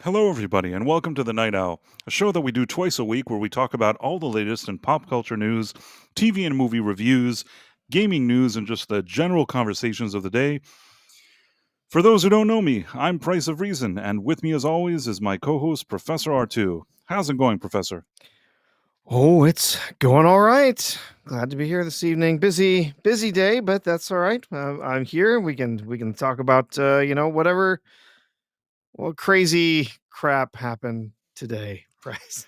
Hello, everybody, and welcome to The Night Owl, a show that we do twice a week where we talk about all the latest in pop culture news, TV and movie reviews, gaming news, and just the general conversations of the day. For those who don't know me, I'm Price of Reason, and with me, as always, is my co host, Professor R2. How's it going, Professor? Oh, it's going all right. Glad to be here this evening. Busy day, but that's all right. I'm here. We can talk about whatever crazy crap happened today, Price.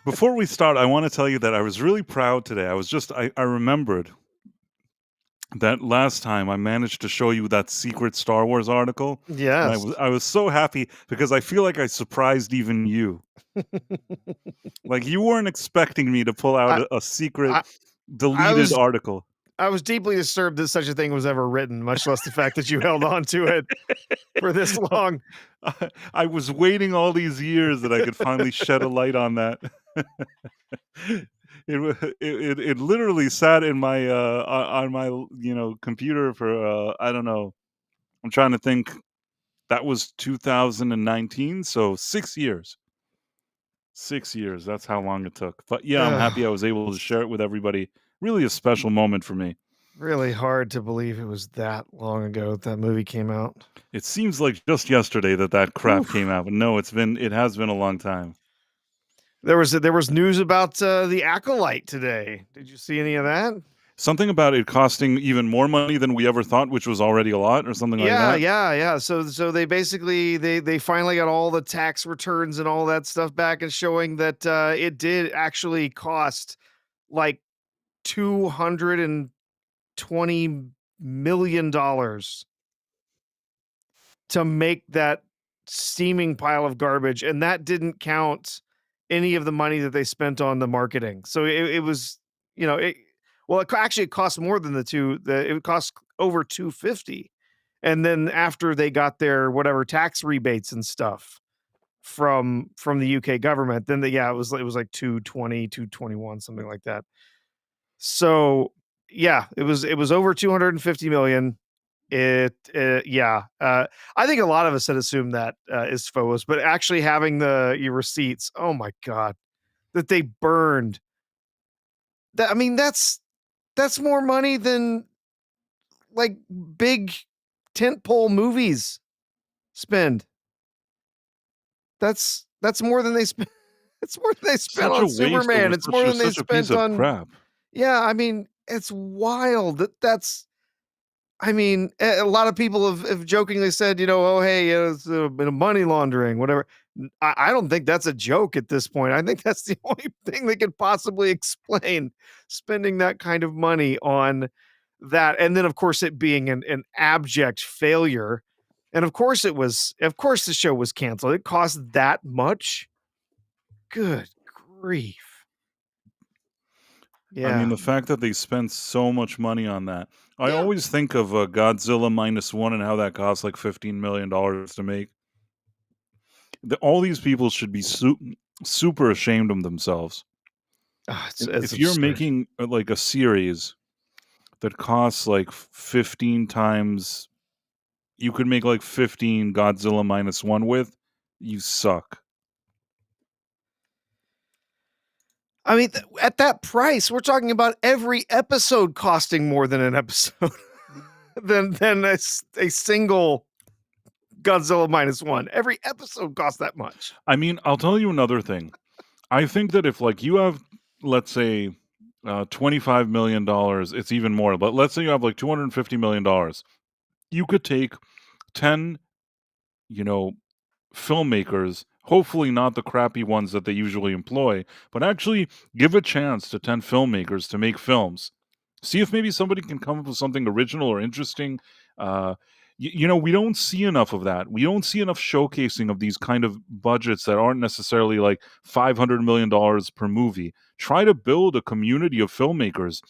Before we start, I want to tell you that I was really proud today. I remembered that last time I managed to show you that secret Star Wars article, and I Yes. was I was so happy because I feel like I surprised even you. Like you weren't expecting me to pull out I, a secret I I deleted was article. I was deeply disturbed that such a thing was ever written, much less the fact that you held on to it for this long. I was waiting all these years that I could finally shed a light on that. It literally sat in my on my computer for I don't know. I'm trying to think. That was 2019, so 6 years. 6 years. That's how long it took. But yeah, I'm happy I was able to share it with everybody. Really a special moment for me. Really hard to believe it was that long ago that movie came out. It seems like just yesterday that crap came Oof. out, but no, it has been a long time. There was news about the Acolyte today. Did you see any of that? Something about it costing even more money than we ever thought, which was already a lot, or something like Yeah, that. yeah. So they basically they finally got all the tax returns and all that stuff back and showing that it did actually cost like $220 million to make that steaming pile of garbage, and that didn't count any of the money that they spent on the marketing. So it was, it well, it cost more than it cost over 250. And then after they got their whatever tax rebates and stuff from the UK government, then it was like 220, 221, something like that. So yeah, it was over 250 million. I think a lot of us had assumed that is Phobos, but actually having the your receipts, oh my god, that they burned. That I mean, that's more money than like big tentpole movies spend. That's more than they spent. It's more than they spent Such a on waste Superman. over It's more than they such a piece spent of on. crap. Yeah, I mean, it's wild that's. I mean, a lot of people have jokingly said, "Oh, hey, it's a bit of money laundering, whatever." I don't think that's a joke at this point. I think that's the only thing that could possibly explain spending that kind of money on that, and then, of course, it being an abject failure, and of course, the show was canceled. It cost that much? Good grief. I mean, Yeah. the fact that they spent so much money on that. I Yeah. always think of Godzilla -1 and how that cost like $15 million to make. All these people should be super ashamed of themselves. Ah, it's If you're absurd. making like a series that costs like 15 times, you could make like 15 Godzilla -1 with, you suck. I mean, at that price, we're talking about every episode costing more than an episode than a single Godzilla -1. Every episode costs that much. I mean, I'll tell you another thing. I think that if like you have, let's say, $25 million, it's even more. But let's say you have like $250 million, you could take 10, you know, filmmakers, hopefully not the crappy ones that they usually employ, but actually give a chance to 10 filmmakers to make films. See if maybe somebody can come up with something original or interesting. Uh, we don't see enough of that. We don't see enough showcasing of these kind of budgets that aren't necessarily like $500 million per movie. Try to build a community of filmmakers.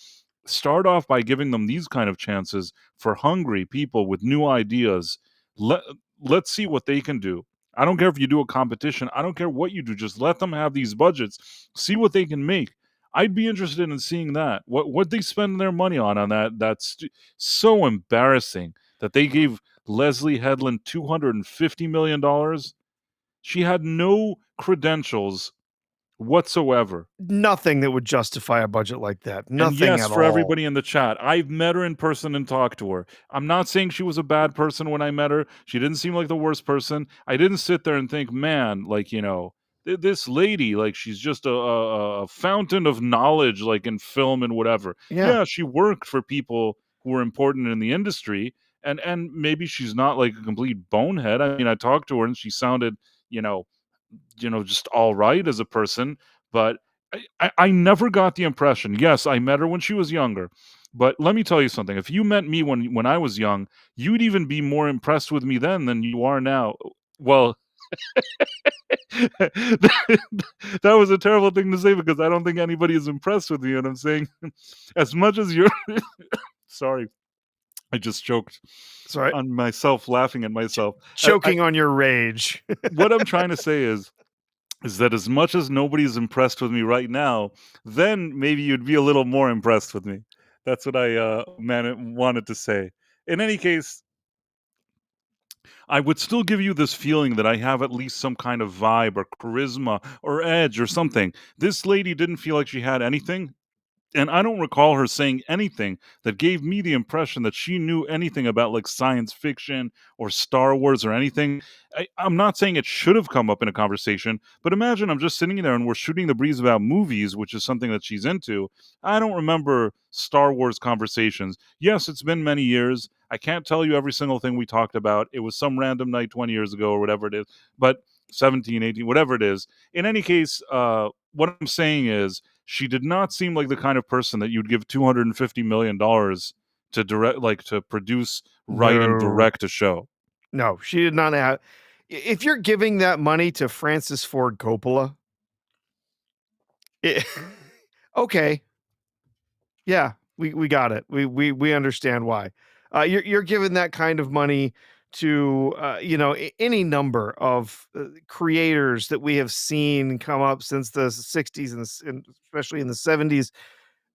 Start off by giving them these kind of chances for hungry people with new ideas. Let let's see what they can do. I don't care if you do a competition. I don't care what you do. Just let them have these budgets. See what they can make. I'd be interested in seeing that. What they spend their money on that. That's so embarrassing that they gave Leslie Hedland $250 million. She had no credentials whatsoever. Nothing that would justify a budget like that. And Nothing yes, at for all. everybody in the chat, I've met her in person and talked to her. I'm not saying she was a bad person when I met her. She didn't seem like the worst person. I didn't sit there and think, man, like, this lady, like, she's just a fountain of knowledge, like in film and whatever. Yeah. Yeah, she worked for people who were important in the industry, and maybe she's not like a complete bonehead. I mean, I talked to her and she sounded, you know, just all right as a person, but I never got the impression. Yes, I met her when she was younger, but let me tell you something. If you met me when I was young, you'd even be more impressed with me then than you are now. Well, that was a terrible thing to say because I don't think anybody is impressed with you. And I'm saying, as much as you're, sorry, I just choked Sorry. on myself laughing at myself. Choking on your rage. What I'm trying to say is that as much as nobody's impressed with me right now, then maybe you'd be a little more impressed with me. That's what I wanted to say. In any case, I would still give you this feeling that I have at least some kind of vibe or charisma or edge or something. This lady didn't feel like she had anything. And I don't recall her saying anything that gave me the impression that she knew anything about like science fiction or Star Wars or anything. I'm not saying it should have come up in a conversation, but imagine I'm just sitting there and we're shooting the breeze about movies, which is something that she's into. I don't remember Star Wars conversations. Yes, it's been many years. I can't tell you every single thing we talked about. It was some random night 20 years ago or whatever it is, but 17, 18, whatever it is. In any case, what I'm saying is, she did not seem like the kind of person that you'd give $250 million to to produce, write, and No. direct a show. No, she did not have. If you're giving that money to Francis Ford Coppola, it, okay, yeah, we got it. We understand why. You're giving that kind of money to any number of creators that we have seen come up since the 60s and especially in the 70s,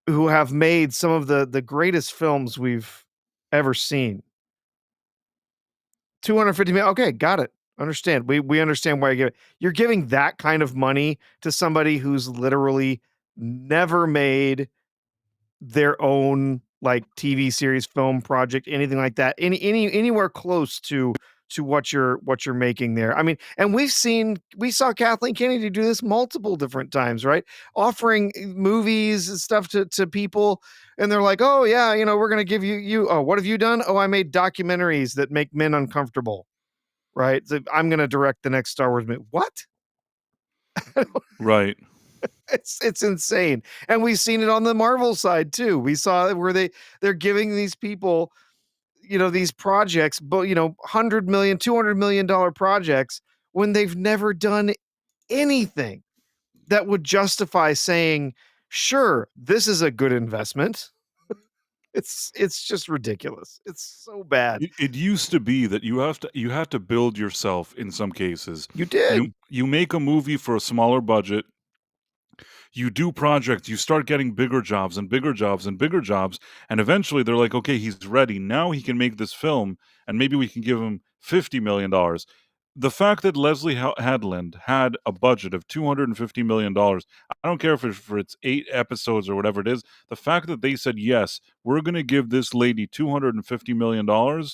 who have made some of the greatest films we've ever seen. 250 million. Okay, got it. Understand. We understand why you give it. You're giving that kind of money to somebody who's literally never made their own like TV series, film project, anything like that. Anywhere close to what you're making there. I mean, and we saw Kathleen Kennedy do this multiple different times, right? Offering movies and stuff to people, and they're like, "Oh yeah, we're gonna give you. Oh, what have you done? Oh, I made documentaries that make men uncomfortable." Right? I'm gonna direct the next Star Wars movie. What? Right. It's insane. And we've seen it on the Marvel side too. We saw it where they're giving these people, these projects, but 100 million, $200 million projects when they've never done anything that would justify saying, "Sure, this is a good investment." It's just ridiculous. It's so bad. It used to be that you have to build yourself in some cases. You did. You make a movie for a smaller budget. You do projects, you start getting bigger jobs and bigger jobs and bigger jobs, and eventually they're like, okay, he's ready. Now he can make this film, and maybe we can give him $50 million. The fact that Leslie Hedland had a budget of $250 million, I don't care if it's for its 8 episodes or whatever it is. The fact that they said yes, we're going to give this lady $250 million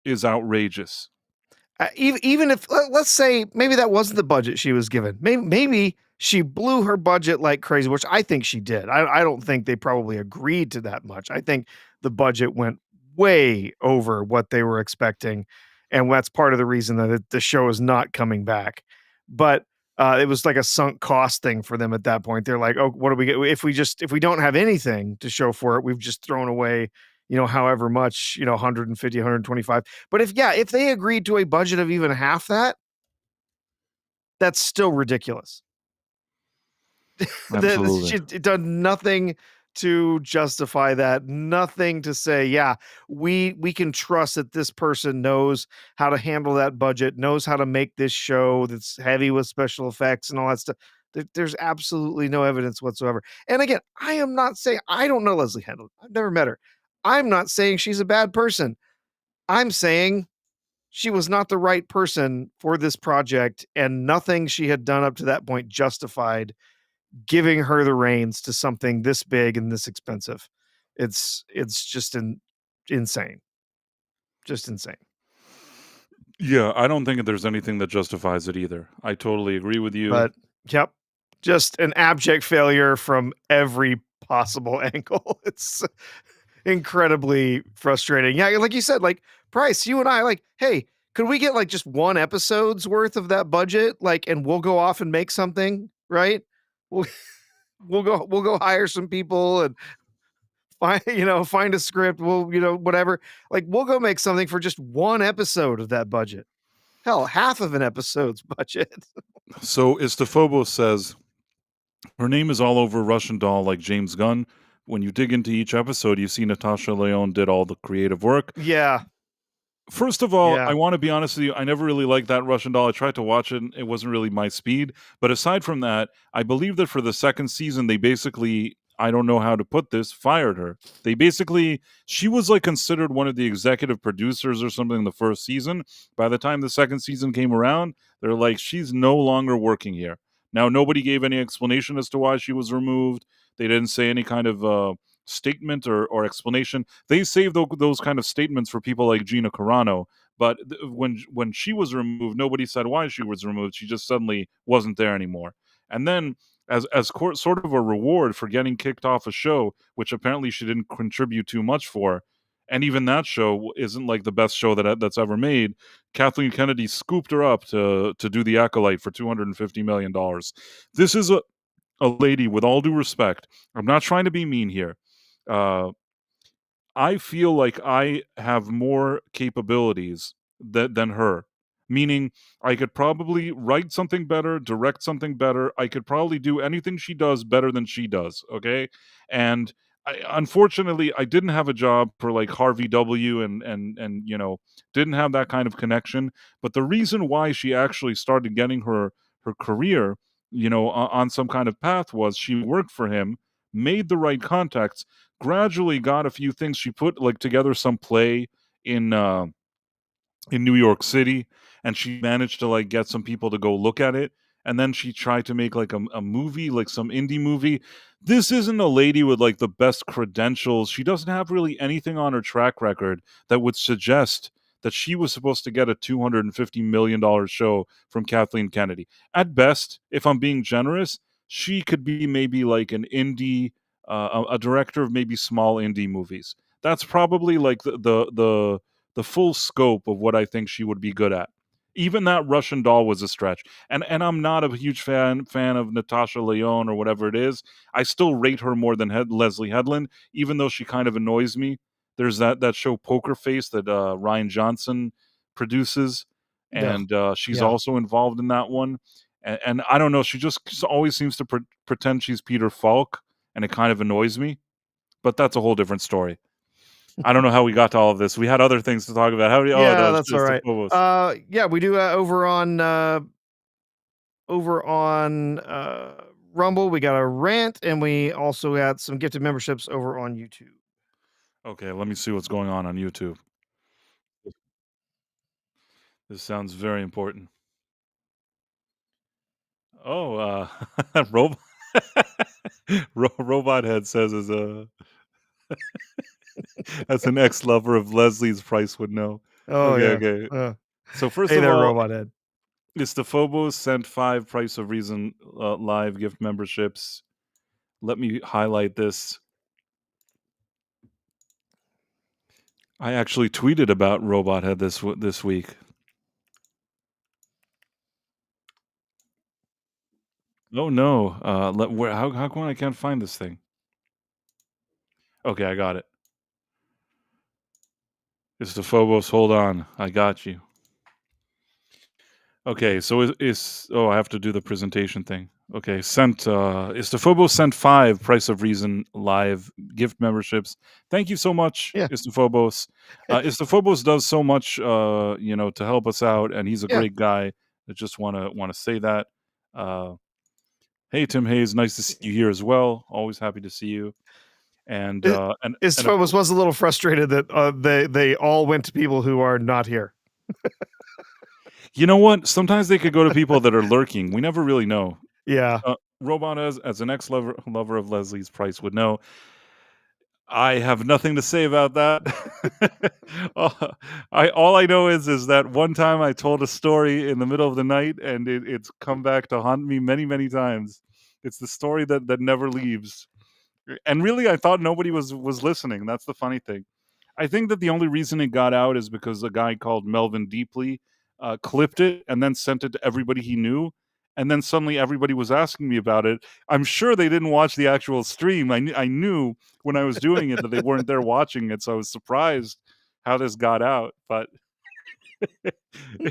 is outrageous. Even if let's say maybe that wasn't the budget she was given. Maybe she blew her budget like crazy, which I think she did. I don't think they probably agreed to that much. I think the budget went way over what they were expecting, and that's part of the reason that the show is not coming back. But it was like a sunk cost thing for them at that point. They're like, "Oh, what do we get if we don't have anything to show for it? We've just thrown away, however much, 150, 125." But if they agreed to a budget of even half that, that's still ridiculous. Absolutely. She done nothing to justify that, nothing to say, yeah, we can trust that this person knows how to handle that budget, knows how to make this show that's heavy with special effects and all that stuff. There's absolutely no evidence whatsoever. And again, I am not saying I don't know Leslie Handle. I've never met her. I'm not saying she's a bad person. I'm saying she was not the right person for this project, and nothing she had done up to that point justified giving her the reins to something this big and this expensive. It's just insane. Just insane. Yeah, I don't think there's anything that justifies it either. I totally agree with you. But yep, just an abject failure from every possible angle. It's incredibly frustrating. Yeah, like you said, like Price, you and I, like, hey, could we get like just one episode's worth of that budget? Like, and we'll go off and make something, right? We'll we'll go hire some people and find a script. We'll, whatever. Like, we'll go make something for just one episode of that budget. Hell, half of an episode's budget. So Istophobos says her name is all over Russian Doll like James Gunn. When you dig into each episode, you see Natasha Lyonne did all the creative work. Yeah. First of all, Yeah. I want to be honest with you. I never really liked that Russian Doll. I tried to watch it, and it wasn't really my speed. But aside from that, I believe that for the second season, they basically, I don't know how to put this, fired her. They basically, she was like considered one of the executive producers or something in the first season. By the time the second season came around, they're like, she's no longer working here. Now, nobody gave any explanation as to why she was removed. They didn't say any kind of statement or explanation. They saved those kind of statements for people like Gina Carano. But when she was removed, nobody said why she was removed. She just suddenly wasn't there anymore. And then, sort of a reward for getting kicked off a show, which apparently she didn't contribute too much for, and even that show isn't like the best show that's ever made. Kathleen Kennedy scooped her up to do the Acolyte for $250 million. This is a lady, with all due respect. I'm not trying to be mean here. Uh, I feel like I have more capabilities than her. Meaning, I could probably write something better, direct something better. I could probably do anything she does better than she does. Okay, and unfortunately, I didn't have a job for like Harvey W. and didn't have that kind of connection. But the reason why she actually started getting her career, on some kind of path was she worked for him, made the right contacts, gradually got a few things. She put like together some play in uh in New York City, and she managed to like get some people to go look at it. And then she tried to make like a movie, like some indie movie. This isn't a lady with like the best credentials. She doesn't have really anything on her track record that would suggest that she was supposed to get a $250 million show from Kathleen Kennedy. At best, if I'm being generous, she could be maybe like an indie, a director of maybe small indie movies. That's probably like the full scope of what I think she would be good at. Even that Russian Doll was a stretch. And I'm not a huge fan of Natasha Lyonne or whatever it is. I still rate her more than Leslie Hedland, even though she kind of annoys me. There's that show Poker Face that Ryan Johnson produces, No. and she's Yeah. also involved in that one. And I don't know, she just always seems to pretend she's Peter Falk, and it kind of annoys me. But that's a whole different story. I don't know how we got to all of this. We had other things to talk about. How do you? Oh, Yeah, no, that's all it's the right. Phobos. Yeah, we do over on Rumble, we got a rant, and we also got some gifted memberships over on YouTube. Okay, let me see what's going on YouTube. This sounds very important. Oh, robot robot head says is a that's an ex-lover of Leslie's. Price would know. Oh Okay, yeah. okay. Uh, So first hey of there, all, robot head. it's the Phobos sent 5 Price of Reason live gift memberships. Let me highlight this. I actually tweeted about Robot Head this week. Oh no! How come I can't find this thing? Okay, I got it. It's the Phobos. Hold on, I got you. Okay, so I have to do the presentation thing. Okay, it's the Phobos sent 5 Price of Reason live gift memberships. Thank you so much, Yeah. Istophobos. Istophobos does so much, to help us out, and he's a Yeah. great guy. I just wanna say that. Uh, hey, Tim Hayes, nice to see you here as well. Always happy to see you. And It, and his and of phobos course, was a little frustrated that they all went to people who are not here. You know what? Sometimes they could go to people that are lurking. We never really know. Yeah. Robot as an ex-lover of Leslie's Price would know, I have nothing to say about that. All I know is that one time I told a story in the middle of the night, and it's come back to haunt me many, many times. It's the story that never leaves. And really, I thought nobody was listening. That's the funny thing. I think that the only reason it got out is because a guy called Melvin Deeply clipped it and then sent it to everybody he knew. And then suddenly everybody was asking me about it. I'm sure they didn't watch the actual stream. I knew when I was doing it that they weren't there watching it. So I was surprised how this got out. But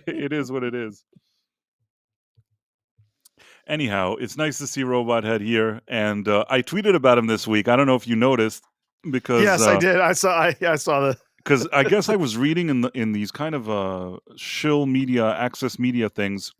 it is what it is. Anyhow, it's nice to see Robot Head here. And I tweeted about him this week. I don't know if you noticed because Yes, I did. I saw the because I guess I was reading in these kind of shill media, access media things.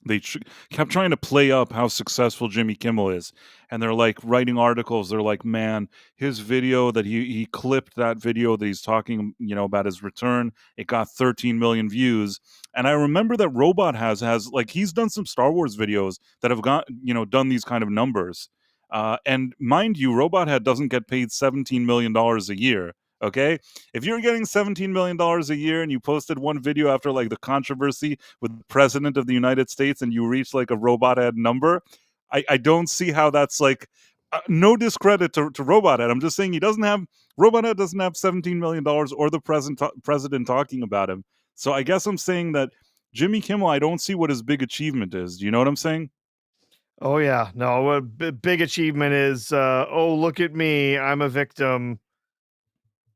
They kept trying to play up how successful Jimmy Kimmel is, and they're like writing articles. They're like, "Man, his video that he clipped that video that he's talking, about his return. It got 13 million views." And I remember that Robot has like he's done some Star Wars videos that have got done these kind of numbers. And mind you, Robot Head doesn't get paid $17 million a year. Okay, if you're getting $17 million a year and you posted one video after like the controversy with the president of the United States and you reach like a Robot Head number, I don't see how that's like no discredit to Robot Head. I'm just saying Robot Head doesn't have $17 million or the president talking about him. So I guess I'm saying that Jimmy Kimmel, I don't see what his big achievement is. Do you know what I'm saying? Oh yeah, no, a big achievement is, oh look at me, I'm a victim,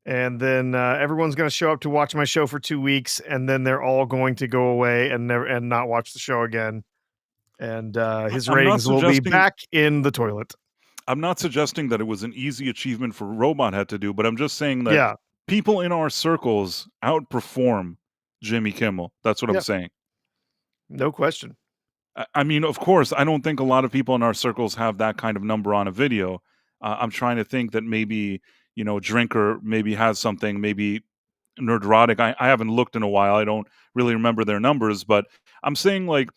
and then everyone's going to show up to watch my show for 2 weeks, and then they're all going to go away and never and not watch the show again, and his I'm not ratings will be suggesting back in the toilet. I'm not suggesting that it was an easy achievement for Robot Head to do, but I'm just saying that Yeah. people in our circles outperform Jimmy Kimmel. That's what I'm Yep. saying. No question. I mean, of course, I don't think a lot of people in our circles have that kind of number on a video. I'm trying to think that maybe, Drinker maybe has something, maybe Nerdrotic. I haven't looked in a while. I don't really remember their numbers, but I'm saying like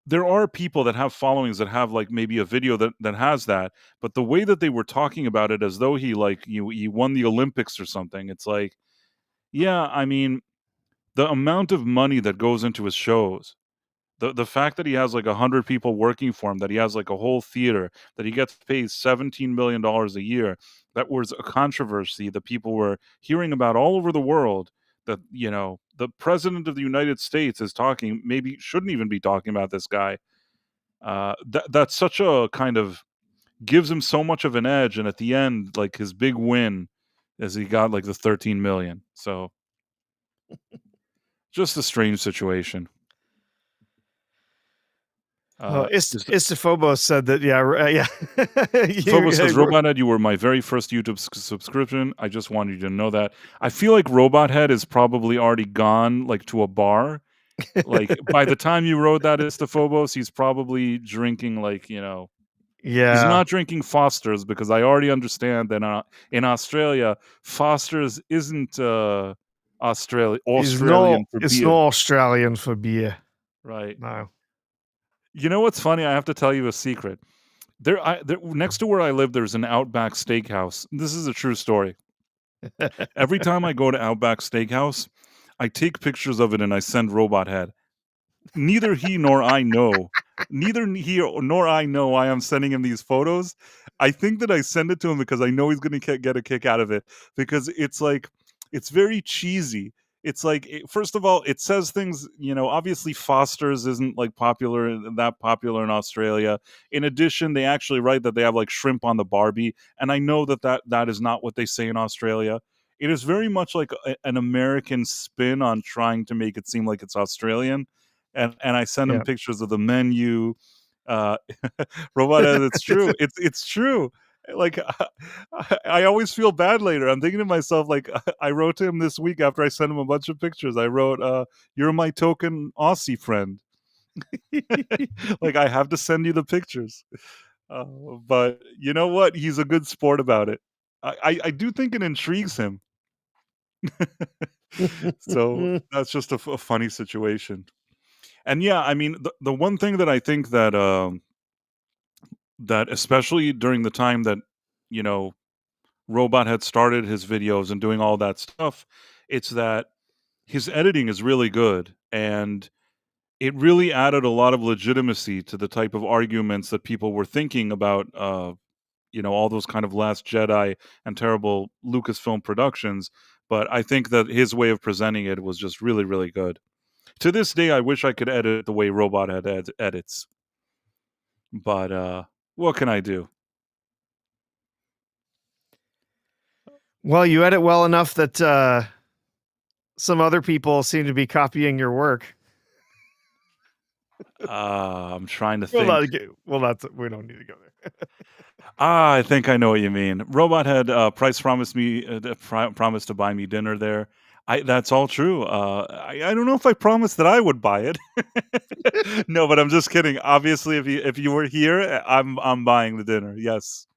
there are people that have followings that have like maybe a video that has that, but the way that they were talking about it as though he won the Olympics or something, it's like, yeah, I mean, the amount of money that goes into his shows, the fact that he has like 100 people working for him, that he has like a whole theater, that he gets paid $17 million a year, that was a controversy that people were hearing about all over the world. That the president of the United States is talking, maybe shouldn't even be talking about this guy. That's such a kind of gives him so much of an edge, and at the end, like his big win is he got like the 13 million. So just a strange situation. Istophobos said that, yeah, yeah. Phobos says, You, Robot Head, you were my very first YouTube subscription. I just wanted you to know that. I feel like Robot Head is probably already gone like to a bar. Like by the time you wrote that Istophobos, he's probably drinking like, he's yeah, not drinking Foster's because I already understand that in Australia, Foster's isn't Australian for it's beer. no Australian for beer. Right. No. You know what's funny? I have to tell you a secret. There next to where I live, there's an Outback Steakhouse. This is a true story. Every time I go to Outback Steakhouse, I take pictures of it and I send Robot Head. Neither he nor I know. Neither he nor I know why I'm sending him these photos. I think that I send it to him because I know he's going to get a kick out of it because it's like it's very cheesy. It's like first of all, it says things, obviously Foster's isn't like that popular in Australia. In addition, they actually write that they have like shrimp on the Barbie, and I know that is not what they say in Australia. It is very much like an American spin on trying to make it seem like it's Australian, and I send him Yeah. pictures of the menu. Uh, Robot Ed, it's true. It's true. Like I always feel bad later. I'm thinking to myself, like I wrote to him this week after I sent him a bunch of pictures. I wrote, "You're my token Aussie friend." Like I have to send you the pictures. Uh, but you know what? He's a good sport about it. I do think it intrigues him. So that's just a funny situation. And yeah, I mean, the one thing that I think that that especially during the time that you know Robot had started his videos and doing all that stuff, it's that his editing is really good, and it really added a lot of legitimacy to the type of arguments that people were thinking about. All those kind of Last Jedi and terrible Lucasfilm productions. But I think that his way of presenting it was just really, really good. To this day, I wish I could edit the way Robot had edits, but what can I do? Well, you edit well enough that some other people seem to be copying your work. I'm trying to Well, think. we don't need to go there. I think I know what you mean. Robot had promised me promised to buy me dinner there. That's all true. I don't know if I promised that I would buy it. No, but I'm just kidding. Obviously, if you were here, I'm buying the dinner. Yes,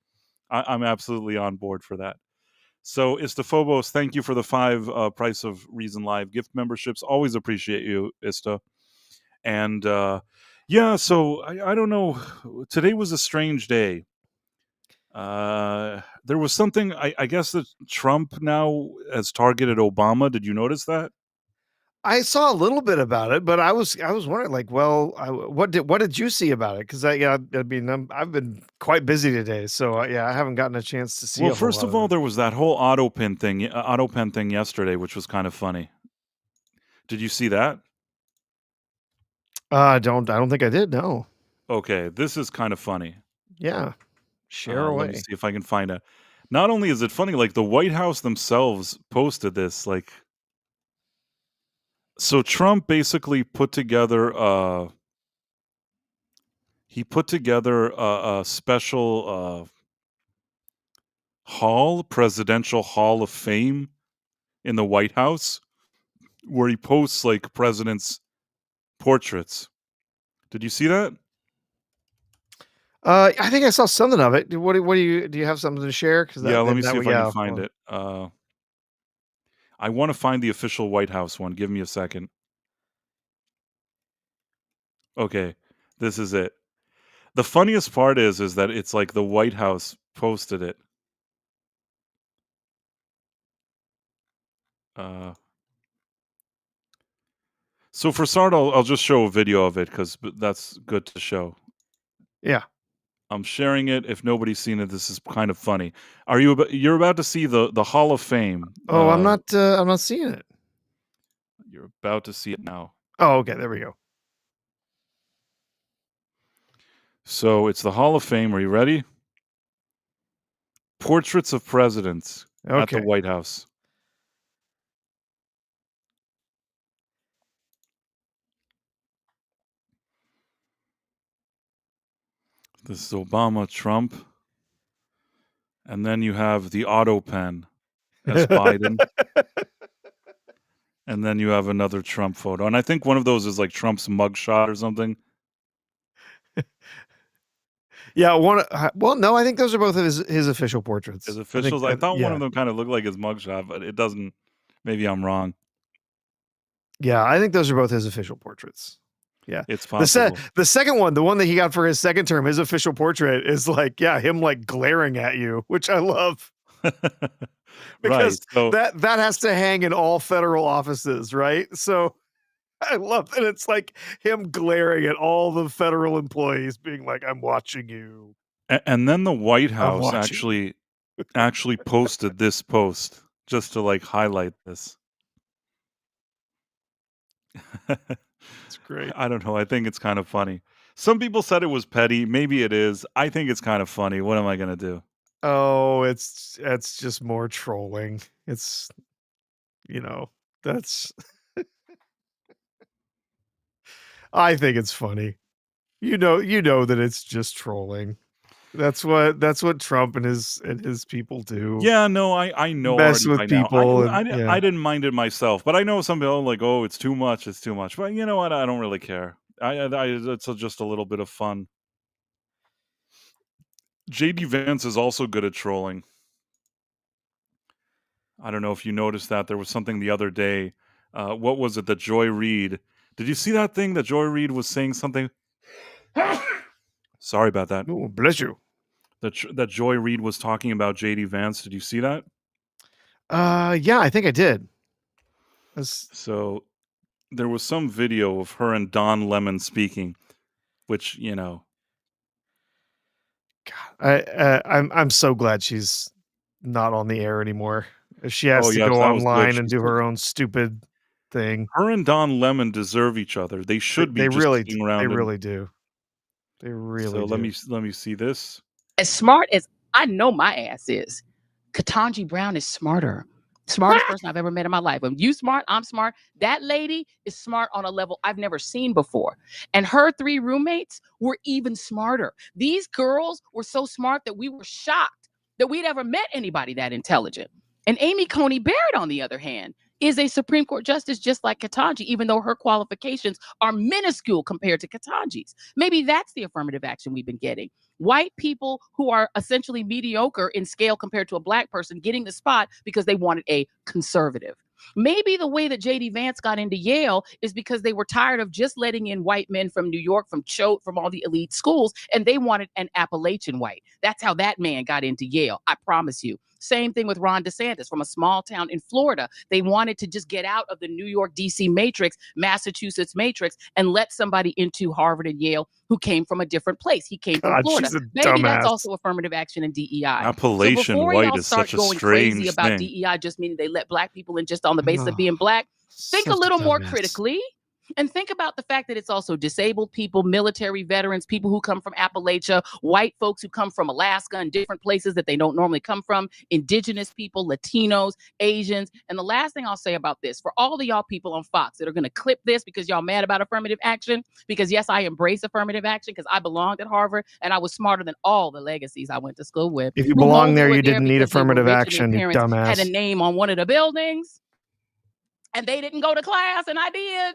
I'm absolutely on board for that. So, Istaphobos, thank you for the 5 Price of Reason Live gift memberships. Always appreciate you, Ista. And yeah, so I don't know. Today was a strange day. There was something. I guess that Trump now has targeted Obama. Did you notice that? I saw a little bit about it, but I was wondering, like, well, what did you see about it? Because I mean, I've been quite busy today, so yeah, I haven't gotten a chance to see Well, a whole first lot of of all, it. there was that whole auto pen thing yesterday, which was kind of funny. Did you see that? I don't think I did. No. Okay, this is kind of funny. Yeah, share Let me away. see if I can find it. Not only is it funny, like the White House themselves posted this. Like, so Trump basically put together. He put together a special presidential hall of fame in the White House, where he posts like presidents' portraits. Did you see that? I think I saw something of it. Do you have something to share? Because Yeah, let me that see way, if I can yeah. find Well, it. I want to find the official White House one. Give me a second. Okay, this is it. The funniest part is that it's like the White House posted it. Uh, so for start, I'll just show a video of it because that's good to show. yeah. I'm sharing it. If nobody's seen it, this is kind of funny. You're about to see the Hall of Fame. Oh, I'm not seeing it. You're about to see it now. Oh, okay, there we go. So it's the Hall of Fame. Are you ready? Portraits of presidents at the Okay. White House. This is Obama, Trump, and then you have the auto pen as Biden, and then you have another Trump photo. And I think one of those is like Trump's mugshot or something. Yeah, well, no, I think those are both of his official His portraits. I think, officials. I thought one yeah. of them kind of looked like his mugshot, but it doesn't. Maybe I'm wrong. Yeah, I think those are both his official portraits. Yeah. It's The se possible. the second one, the one that he got for his second term, his official portrait is like, yeah, him like glaring at you, which I love Right. because So that has to hang in all federal offices, right? So I love that it's like him glaring at all the federal employees being like, "I'm watching you. and then the White I'm House watching you." actually posted this post just to like highlight this. It's great. I don't know. I think it's kind of funny. Some people said it was petty. Maybe it is. I think it's kind of funny. What am I going to do? Oh, it's just more trolling. It's, you know, that's I think it's funny. You know that it's just trolling. That's what Trump and his people do. Yeah, no, I know Mess already with by now. I people I and di yeah. I didn't mind it myself, but I know some people are like, "Oh, it's too much, it's too much." But you know what? I don't really care. It's just a little bit of fun. JD Vance is also good at trolling. I don't know if you noticed that there was something the other day. What was it that Joy Reid? Did you see that thing that Joy Reid was saying something? Sorry about that. Oh, bless you. That Joy Reid was talking about JD Vance. Did you see that? Yeah, I think I did. So there was some video of her and Don Lemon speaking, which, you know. God, I'm so glad she's not on the air anymore. If she Oh has to yes, go that was good. online and do her own stupid thing. Her and Don Lemon deserve each other. They should be They just really sitting they around and really do. They really so let do. me see this. As smart as I know my ass is, Ketanji Brown is smarter. Smartest person I've ever met in my life. When you smart, I'm smart. That lady is smart on a level I've never seen before. And her 3 roommates were even smarter. These girls were so smart that we were shocked that we'd ever met anybody that intelligent. And Amy Coney Barrett, on the other hand, is a Supreme Court justice just like Ketanji, even though her qualifications are minuscule compared to Ketanji's. Maybe that's the affirmative action we've been getting. White people who are essentially mediocre in scale compared to a black person getting the spot because they wanted a conservative. Maybe the way that JD Vance got into Yale is because they were tired of just letting in white men from New York, from Choate, from all the elite schools, and they wanted an Appalachian white. That's how that man got into Yale, I promise you. Same thing with Ron DeSantis from a small town in Florida. They wanted to just get out of the New York, DC matrix, Massachusetts matrix, and let somebody into Harvard and Yale who came from a different place. He came from God, Florida. she's a Maybe that's dumbass. also affirmative action and DEI. So Appalachian before white y'all is start such a going crazy strange about thing. DEI just meaning they let black people in just on the basis of Oh, being black, think a such little more dumbass. critically. And think about the fact that it's also disabled people, military veterans, people who come from Appalachia, white folks who come from Alaska and different places that they don't normally come from, indigenous people, Latinos, Asians. And the last thing I'll say about this, for all of y'all people on Fox that are going to clip this because y'all mad about affirmative action, because yes, I embrace affirmative action because I belonged at Harvard and I was smarter than all the legacies I went to school with. If you who belong only there, were you didn't need because they were affirmative rich and their action, you parents had a dumbass. name on one of the buildings and they didn't go to class and I did.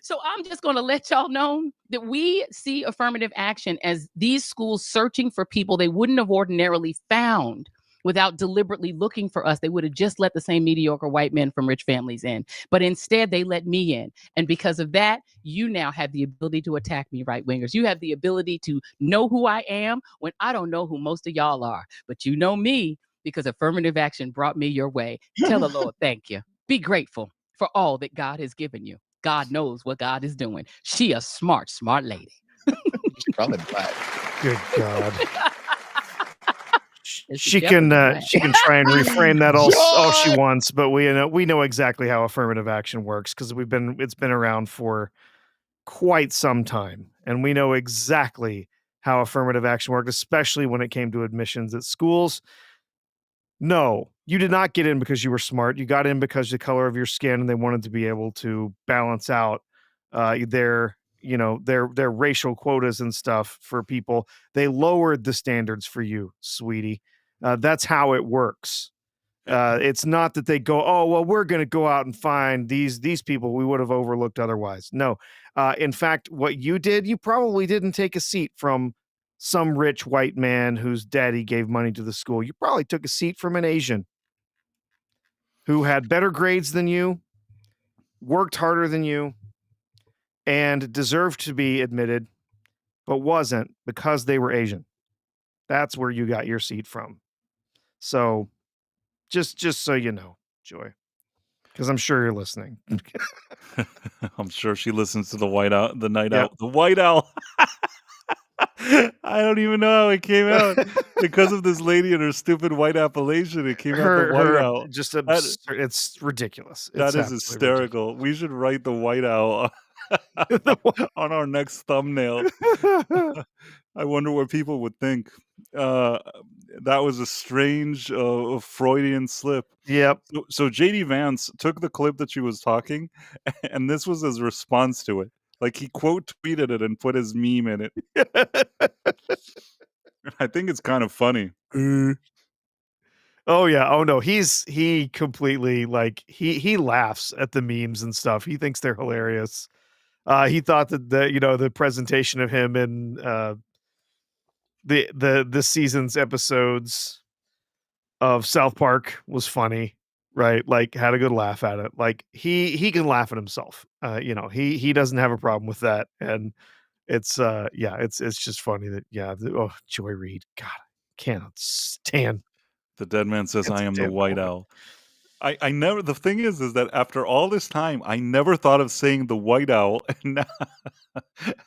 So I'm just going to let y'all know that we see affirmative action as these schools searching for people they wouldn't have ordinarily found without deliberately looking for us. They would have just let the same mediocre white men from rich families in. But instead, they let me in. And because of that, you now have the ability to attack me, right wingers. You have the ability to know who I am when I don't know who most of y'all are. But you know me because affirmative action brought me your way. Tell the Lord, thank you. Be grateful for all that God has given you. God knows what God is doing. She a smart, smart lady. She's probably black. Good God. It's She definitely can black. try and reframe that all she Joy! wants, but we know exactly how affirmative action works because it's been around for quite some time, and we know exactly how affirmative action worked, especially when it came to admissions at schools. No, you did not get in because you were smart. You got in because the color of your skin, and they wanted to be able to balance out their their racial quotas and stuff for people. They lowered the standards for you, sweetie. That's how it works. It's not that they go, oh well, we're going to go out and find these people we would have overlooked otherwise. No, in fact, what you did, you probably didn't take a seat from some rich white man whose daddy gave money to the school. You probably took a seat from an Asian who had better grades than you, worked harder than you, and deserved to be admitted, but wasn't because they were Asian. That's where you got your seat from. So just so you know, Joy, because I'm sure you're listening. I'm sure she listens to the White Owl, the Night Yep. Owl, the White Owl. I don't even know how it came out because of this lady and her stupid white appellation. It came out the White Owl. Just That, absurd. It's ridiculous. that It's is absolutely hysterical. We should write the White Owl on our next thumbnail. ridiculous. I wonder what people would think. Uh, that was a strange Freudian slip. Yep. So JD Vance took the clip that she was talking, and this was his response to it. Like he quote tweeted it and put his meme in it. I think it's kind of funny. Oh yeah. Oh no. He completely like he laughs at the memes and stuff. He thinks they're hilarious. He thought that the presentation of him in the this season's episodes of South Park was funny. right? Like had a good laugh at it. Like he can laugh at himself. He doesn't have a problem with that. And it's it's just funny that Joy Reid. God, cannot stand The dead man says, can't "I am the stand white Comey. owl." I never. The thing is that after all this time, I never thought of saying the white owl, and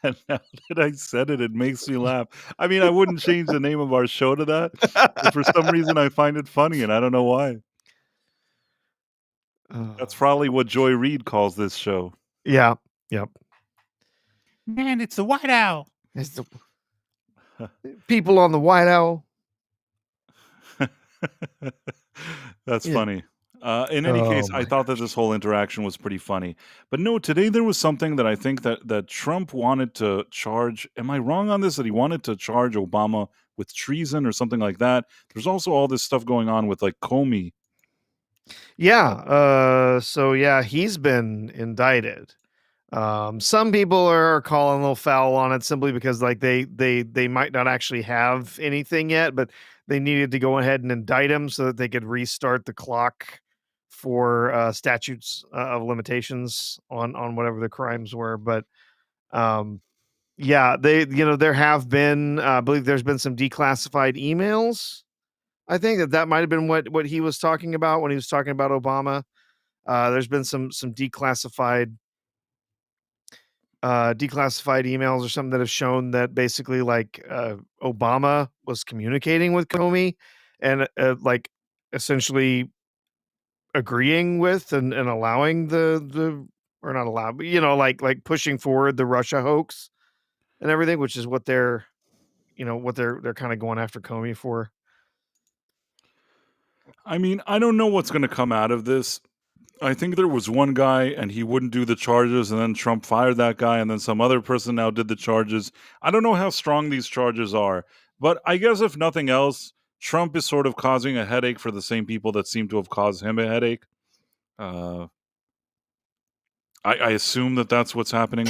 and now that I said it, it makes me laugh. I mean, I wouldn't change the name of our show to that, but for some reason, I find it funny, and I don't know why. That's probably what Joy Reid calls this show. Yeah. Yep. Man, it's the white owl. It's the people on the white owl. That's Yeah. funny. In any case, I thought that this whole interaction was pretty funny. But no, today there was something that I think that Trump wanted to charge. Am I wrong on this? That he wanted to charge Obama with treason or something like that? There's also all this stuff going on with like Comey. Yeah. He's been indicted. Some people are calling a little foul on it simply because like they might not actually have anything yet, but they needed to go ahead and indict him so that they could restart the clock for statutes of limitations on whatever the crimes were. But there have been I believe there's been some declassified emails. I think that might have been what he was talking about when he was talking about Obama. There's been some declassified emails or something that have shown that basically like Obama was communicating with Comey and like essentially agreeing with and allowing the or not allowed, but like pushing forward the Russia hoax and everything, which is what they're kind of going after Comey for. I mean, I don't know what's going to come out of this. I think there was one guy and he wouldn't do the charges, and then Trump fired that guy, and then some other person now did the charges. I don't know how strong these charges are, but I guess if nothing else, Trump is sort of causing a headache for the same people that seem to have caused him a headache. I assume that that's what's happening.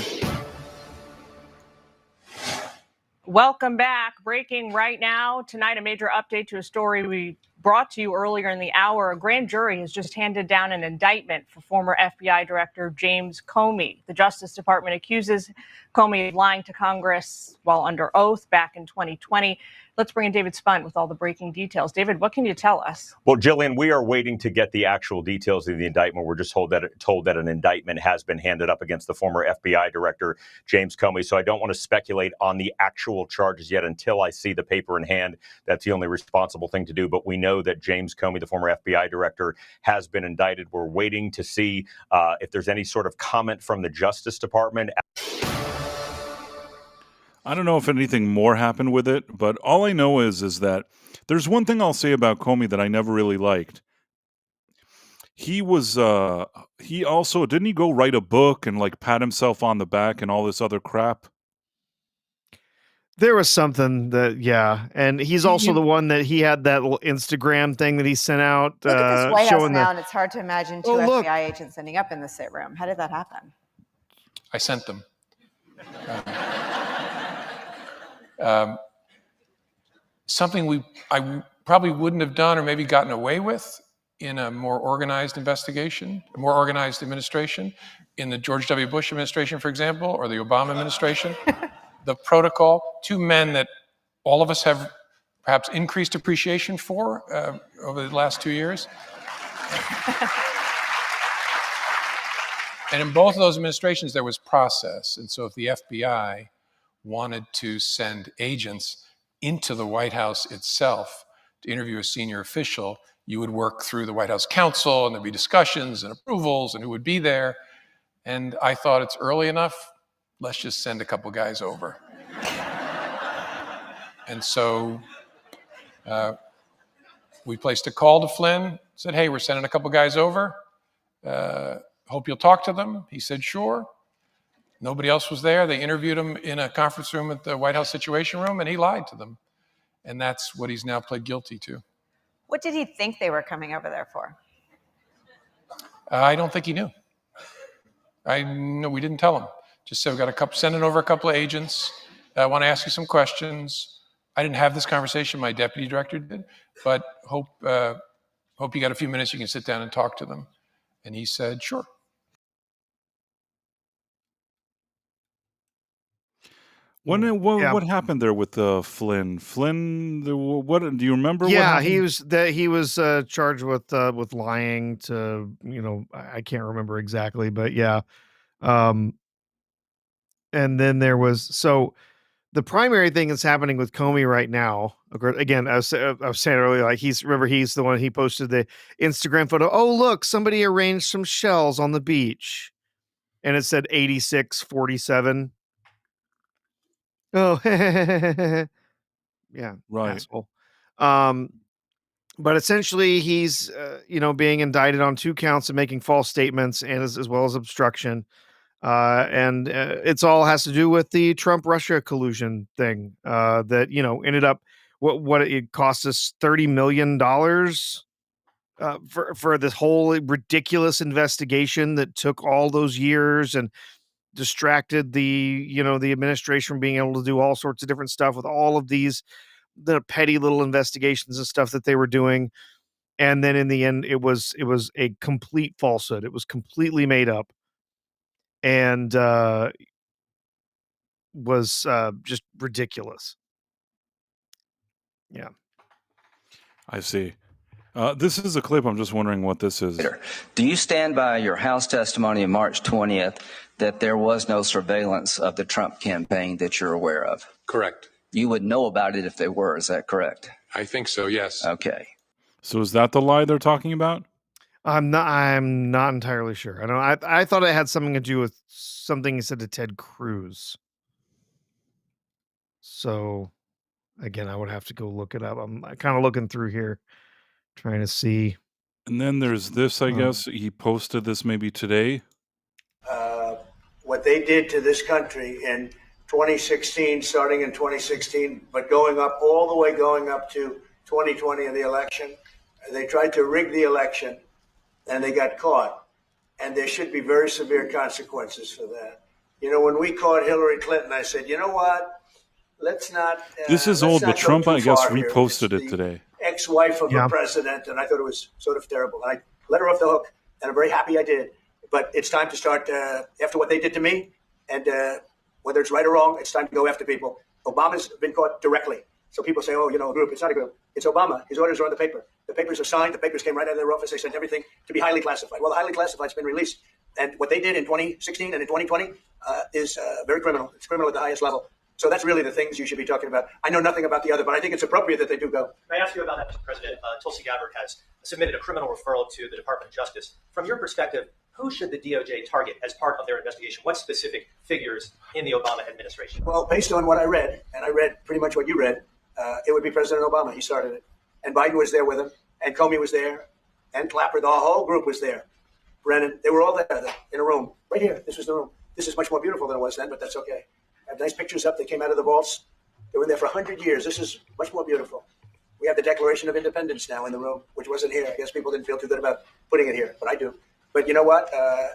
Welcome back. Breaking right now. Tonight, a major update to a story we brought to you earlier in the hour. A grand jury has just handed down an indictment for former FBI Director James Comey. The Justice Department accuses Comey of lying to Congress while under oath back in 2020. Let's bring in David Spunt with all the breaking details. David, what can you tell us? Well, Jillian, we are waiting to get the actual details of the indictment. We're just told that an indictment has been handed up against the former FBI Director, James Comey. So I don't want to speculate on the actual charges yet until I see the paper in hand. That's the only responsible thing to do. But we know that James Comey, the former FBI Director, has been indicted. We're waiting to see if there's any sort of comment from the Justice Department. I don't know if anything more happened with it, but all I know is that there's one thing I'll say about Comey that I never really liked. He was he also didn't he go write a book and like pat himself on the back and all this other crap? There was something that, and he's also the one that he had that little Instagram thing that he sent out. Look at this White House showing now, and it's hard to imagine two FBI agents ending up in the sit room. How did that happen? I sent them. Something I probably wouldn't have done or maybe gotten away with in a more organized investigation, a more organized administration, in the George W. Bush administration, for example, or the Obama administration. The protocol, two men that all of us have perhaps increased appreciation for over the last 2 years. And in both of those administrations, there was process. And so if the FBI wanted to send agents into the White House itself to interview a senior official, you would work through the White House counsel, and there'd be discussions and approvals and who would be there. And I thought it's early enough, let's just send a couple guys over. And so we placed a call to Flynn, said, hey, we're sending a couple guys over. Hope you'll talk to them. He said, sure. Nobody else was there. They interviewed him in a conference room at the White House Situation Room, and he lied to them. And that's what he's now pled guilty to. What did he think they were coming over there for? I don't think he knew. No, we didn't tell him. Just said, we got sending over a couple of agents. I want to ask you some questions. I didn't have this conversation. My deputy director did, but hope Hope you got a few minutes you can sit down and talk to them. And he said, sure. What happened there with Flynn? What do you remember? Yeah, what he was charged with lying to, I can't remember exactly, but yeah. And then there was the primary thing that's happening with Comey right now. Again, I was saying earlier, like he's the one, he posted the Instagram photo. Oh, look, somebody arranged some shells on the beach, and it said 8647. Oh, yeah, Right. asshole. But essentially, he's being indicted on 2 counts of making false statements and as well as obstruction. And it's all has to do with the Trump-Russia collusion thing that ended up what it cost us $30 million for this whole ridiculous investigation that took all those years and distracted the administration from being able to do all sorts of different stuff with all of the petty little investigations and stuff that they were doing. And then in the end, it was a complete falsehood. It was completely made up. And was just ridiculous. Yeah. I see. This is a clip. I'm just wondering what this is. Do you stand by your House testimony on March 20th that there was no surveillance of the Trump campaign that you're aware of? Correct. You would know about it if they were. Is that correct? I think so, yes. Okay. So is that the lie they're talking about? I'm not entirely sure. I thought it had something to do with something he said to Ted Cruz. So again, I would have to go look it up. I'm kind of looking through here, trying to see. And then there's this, I guess. He posted this maybe today. What they did to this country in 2016, starting in 2016, but going up to 2020 in the election. They tried to rig the election, and they got caught. And there should be very severe consequences for that. When we caught Hillary Clinton, I said, you know what? Let's not. This is old, but Trump, I guess, reposted it today. Ex-wife of the president, and I thought it was sort of terrible. I let her off the hook, and I'm very happy I did. But it's time to start after what they did to me, and whether it's right or wrong, it's time to go after people. Obama's been caught directly. So people say, oh, a group. It's not a group. It's Obama. His orders are on the paper. The papers are signed. The papers came right out of their office. They sent everything to be highly classified. Well, the highly classified's been released. And what they did in 2016 and in 2020 is very criminal. It's criminal at the highest level. So that's really the things you should be talking about. I know nothing about the other, but I think it's appropriate that they do go. May I ask you about that, Mr. President? Tulsi Gabbard has submitted a criminal referral to the Department of Justice. From your perspective, who should the DOJ target as part of their investigation? What specific figures in the Obama administration? Well, based on what I read, and I read pretty much what you read, it would be President Obama. He started it. And Biden was there with him, and Comey was there, and Clapper. The whole group was there. Brennan, they were all there in a room. Right here, this was the room. This is much more beautiful than it was then, but that's okay. I have nice pictures up. They came out of the vaults. They were there for 100 years. This is much more beautiful. We have the Declaration of Independence now in the room, which wasn't here. I guess people didn't feel too good about putting it here, but I do. But you know what?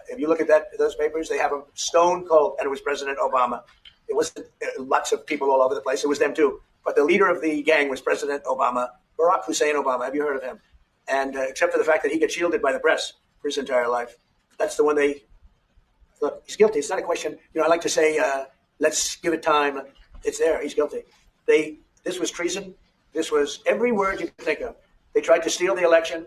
If you look at those papers, they have them stone cold, and it was President Obama. It wasn't lots of people all over the place. It was them too. But the leader of the gang was President Obama, Barack Hussein Obama. Have you heard of him? And except for the fact that he gets shielded by the press for his entire life, that's the one they look. He's guilty. It's not a question. I like to say, let's give it time. It's there. He's guilty. This was treason. This was every word you could think of. They tried to steal the election.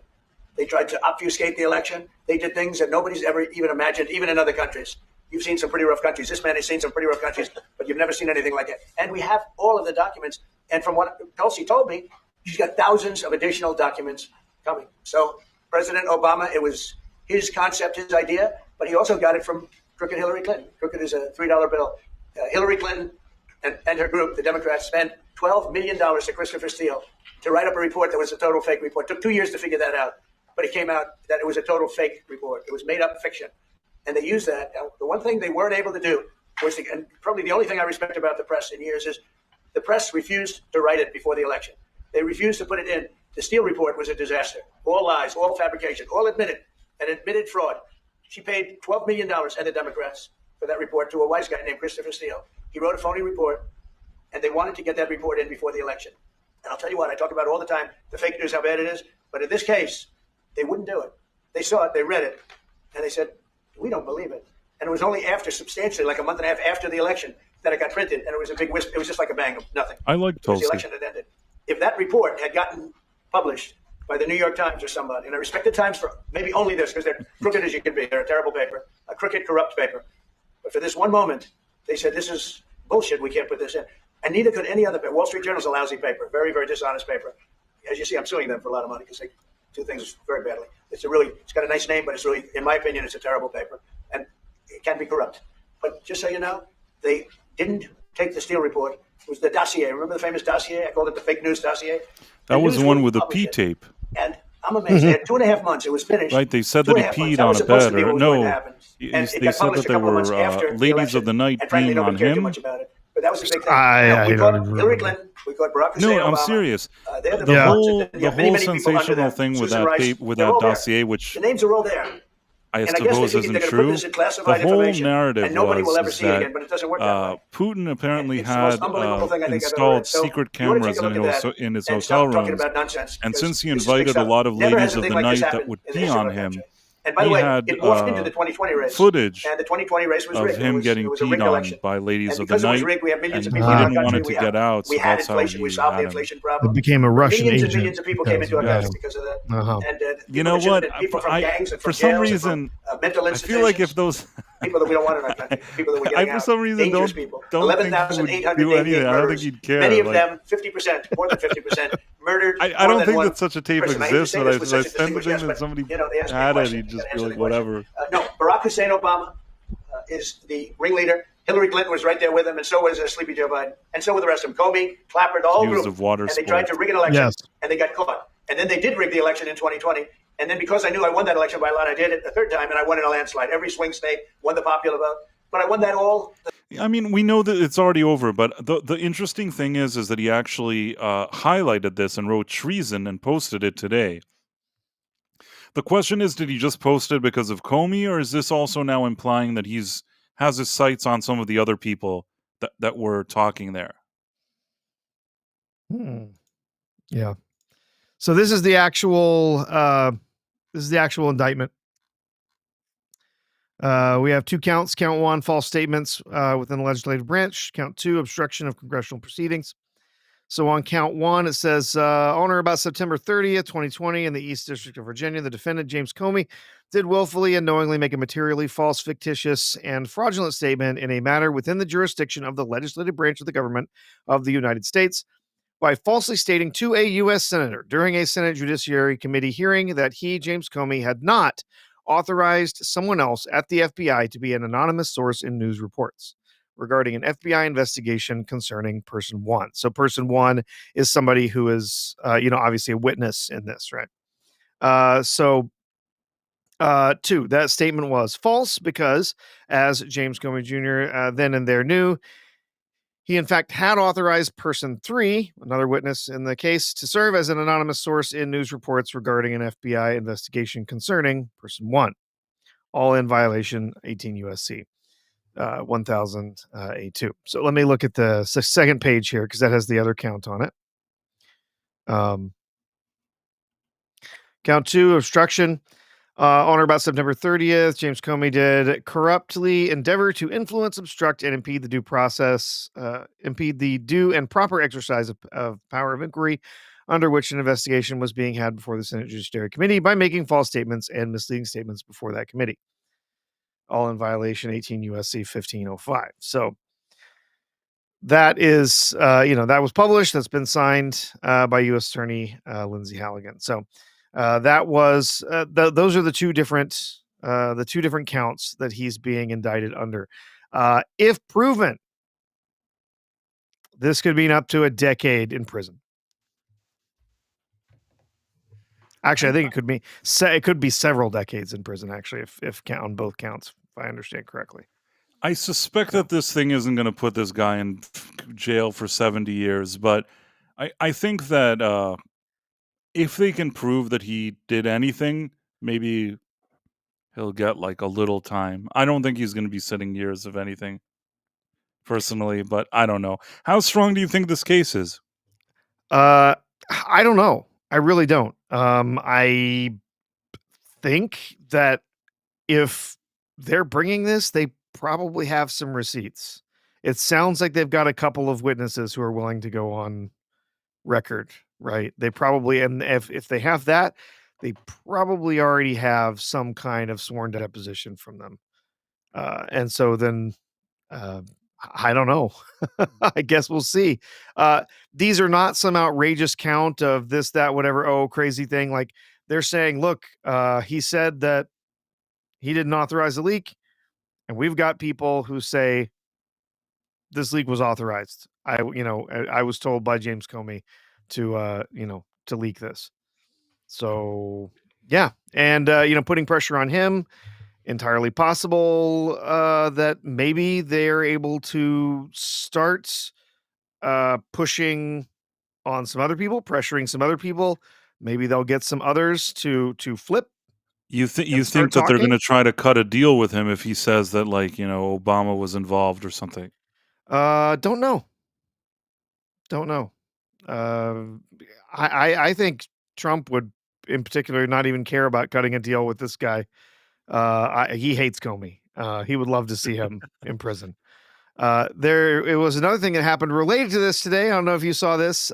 They tried to obfuscate the election. They did things that nobody's ever even imagined, even in other countries. You've seen some pretty rough countries. This man has seen some pretty rough countries, but you've never seen anything like it. And we have all of the documents. And from what Tulsi told me, she's got thousands of additional documents coming. So President Obama, it was his concept, his idea, but he also got it from crooked Hillary Clinton. Crooked is a $3 bill. Hillary Clinton and her group, the Democrats, spent $12 million to Christopher Steele to write up a report that was a total fake report. It took 2 years to figure that out. But it came out that it was a total fake report. It was made up fiction. And they used that. Now, the one thing they weren't able to do was, and probably the only thing I respect about the press in years is the press refused to write it before the election. They refused to put it in. The Steele report was a disaster. All lies, all fabrication, all admitted fraud. She paid $12 million and the Democrats for that report to a wise guy named Christopher Steele. He wrote a phony report, and they wanted to get that report in before the election. And I'll tell you what, I talk about all the time, the fake news, how bad it is. But in this case, They wouldn't do it. They saw it, they read it, and they said, we don't believe it. And it was only after, substantially, like a month and a half after the election, that it got printed, and it was a big whisper. It was just like a bang of nothing. I like Because the Tulsi. election had ended. If that report had gotten published by the New York Times or somebody, and I respect the Times for maybe only this, because they're crooked as you can be. They're a terrible paper, a crooked, corrupt paper. But for this one moment, they said, this is bullshit. We can't put this in. And neither could any other paper. Wall Street Journal's a lousy paper, very, very dishonest paper. As you see, I'm suing them for a lot of money because they do things very badly. It's got a nice name, but it's really, in my opinion, it's a terrible paper. And it can be corrupt. But just so you know, they didn't take the Steele report. It was the Dossier. Remember the famous Dossier? I called it the fake news Dossier. That was the one with the pee tape. And I'm amazed. They had 2.5 months. It was finished. Right, they said that he 2.5 peed months. on a That was supposed bed. to be Or what was going to happen. And they it got said that published a there couple of months were after the ladies election. of the night And frankly, peeing nobody on cared too him. much about it. But that was a big thing. I We don't caught Hillary Clinton. We caught Barack Hussein No, I'm Obama. serious. They're the The ones whole, that- the yeah, many, whole many people under sensational them. thing with Susan that Rice, tape, with they're that all there. dossier, which The names are all there. I And I guess they suppose think isn't they're going to put true. this in The classified whole information, narrative and nobody will ever was see it that again. But it doesn't work that way. Putin apparently It's the most had unbelievable thing I think I've ever installed read. So secret you wanna cameras take a in look at that in his and hotel stop talking rooms. about nonsense, And because since he this is invited mixed a up. lot of Never ladies has a of thing the like this night that happened would in the pee history on of our him, country. And by the he way, had it morphed into the 2020 race. footage And the 2020 race was of rigged. him getting it was a peed rigged on election. by ladies And of the because it was night, rigged, we have millions and of he people in our didn't want country. it to get out, so We had that's how inflation. We he solved had the him. inflation It problem. became a Russian Millions and agent. millions of people came into our Yeah. country because of that. Uh-huh. And You know what? People from gangs and For from some jails and from, reason, mental I institutions. feel like if those people that we don't want in our country, people that we're I getting for out. some reason Dangerous don't people. think he would 11,888 do anything. I don't think murders. he'd care. Many of like, them, 50%, more than 50%, murdered. I more don't than think one that such a tape person. I hate to exists, say but this I with such a tend to distinguished think guest, that but, somebody they asked me a had it. question. He'd just Gotta be answer like, the question. whatever. No, Barack Hussein Obama is the ringleader. Hillary Clinton was right there with him, and so was Sleepy Joe Biden, and so were the rest of them. Comey, Clapper, the whole Used group. of water And they tried to sport. rig an election, Yes. and they got caught. And then they did rig the election in 2020. And then because I knew I won that election by a lot, I did it the third time, and I won in a landslide. Every swing state won the popular vote. But I won that all. I mean, we know that it's already over, but the interesting thing is that he actually highlighted this and wrote treason and posted it today. The question is, did he just post it because of Comey, or is this also now implying that has his sights on some of the other people that were talking there? Yeah. So this is the actual indictment. We have 2 counts. Count 1, false statements within the legislative branch. Count 2, obstruction of congressional proceedings. So on count 1, it says, on or about September 30th, 2020, in the East District of Virginia, the defendant, James Comey, did willfully and knowingly make a materially false, fictitious, and fraudulent statement in a matter within the jurisdiction of the legislative branch of the government of the United States by falsely stating to a U.S. Senator during a Senate Judiciary Committee hearing that he, James Comey, had not authorized someone else at the FBI to be an anonymous source in news reports regarding an FBI investigation concerning person 1. So person 1 is somebody who is, obviously a witness in this, right? 2, that statement was false because, as James Comey Jr. Then and there knew, he in fact had authorized person 3, another witness in the case, to serve as an anonymous source in news reports regarding an FBI investigation concerning person 1, all in violation 18 U.S.C. 1000 A2. So let me look at the second page here because that has the other count on it. Count 2, obstruction. On or about September 30th, James Comey did corruptly endeavor to influence, obstruct, and impede the due and proper exercise of power of inquiry under which an investigation was being had before the Senate Judiciary Committee by making false statements and misleading statements before that committee. All in violation 18 U.S.C. 1505. So that is, that was published. That's been signed by U.S. Attorney Lindsay Halligan. So that was those are the two different counts that he's being indicted under. If proven, this could mean up to a decade in prison. Actually, I think it could be several decades in prison. Actually, if on both counts, if I understand correctly. I suspect that this thing isn't going to put this guy in jail for 70 years, but I think that if they can prove that he did anything, maybe he'll get like a little time. I don't think he's going to be sitting years of anything, personally, but I don't know. How strong do you think this case is? I don't know. I really don't. I think that if they're bringing this, they probably have some receipts. It sounds like they've got a couple of witnesses who are willing to go on record, right? They probably, and if they have that, they probably already have some kind of sworn deposition from them. And so then, I don't know. I guess we'll see. These are not some outrageous count of this, that, whatever, oh, crazy thing. Like they're saying, look, he said that he didn't authorize the leak. And we've got people who say this leak was authorized. I was told by James Comey to, to leak this. So yeah. And, putting pressure on him, entirely possible that maybe they're able to start pushing on some other people, pressuring some other people. Maybe they'll get some others to flip. You start think that they're talking? going to try to cut a deal with him if he says that, like, Obama was involved or something? Don't know. I think Trump would, in particular, not even care about cutting a deal with this guy. He hates Comey. He would love to see him in prison. It was another thing that happened related to this today. I don't know if you saw this.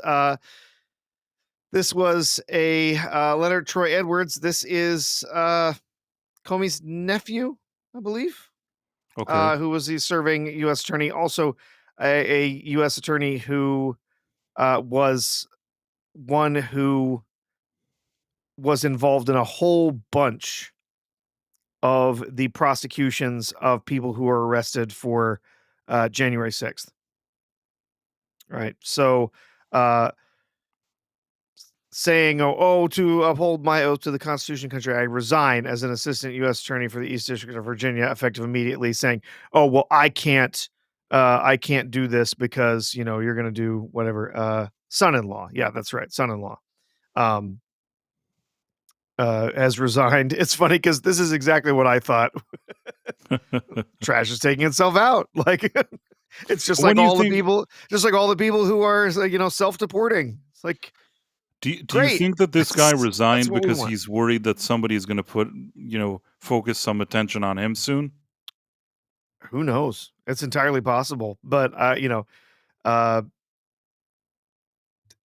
This was a Leonard Troy Edwards. This is Comey's nephew, I believe. Okay. Who was the serving U.S. attorney, also a U.S. attorney who was one who was involved in a whole bunch of the prosecutions of people who were arrested for January 6th. Right. So saying, to uphold my oath to the Constitution and country, I resign as an assistant U.S. attorney for the East District of Virginia, effective immediately, saying, I can't do this because, you're going to do whatever. Son-in-law. Yeah, that's right. Son-in-law. Has resigned. It's funny because this is exactly what I thought. Trash is taking itself out. Like it's just like all the people who are, self-deporting. It's like, do you great. think that this guy That's resigned what we because want. he's worried that somebody is going to put, focus some attention on him soon? Who knows? It's entirely possible. But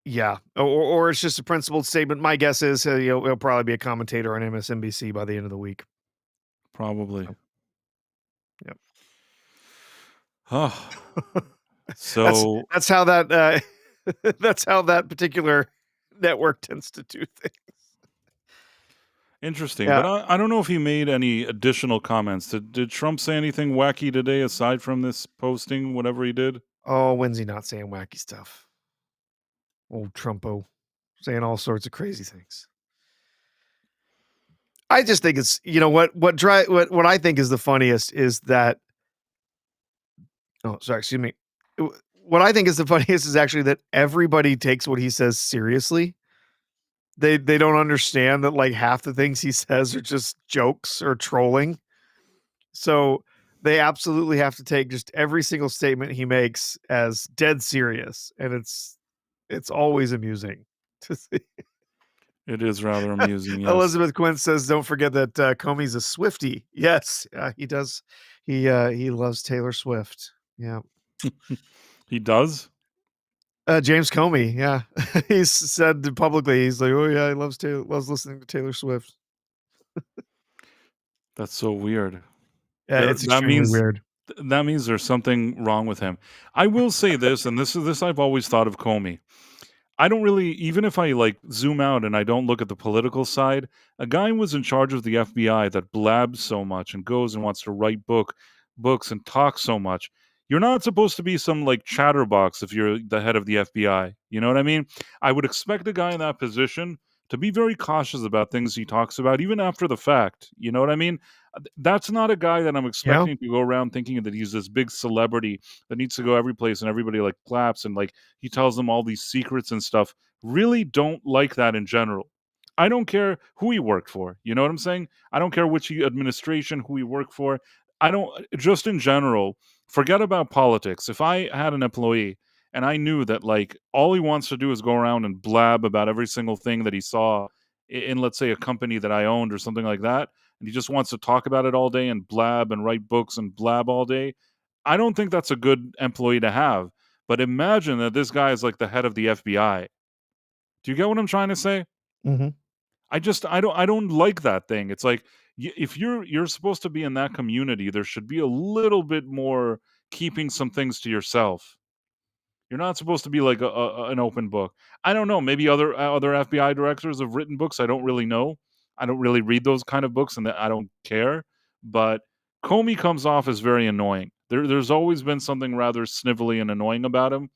yeah, or it's just a principled statement. My guess is he'll probably be a commentator on MSNBC by the end of the week. Probably. Yep. Oh. So that's how that that's how that particular network tends to do things. Interesting, Yeah. but I don't know if he made any additional comments. Did Trump say anything wacky today aside from this posting, whatever he did? Oh, when's he not saying wacky stuff? Old Trumpo saying all sorts of crazy things. I just think it's, what I think is the funniest is that, excuse me. What I think is the funniest is actually that everybody takes what he says seriously. They don't understand that like half the things he says are just jokes or trolling. So they absolutely have to take just every single statement he makes as dead serious. And it's always amusing to see. It is rather amusing, yes. Elizabeth Quinn says, don't forget that Comey's a Swiftie. Yes, he does. He loves Taylor Swift. Yeah. He does? James Comey, yeah. He's said publicly, he's like, oh yeah, he loves listening to Taylor Swift. That's so weird. Yeah, it's extremely weird. That means there's something wrong with him. I will say this, and this I've always thought of Comey. I don't really, even if I like zoom out and I don't look at the political side, a guy was in charge of the FBI that blabs so much and goes and wants to write books and talk so much. You're not supposed to be some like chatterbox if you're the head of the FBI. You know what I mean? I would expect a guy in that position to be very cautious about things he talks about, even after the fact. You know what I mean? That's not a guy that I'm expecting to go around thinking that he's this big celebrity that needs to go every place and everybody like claps and like he tells them all these secrets and stuff. Really don't like that in general. I don't care who he worked for. You know what I'm saying? I don't care which administration, who he worked for. I don't, just in general, forget about politics. If I had an employee and I knew that like all he wants to do is go around and blab about every single thing that he saw in let's say a company that I owned or something like that, and he just wants to talk about it all day and blab and write books and blab all day, I don't think that's a good employee to have. But imagine that this guy is like the head of the FBI. Do you get what I'm trying to say? Mm-hmm. I don't like that thing. It's like if you're supposed to be in that community, there should be a little bit more keeping some things to yourself. You're not supposed to be like an open book. I don't know. Maybe other FBI directors have written books. I don't really know. I don't really read those kind of books, and I don't care. But Comey comes off as very annoying. There's always been something rather snivelly and annoying about him.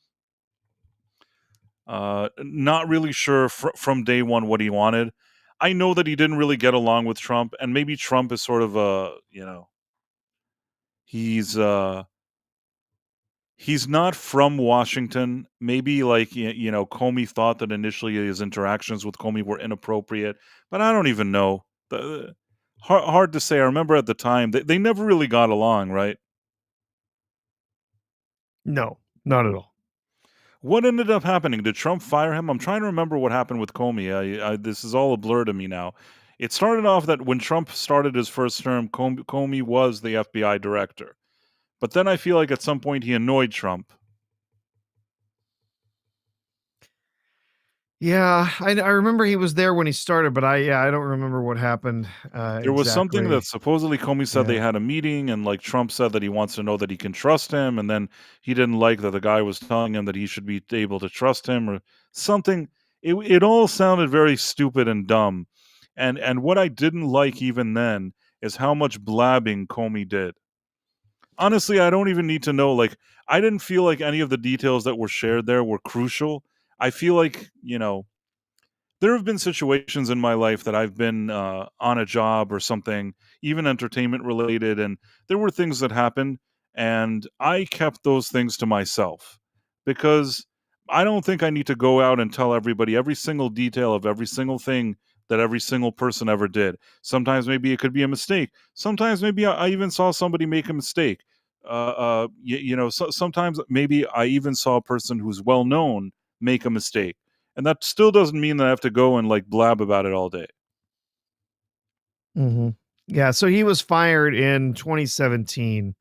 Not really sure from day one what he wanted. I know that he didn't really get along with Trump, and maybe Trump is sort of he's not from Washington. Maybe like Comey thought that initially his interactions with Comey were inappropriate, but I don't even know. Hard to say. I remember at the time they never really got along, right? No, not at all. What ended up happening? Did Trump fire him? I'm trying to remember what happened with Comey. This is all a blur to me now. It started off that when Trump started his first term, Comey was the FBI director. But then I feel like at some point he annoyed Trump. Yeah, I remember he was there when he started, but I don't remember what happened. There was something that supposedly Comey said they had a meeting, and like Trump said that he wants to know that he can trust him, and then he didn't like that the guy was telling him that he should be able to trust him or something. It all sounded very stupid and dumb. And what I didn't like even then is how much blabbing Comey did. Honestly, I don't even need to know. Like, I didn't feel like any of the details that were shared there were crucial. I feel like, there have been situations in my life that I've been on a job or something, even entertainment related, and there were things that happened, and I kept those things to myself because I don't think I need to go out and tell everybody every single detail of every single thing that every single person ever did. Sometimes maybe it could be a mistake. Sometimes maybe I even saw somebody make a mistake. Sometimes maybe I even saw a person who's well known make a mistake. And that still doesn't mean that I have to go and like blab about it all day. Mm-hmm. Yeah, so he was fired in 2017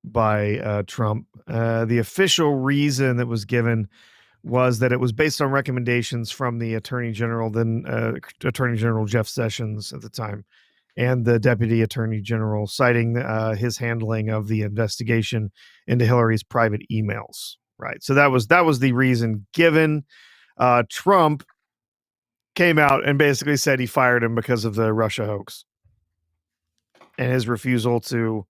by Trump. The official reason that was given was that it was based on recommendations from the Attorney General, then Attorney General Jeff Sessions at the time, and the Deputy Attorney General, citing his handling of the investigation into Hillary's private emails. Right. So that was the reason given. Trump came out and basically said he fired him because of the Russia hoax and his refusal to,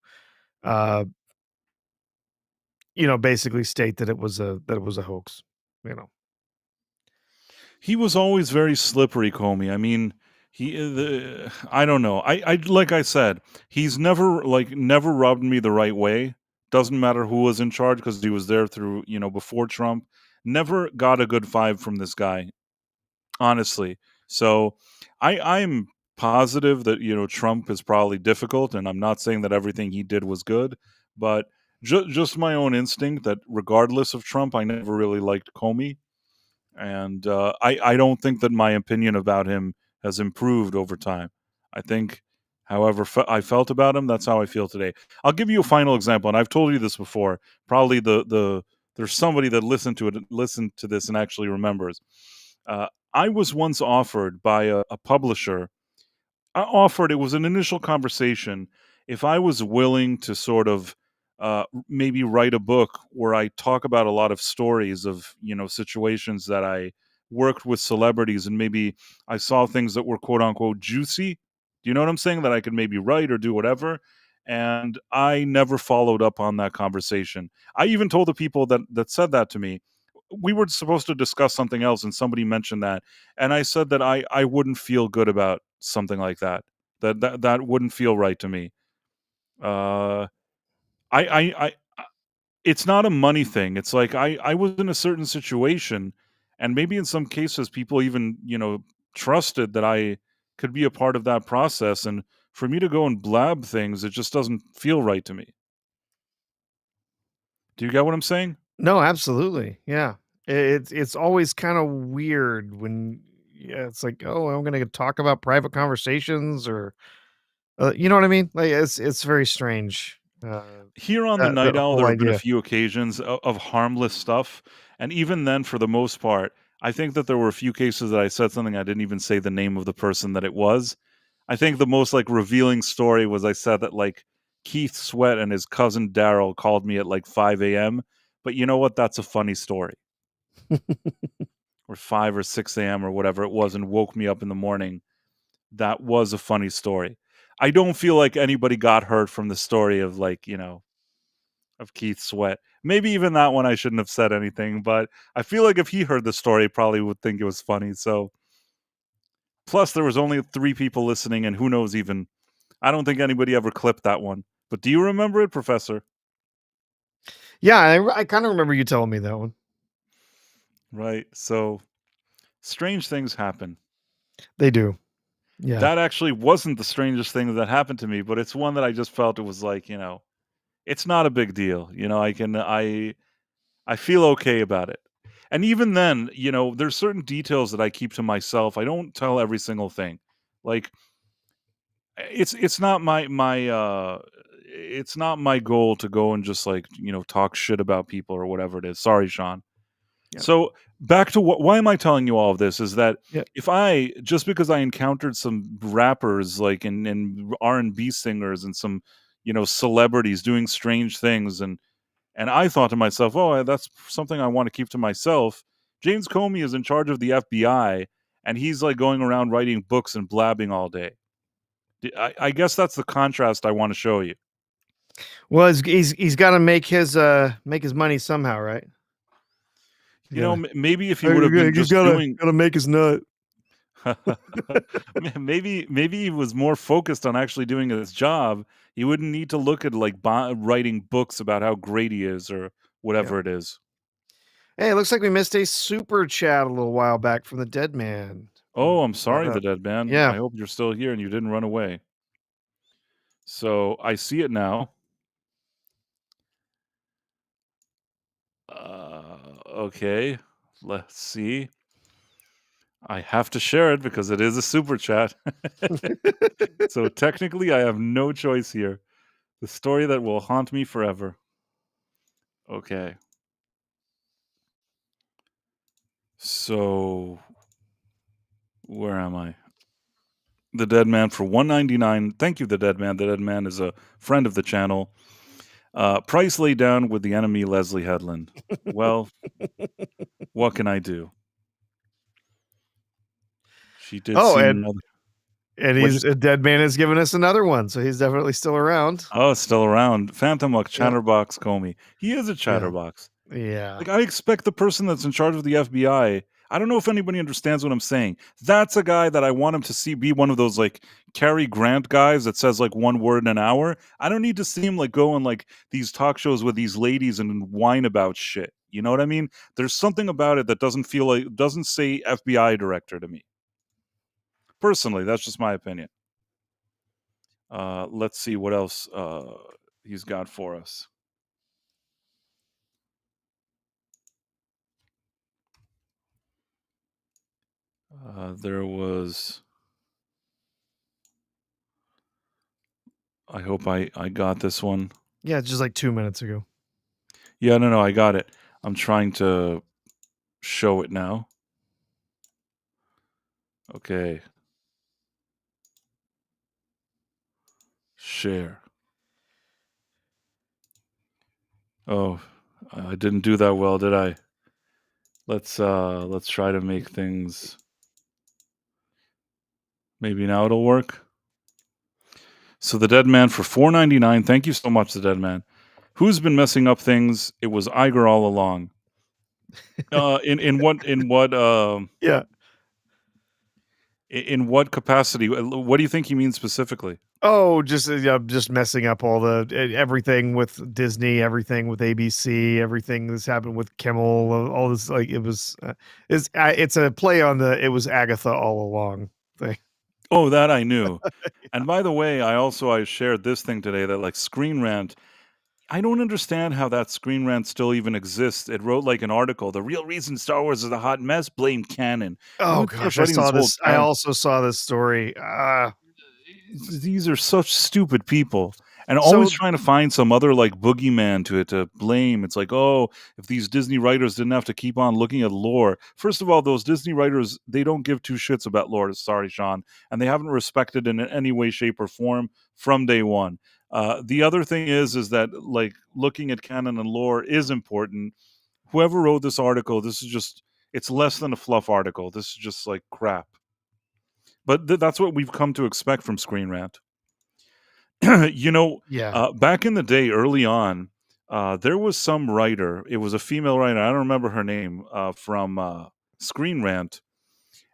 basically state that it was a hoax. He was always very slippery, Comey. I mean, I don't know. I like I said, he's never rubbed me the right way. Doesn't matter who was in charge because he was there through before Trump. Never got a good vibe from this guy, honestly. So I'm positive that Trump is probably difficult, and I'm not saying that everything he did was good, but just my own instinct that regardless of Trump, I never really liked Comey, and I don't think that my opinion about him has improved over time. I think, however, I felt about him, that's how I feel today. I'll give you a final example, and I've told you this before. Probably there's somebody that listened to this and actually remembers. I was once offered by a publisher. It was an initial conversation, if I was willing to sort of maybe write a book where I talk about a lot of stories of situations that I worked with celebrities, and maybe I saw things that were quote unquote juicy. Do you know what I'm saying? That I could maybe write or do whatever. And I never followed up on that conversation. I even told the people that said that to me, we were supposed to discuss something else, and somebody mentioned that, and I said that I wouldn't feel good about something like that. That wouldn't feel right to me. Uh, I it's not a money thing. It's like I was in a certain situation, and maybe in some cases people even trusted that I could be a part of that process, and for me to go and blab things, it just doesn't feel right to me. Do you get what I'm saying? No, absolutely. Yeah. It's always kind of weird when yeah, it's like, oh, I'm gonna talk about private conversations, or you know what I mean? Like, it's very strange. Here on the Night That Owl, whole there have been a idea. few occasions of harmless stuff, and even then, for the most part, I think that there were a few cases that I said something I didn't even say the name of the person that it was. I think the most like revealing story was I said that like Keith Sweat and his cousin Daryl called me at like 5 a.m. But you know what? That's a funny story. Or 5 or 6 a.m. or whatever it was, and woke me up in the morning. That was a funny story. I don't feel like anybody got hurt from the story of like, of Keith Sweat. Maybe even that one I shouldn't have said anything, but I feel like if he heard the story, he probably would think it was funny. So, plus there was only 3 people listening, and who knows even. I don't think anybody ever clipped that one. But do you remember it, Professor? Yeah, I kind of remember you telling me that one. Right. So, strange things happen. They do. Yeah. That actually wasn't the strangest thing that happened to me, but it's one that I just felt it was like, it's not a big deal. I feel okay about it. And even then, there's certain details that I keep to myself. I don't tell every single thing. Like it's not it's not my goal to go and just like, talk shit about people or whatever it is. Sorry, Sean. Yeah. So back to why am I telling you all of this is that Yeah. if just because I encountered some rappers like and R&B singers and some, celebrities doing strange things and I thought to myself, oh, that's something I want to keep to myself. James Comey is in charge of the FBI and he's like going around writing books and blabbing all day. I guess that's the contrast I want to show you. Well, he's got to make his money somehow, right? Maybe if he would have been just doing, gotta make his nut. maybe he was more focused on actually doing his job. He wouldn't need to look at like writing books about how great he is or whatever it is. Hey, it looks like we missed a super chat a little while back from the Dead Man. Oh, I'm sorry, the Dead Man. Yeah. I hope you're still here and you didn't run away. So I see it now. Okay, let's see. I have to share it because it is a super chat. So technically, I have no choice here. The story that will haunt me forever. Okay. So, where am I? The Dead Man for $1.99. Thank you, The Dead Man. The Dead Man is a friend of the channel. Price laid down with the enemy Leslie Hedland. Well, what can I do? She did and he's a Dead Man has given us another one, so he's definitely still around. Oh, still around. Phantom Luck, Chatterbox Comey. He is a chatterbox. Yeah. Like, I expect the person that's in charge of the FBI. I don't know if anybody understands what I'm saying. That's a guy that I want him to be one of those like Cary Grant guys that says like one word in an hour. I don't need to see him like go on like these talk shows with these ladies and whine about shit. You know what I mean? There's something about it that doesn't say FBI director to me. Personally, that's just my opinion. Let's see what else he's got for us. There was... I hope I got this one. Yeah, just like 2 minutes ago. Yeah, no, I got it. I'm trying to show it now. Okay. Share. Oh, I didn't do that well, did I? Let's try to make things... Maybe now it'll work. So the Dead Man for $4.99. Thank you so much, the Dead Man. Who's been messing up things? It was Iger all along. In what capacity? What do you think he means specifically? Oh, just messing up all the everything with Disney, everything with ABC, everything that's happened with Kimmel, all this. Like it's a play on the "it was Agatha all along" thing. Oh, that I knew. And by the way, I shared this thing today that like Screen Rant. I don't understand how that Screen Rant still even exists. It wrote like an article. The real reason Star Wars is a hot mess, blame canon. Oh Who cares gosh, I writing this saw whole this. I also saw this story. These are such stupid people. And always So trying to find some other like boogeyman to blame. It's like, oh, if these Disney writers didn't have to keep on looking at lore. First of all, those Disney writers, they don't give two shits about lore. Sorry, Sean. And they haven't respected it in any way, shape, or form from day one. The other thing is that like looking at canon and lore is important. Whoever wrote this article, this is just, it's less than a fluff article. This is just like crap. But that's what we've come to expect from Screen Rant. yeah. Back in the day, early on, there was some writer. It was a female writer. I don't remember her name from Screen Rant,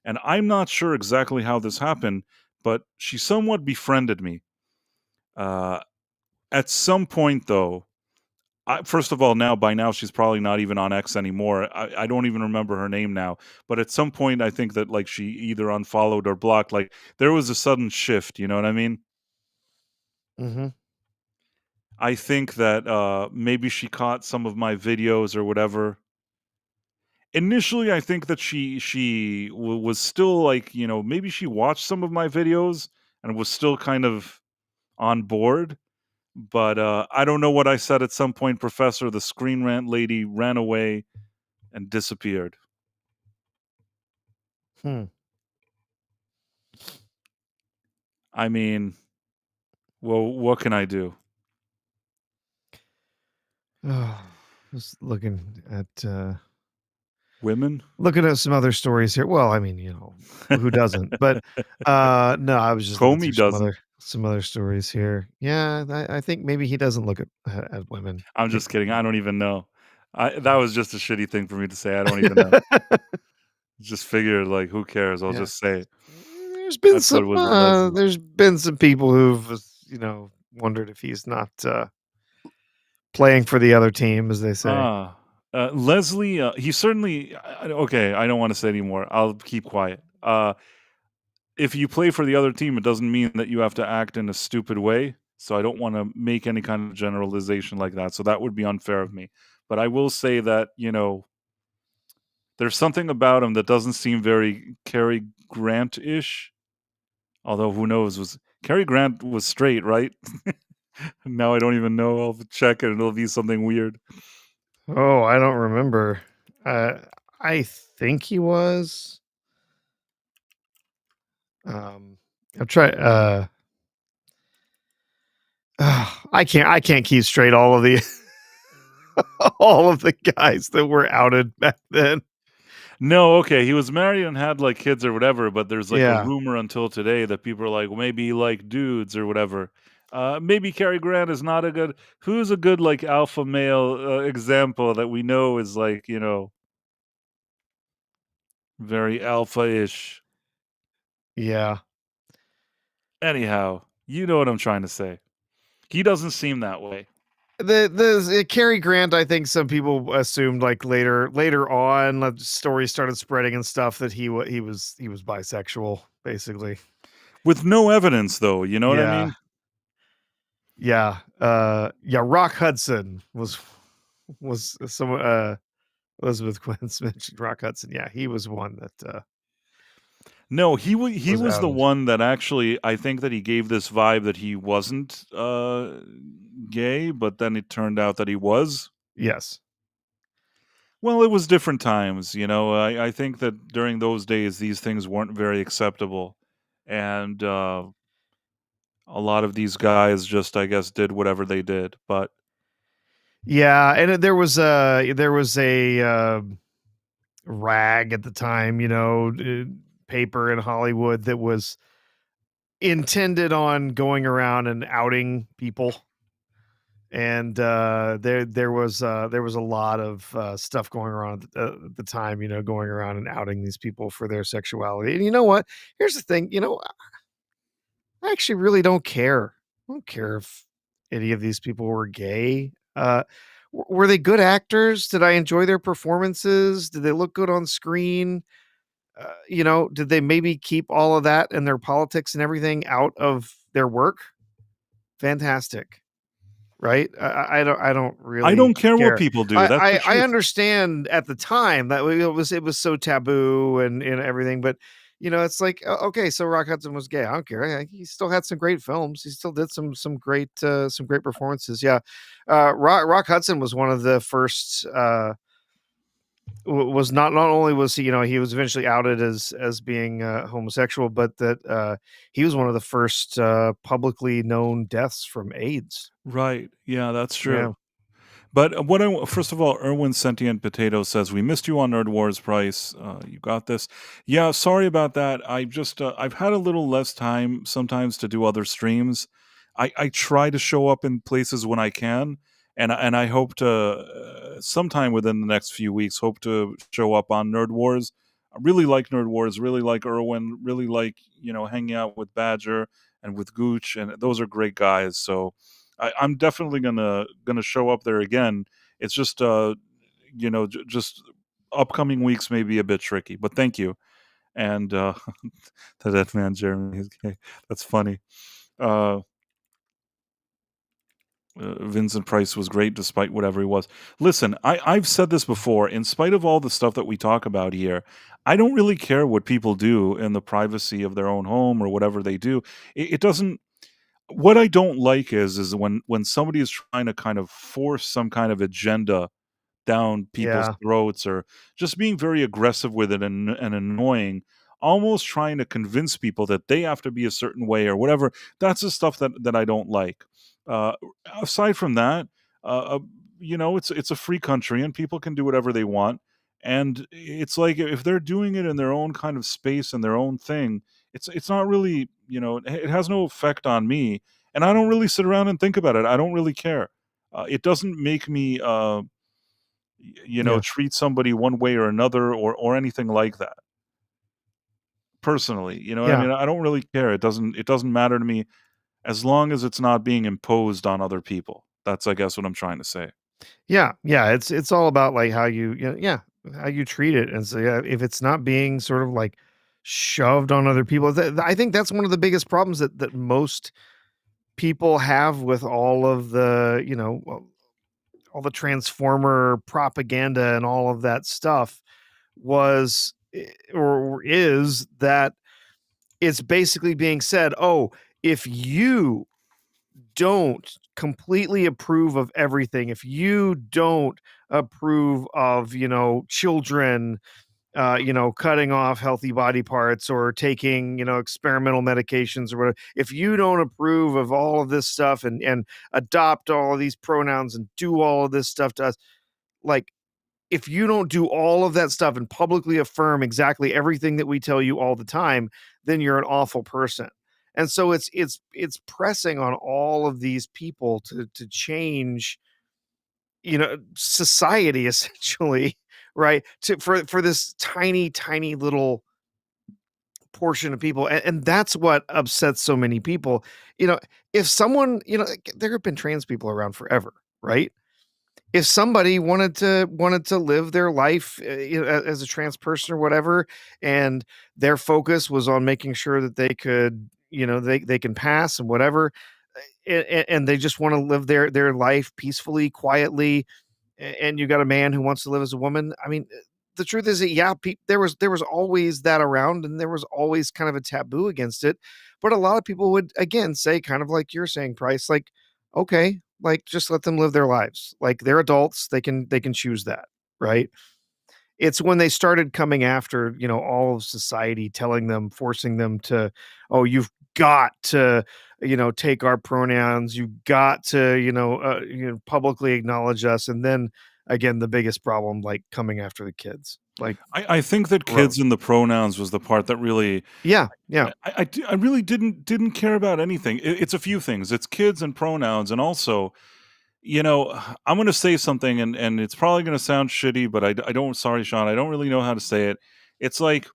and I'm not sure exactly how this happened, but she somewhat befriended me. At some point, though, first of all, by now she's probably not even on X anymore. I don't even remember her name now. But at some point, I think that like she either unfollowed or blocked. Like there was a sudden shift. You know what I mean? Mm-hmm. I think that maybe she caught some of my videos or whatever. Initially, I think that she was still like, maybe she watched some of my videos and was still kind of on board. But I don't know what I said at some point, Professor. The Screen Rant lady ran away and disappeared. I mean, well, what can I do? Just looking at Women? looking at some other stories here. Well, I mean, who doesn't? But no, I was just looking Comey through doesn't. some other stories here. Yeah, I think maybe he doesn't look at women. I'm just kidding. I don't even know. That was just a shitty thing for me to say. I don't even know. Just figured, like, who cares? I'll Yeah. just say it. There's been That's what some was Leslie. there's been some people who've wondered if he's not playing for the other team, as they say. Leslie, he certainly. Okay, I don't want to say anymore. I'll keep quiet. If you play for the other team, it doesn't mean that you have to act in a stupid way. So I don't want to make any kind of generalization like that. So that would be unfair of me. But I will say that, there's something about him that doesn't seem very Cary Grant-ish. Although who knows? Cary Grant was straight, right? Now I don't even know. I'll check it and it'll be something weird. Oh, I don't remember. I think he was. I'll try. I can't keep straight all of the all of the guys that were outed back then. No, okay, he was married and had like kids or whatever, but there's like a Yeah. rumor until today that people are like, well, maybe he like dudes or whatever. Maybe Cary Grant is not who's a good like alpha male example that we know is like, very alpha-ish. Yeah. Anyhow, you know what I'm trying to say. He doesn't seem that way. The Cary Grant, I think some people assumed like later on, the stories started spreading and stuff that he was bisexual, basically. With no evidence, though, you know what I mean? Yeah. Rock Hudson was some Elizabeth Quinn's mentioned Rock Hudson. Yeah, he was one that No, he was the outed. one that actually, I think that he gave this vibe that he wasn't gay, but then it turned out that he was. Yes. Well, it was different times, I think that during those days, these things weren't very acceptable. And a lot of these guys just, I guess, did whatever they did. But Yeah, and there was a rag at the time, paper in Hollywood that was intended on going around and outing people. And there was a lot of stuff going around at the time, going around and outing these people for their sexuality. And you know what? Here's the thing, I actually really don't care. I don't care if any of these people were gay. Were they good actors? Did I enjoy their performances? Did they look good on screen? Did they maybe keep all of that and their politics and everything out of their work? Fantastic. right? I don't really I don't care what care. people do. That's the I truth. understand at the time that it was so taboo and everything, but it's like okay, so Rock Hudson was gay. I don't care. He still had some great films. He still did some great performances. Yeah, Rock Hudson was one of the first. Was not only was he he was eventually outed as being homosexual, but that he was one of the first publicly known deaths from AIDS. Right. Yeah, that's Yeah. true. But first of all, Erwin Sentient Potato says, we missed you on Nerd Wars, Price. You got this. Yeah, sorry about that. I've had a little less time sometimes to do other streams. I try to show up in places when I can, and I hope to sometime within the next few weeks hope to show up on Nerd Wars. I really like Nerd Wars. Really like Erwin. Really like hanging out with Badger and with Gooch, and those are great guys. So I'm definitely gonna show up there again. It's just just upcoming weeks may be a bit tricky, but thank you. And the Dead Man Jeremy is gay. That's funny. Vincent Price was great despite whatever he was. Listen, I've said this before. In spite of all the stuff that we talk about here, I don't really care what people do in the privacy of their own home or whatever they do. It doesn't. What I don't like is when somebody is trying to kind of force some kind of agenda down people's Yeah. throats, or just being very aggressive with it and annoying, almost trying to convince people that they have to be a certain way or whatever. That's the stuff that I don't like. Uh, Aside from that, uh, uh, it's a free country and people can do whatever they want. And it's like if they're doing it in their own kind of space and their own thing, it's not really it has no effect on me, and I don't really sit around and think about it. I don't really care. It doesn't make me Yeah. treat somebody one way or another or anything like that. Personally, I Yeah. mean, I don't really care. It doesn't matter to me as long as it's not being imposed on other people. That's, I guess, what I'm trying to say. Yeah, yeah, it's all about like how yeah, how you treat it, and so yeah, if it's not being sort of like shoved on other people, I think that's one of the biggest problems that most people have with all of the all the transformer propaganda and all of that stuff or is that it's basically being said, oh, if you don't completely approve of everything, if you don't approve of, children, cutting off healthy body parts or taking, experimental medications or whatever, if you don't approve of all of this stuff and adopt all of these pronouns and do all of this stuff to us, like, if you don't do all of that stuff and publicly affirm exactly everything that we tell you all the time, then you're an awful person. And so it's pressing on all of these people to change, society essentially, right? For this tiny little portion of people. And that's what upsets so many people. If someone, there have been trans people around forever, right? If somebody wanted to live their life as a trans person or whatever, and their focus was on making sure that they could, they can pass and whatever, and they just want to live their life peacefully, quietly, and you got a man who wants to live as a woman. I mean, the truth is that yeah, there was always that around, and there was always kind of a taboo against it. But a lot of people would again say, kind of like you're saying, Price, like, okay, like just let them live their lives. Like they're adults, they can choose that, right? It's when they started coming after, all of society, telling them, forcing them to, oh, you've got to, take our pronouns, you got to, publicly acknowledge us. And then again, the biggest problem, like coming after the kids. Like I think that gross. kids and the pronouns was the part that really Yeah. I really didn't care about anything. It's a few things. It's kids and pronouns, and also, I'm going to say something, and it's probably going to sound shitty, but I don't. Sorry, Sean, I don't really know how to say it. It's like,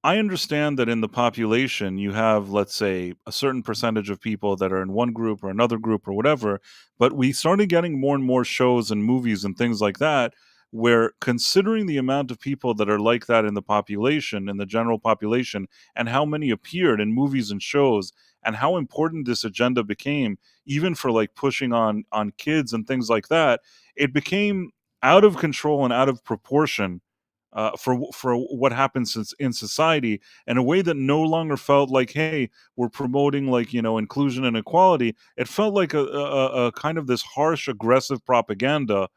I understand that in the population you have, let's say, a certain percentage of people that are in one group or another group or whatever, but we started getting more and more shows and movies and things like that where, considering the amount of people that are like that in the population, in the general population, and how many appeared in movies and shows, and how important this agenda became, even for like pushing on kids and things like that, it became out of control and out of proportion for what happens in society, in a way that no longer felt like, hey, we're promoting like, you know, inclusion and equality. It felt like a kind of this harsh, aggressive propaganda,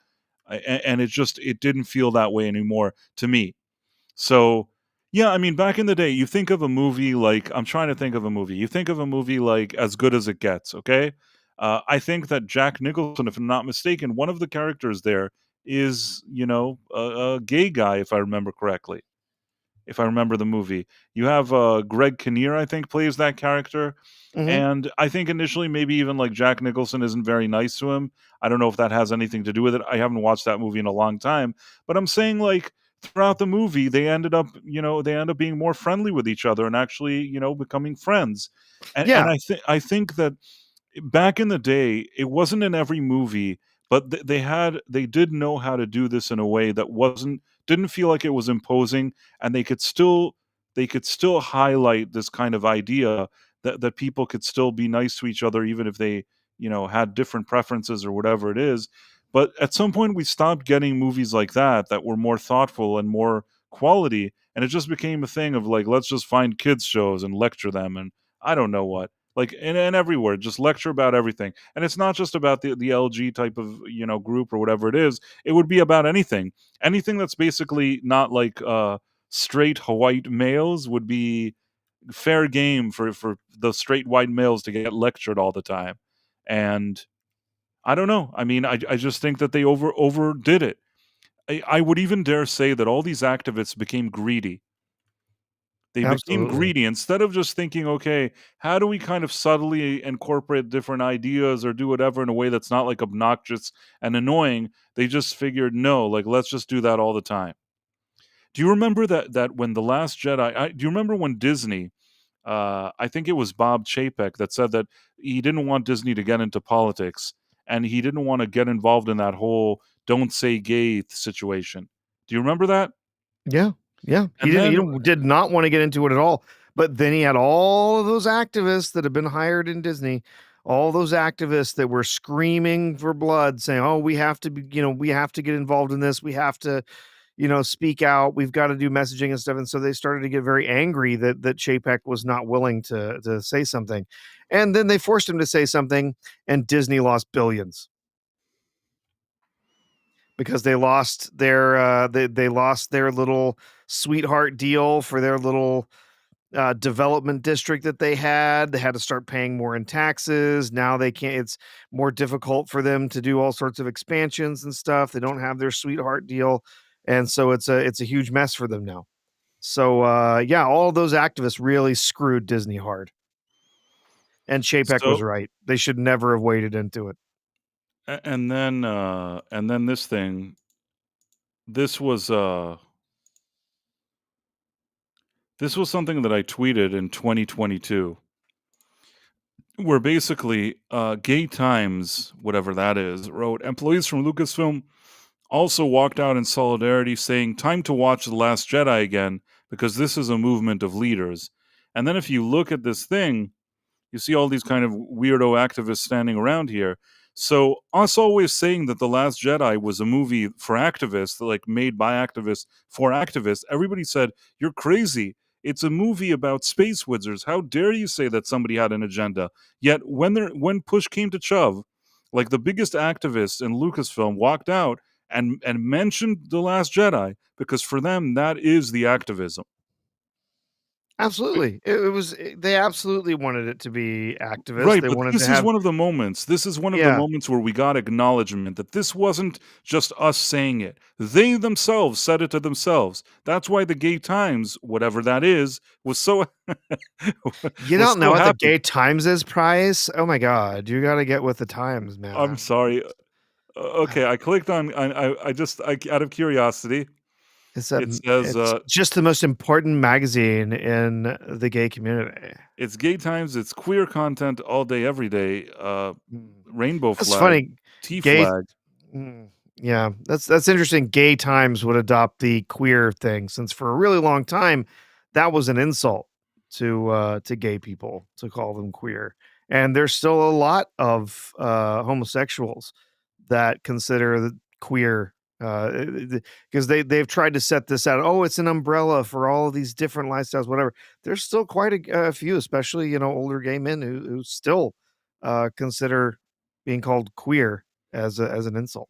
and it didn't feel that way anymore to me. So yeah, I mean, back in the day, you think of a movie like, I'm trying to think of a movie. You think of a movie like As Good as It Gets, okay? I think that Jack Nicholson, if I'm not mistaken, one of the characters there is, you know, a gay guy, if I remember correctly. If I remember the movie, you have Greg Kinnear, I think, plays that character, Mhm. and I think initially maybe even like Jack Nicholson isn't very nice to him. I don't know if that has anything to do with it. I haven't watched that movie in a long time, but I'm saying like throughout the movie they ended up, you know, they end up being more friendly with each other and actually, you know, becoming friends. And Yeah. I think that back in the day, it wasn't in every movie, but they did know how to do this in a way that didn't feel like it was imposing, and they could still highlight this kind of idea that people could still be nice to each other even if they, you know, had different preferences or whatever it is. But at some point we stopped getting movies like that were more thoughtful and more quality, and it just became a thing of like, let's just find kids shows and lecture them, and I don't know what, like, and everywhere, just lecture about everything. And it's not just about the LG type of, you know, group or whatever it is. It would be about anything that's basically not like straight white males would be fair game for the straight white males to get lectured all the time. And I don't know, I mean, I just think that they overdid it. I would even dare say that all these activists became greedy. They became Absolutely. greedy instead of just thinking, okay, how do we kind of subtly incorporate different ideas or do whatever in a way that's not like obnoxious and annoying. They just figured, no, like, let's just do that all the time. Do you remember that when The Last Jedi, do you remember when Disney, I think it was Bob Chapek that said that he didn't want Disney to get into politics and he didn't want to get involved in that whole don't say gay situation. Do you remember that? Yeah. Yeah. And He then did not want to get into it at all. But then he had all of those activists that have been hired in Disney, all those activists that were screaming for blood, saying, "Oh, we have to be, you know, we have to get involved in this. We have to, you know, speak out. We've got to do messaging and stuff." And so they started to get very angry that Chapek was not willing to say something. And then they forced him to say something, and Disney lost billions. Because they lost their they lost their little sweetheart deal for their little development district that they had. They had to start paying more in taxes. Now they can't, it's more difficult for them to do all sorts of expansions and stuff. They don't have their sweetheart deal. And so it's a huge mess for them now. So yeah, all those activists really screwed Disney hard. And Chapek was so right. They should never have waded into it. and then this thing, this was this was something that I tweeted in 2022, where basically Gay Times, whatever that is, wrote, employees from Lucasfilm also walked out in solidarity saying, time to watch The Last Jedi again, because this is a movement of leaders. And then if you look at this thing, you see all these kind of weirdo activists standing around here. So us always saying that The Last Jedi was a movie for activists, like made by activists for activists, everybody said, you're crazy. It's a movie about space wizards. How dare you say that somebody had an agenda? Yet when push came to shove, like the biggest activists in Lucasfilm walked out and mentioned The Last Jedi, because for them that is the activism. Absolutely. They absolutely wanted it to be activist. Right, They but wanted to this is have, one of the moments. This is one of the yeah, moments where we got acknowledgement that this wasn't just us saying it. They themselves said it to themselves. That's why the Gay Times, whatever that is, was so you was don't know so what the happy. Gay Times is, Price? Oh my god, you gotta get with the times, I'm man. sorry. Okay, I clicked on. I just out of curiosity. It says It's just the most important magazine in the gay community. it's Gay Times. It's queer content all day, every day. Mm. Rainbow That's flag, funny. T Gay flag. mm, Yeah, that's interesting. Gay Times would adopt the queer thing, since for a really long time that was an insult to gay people to call them queer. And there's still a lot of homosexuals that consider the queer because they've tried to set this out. Oh, it's an umbrella for all of these different lifestyles, whatever. There's still quite a few, especially older gay men who still consider being called queer as an insult.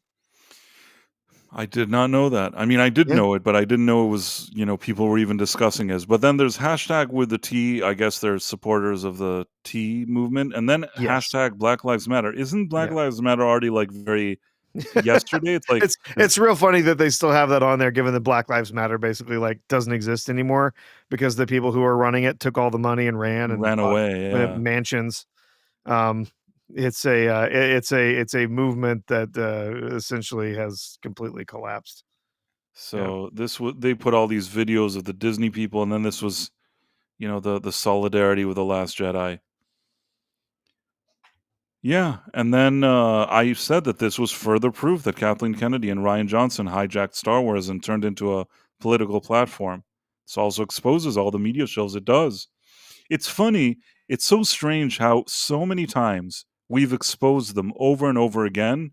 I did not know that. I mean, I did Yeah. know it, but I didn't know it was, people were even discussing it. But then there's hashtag with the T. I guess there's supporters of the T movement. And then Yes. hashtag Black Lives Matter. Isn't Black Yeah. Lives Matter already like very yesterday? It's like, it's real funny that they still have that on there, given that Black Lives Matter basically like doesn't exist anymore because the people who are running it took all the money and ran bought away. Yeah. mansions. It's a movement that essentially has completely collapsed. So they put all these videos of the Disney people, and then this was, the solidarity with The Last Jedi. Yeah, and then I said that this was further proof that Kathleen Kennedy and Ryan Johnson hijacked Star Wars and turned into a political platform. This also exposes all the media shows it does. It's funny. It's so strange how so many times we've exposed them over and over again,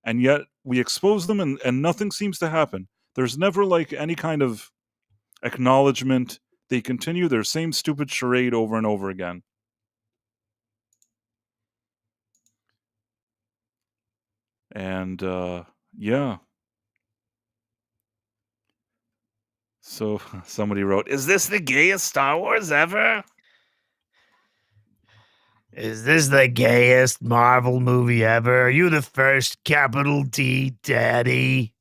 and yet we expose them and nothing seems to happen. There's never like any kind of acknowledgement. They continue their same stupid charade over and over again. And yeah. So somebody wrote, "Is this the gayest Star Wars ever? Is this the gayest Marvel movie ever? Are you the first capital T daddy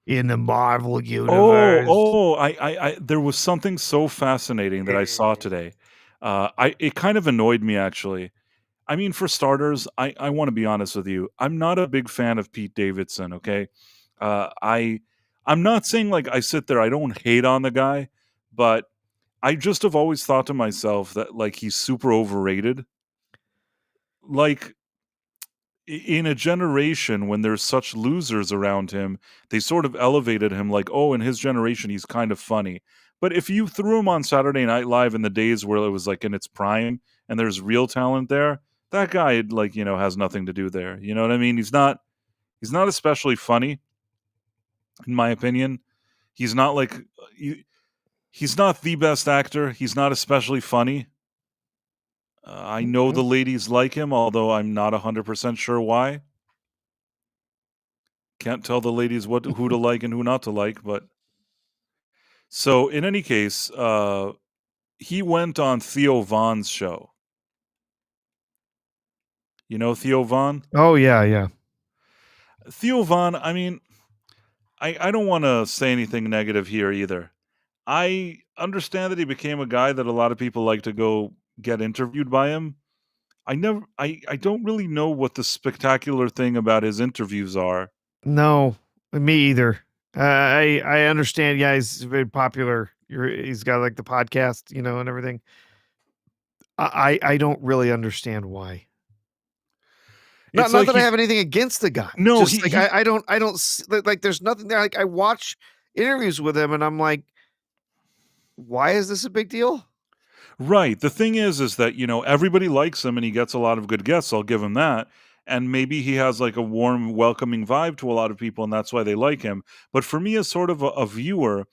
in the Marvel universe?" I there was something so fascinating that I saw today. It kind of annoyed me actually. I mean, for starters, I want to be honest with you. I'm not a big fan of Pete Davidson. Okay, I'm not saying like I sit there. I don't hate on the guy, but I just have always thought to myself that like he's super overrated. Like in a generation when there's such losers around him, they sort of elevated him like, oh, in his generation, he's kind of funny. But if you threw him on Saturday Night Live in the days where it was like in its prime and there's real talent there, that guy like, has nothing to do there. You know what I mean? He's not especially funny, in my opinion. He's not like he's not the best actor. He's not especially funny. I know the ladies like him, although I'm not 100% sure why. Can't tell the ladies who to like and who not to like, but so in any case, he went on Theo Von's show. You know Theo Von? Oh yeah. Theo Von, I mean, I don't want to say anything negative here either. I understand that he became a guy that a lot of people like to go get interviewed by him. I don't really know what the spectacular thing about his interviews are. No, me either. I understand. Yeah, he's very popular. He's got like the podcast, and everything. I don't really understand why. Not like that I have anything against the guy. No, just like I don't like. There's nothing there. Like I watch interviews with him, and I'm like, why is this a big deal? Right. The thing is that, everybody likes him and he gets a lot of good guests. I'll give him that. And maybe he has like a warm, welcoming vibe to a lot of people and that's why they like him. But for me, as sort of a viewer,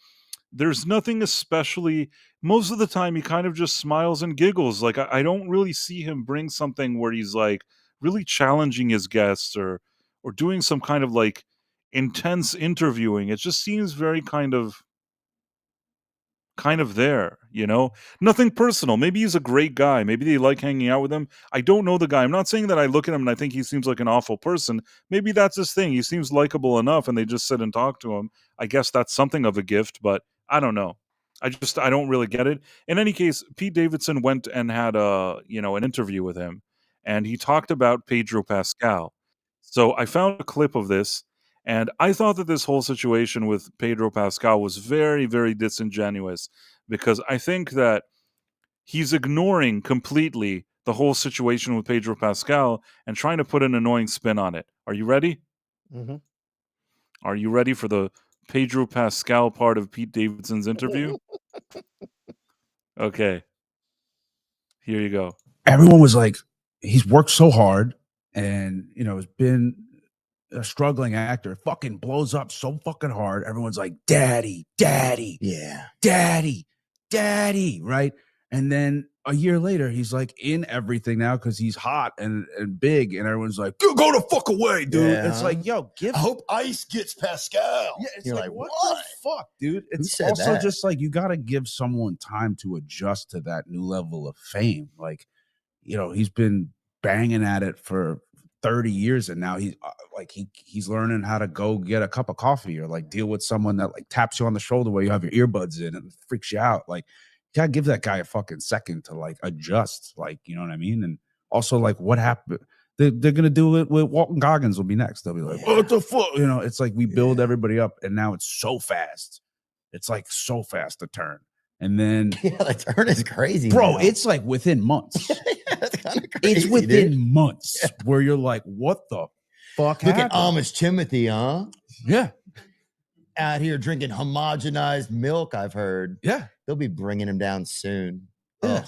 there's nothing especially, most of the time he kind of just smiles and giggles. Like I don't really see him bring something where he's like really challenging his guests or doing some kind of like intense interviewing. It just seems very kind of there, nothing personal. Maybe he's a great guy. Maybe they like hanging out with him. I don't know the guy. I'm not saying that I look at him and I think he seems like an awful person. Maybe that's his thing. He seems likable enough and they just sit and talk to him. I guess that's something of a gift, but I don't know. I don't really get it. In any case, Pete Davidson went and had an interview with him and he talked about Pedro Pascal. So I found a clip of this. And I thought that this whole situation with Pedro Pascal was very, very disingenuous because I think that he's ignoring completely the whole situation with Pedro Pascal and trying to put an annoying spin on it. Are you ready? Mm-hmm. Are you ready for the Pedro Pascal part of Pete Davidson's interview? Okay. Here you go. Everyone was like, he's worked so hard and, has been a struggling actor. Fucking blows up so fucking hard. Everyone's like, daddy, daddy, daddy, right? And then a year later, he's like in everything now because he's hot and big, and everyone's like, go the fuck away, dude. Yeah. It's like, yo, I hope Ice gets Pascal. Yeah, it's You're like, like, what what? the fuck, dude? It's said also that? just like you got to give someone time to adjust to that new level of fame. Like, he's been banging at it for 30 years, and now he's learning how to go get a cup of coffee or like deal with someone that like taps you on the shoulder while you have your earbuds in and freaks you out. Like, you gotta give that guy a fucking second to like adjust. Like, you know what I mean? And also, like, what happened? They're gonna do it with Walton Goggins will be next. They'll be like, what the fuck? It's like we build everybody up, and now it's so fast. It's like so fast to turn. And then the turn is crazy, bro. now. It's like within months. That's kind of crazy. It's within dude. months where you're like, what the fuck Look happened? at Amish Timothy, huh? Yeah. Out here drinking homogenized milk, I've heard. Yeah. They'll be bringing him down soon. Yeah.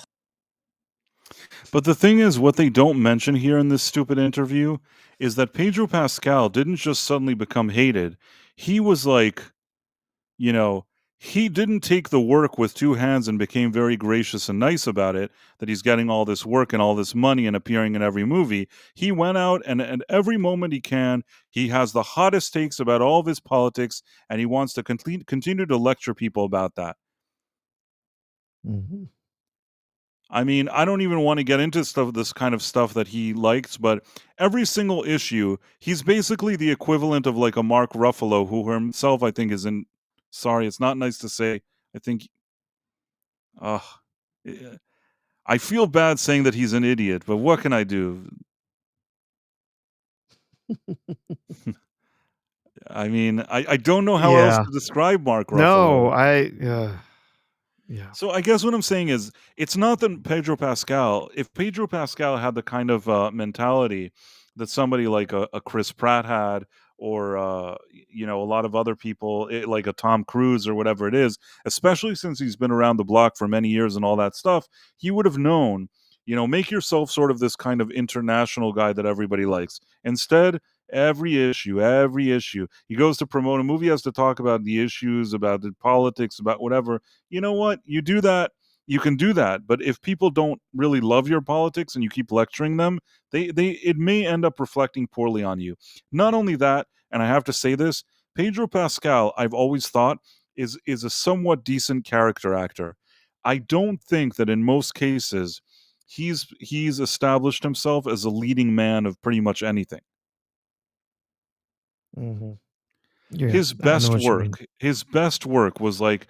But the thing is, what they don't mention here in this stupid interview is that Pedro Pascal didn't just suddenly become hated. He was like, he didn't take the work with two hands and became very gracious and nice about it, that he's getting all this work and all this money and appearing in every movie. He went out and every moment he can, he has the hottest takes about all of his politics, and he wants to continue to lecture people about that. Mm-hmm. I mean, I don't even want to get into this kind of stuff that he likes, but every single issue, he's basically the equivalent of like a Mark Ruffalo, who himself, I think, is in... Sorry, it's not nice to say. I think... I feel bad saying that he's an idiot, but what can I do? I mean, I don't know how else to describe Mark Ruffalo. No, yeah. So I guess what I'm saying is, it's not that Pedro Pascal, if Pedro Pascal had the kind of mentality that somebody like a Chris Pratt had, or a lot of other people, like a Tom Cruise or whatever it is, especially since he's been around the block for many years and all that stuff, he would have known, make yourself sort of this kind of international guy that everybody likes. Instead, every issue, he goes to promote a movie, has to talk about the issues, about the politics, about whatever. You know what? You do that, you can do that. But if people don't really love your politics and you keep lecturing them, it may end up reflecting poorly on you. Not only that, and I have to say this, Pedro Pascal, I've always thought, is a somewhat decent character actor. I don't think that in most cases he's established himself as a leading man of pretty much anything. Mm-hmm. Yeah, His best work was like,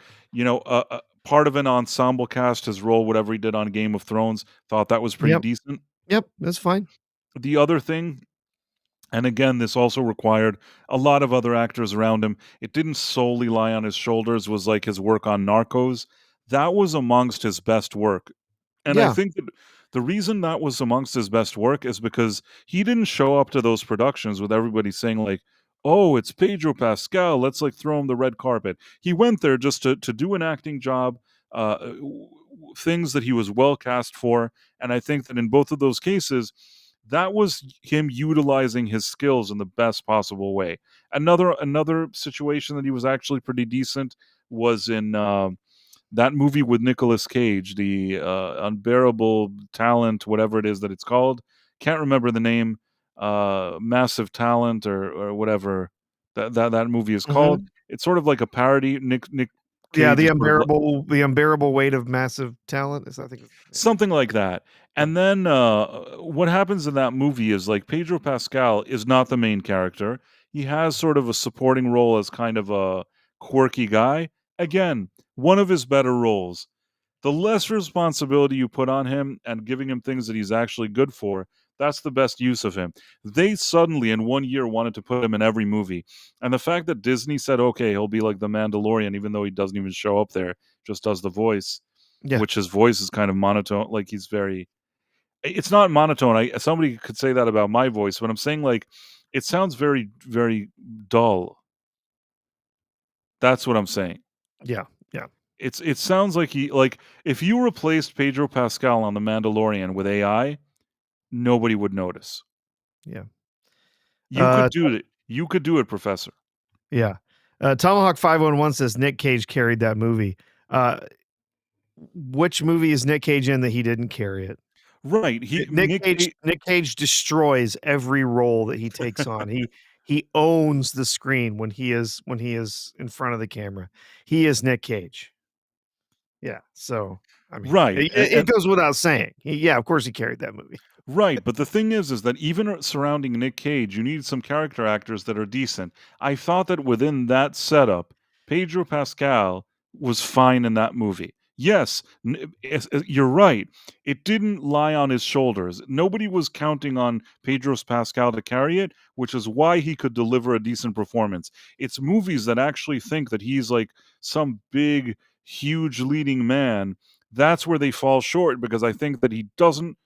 part of an ensemble cast, his role, whatever he did on Game of Thrones, thought that was pretty decent. Yep, that's fine. The other thing, and again, this also required a lot of other actors around him, it didn't solely lie on his shoulders, was like his work on Narcos. That was amongst his best work. And I think that the reason that was amongst his best work is because he didn't show up to those productions with everybody saying like, oh, it's Pedro Pascal, let's like throw him the red carpet. He went there just to do an acting job, things that he was well cast for. And I think that in both of those cases, that was him utilizing his skills in the best possible way. Another situation that he was actually pretty decent was in that movie with Nicolas Cage, the Unbearable Talent, whatever it is that it's called. Can't remember the name. Massive Talent or whatever that movie is called. It's sort of like a parody. Nick Yeah, Cage the unbearable weight of massive talent is, I think, something like that. And then what happens in that movie is like Pedro Pascal is not the main character. He has sort of a supporting role as kind of a quirky guy. Again, one of his better roles. The less responsibility you put on him and giving him things that he's actually good for, that's the best use of him. They suddenly, in 1 year, wanted to put him in every movie. And the fact that Disney said, okay, he'll be like the Mandalorian, even though he doesn't even show up there, just does the voice, which his voice is kind of monotone. Like he's very... It's not monotone. Somebody could say that about my voice, but I'm saying like it sounds very, very dull. That's what I'm saying. Yeah. It sounds like if you replaced Pedro Pascal on The Mandalorian with AI, nobody would notice. Yeah. You could do it. You could do it, Professor. Yeah. Tomahawk 511 says Nick Cage carried that movie. Which movie is Nick Cage in that he didn't carry it? Right. Nick Cage destroys every role that he takes on. He owns the screen when he is in front of the camera. He is Nick Cage. Yeah. So I mean, Right. it goes without saying. Of course he carried that movie. Right, but the thing is that even surrounding Nick Cage, you need some character actors that are decent. I thought that within that setup, Pedro Pascal was fine in that movie. Yes, you're right. It didn't lie on his shoulders. Nobody was counting on Pedro Pascal to carry it, which is why he could deliver a decent performance. It's movies that actually think that he's like some big, huge leading man. That's where they fall short, because I think that he doesn't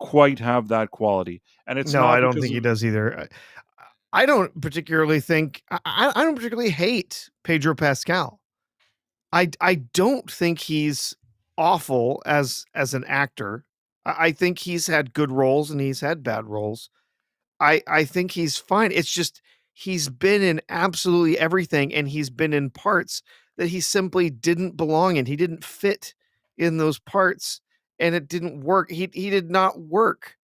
quite have that quality, and it's No, not I don't because think he of- does either. I don't particularly think I don't particularly hate Pedro Pascal. I don't think he's awful as an actor. I think he's had good roles and he's had bad roles. I think he's fine. It's just he's been in absolutely everything, and he's been in parts that he simply didn't belong in. He didn't fit in those parts, and it didn't work. He did not work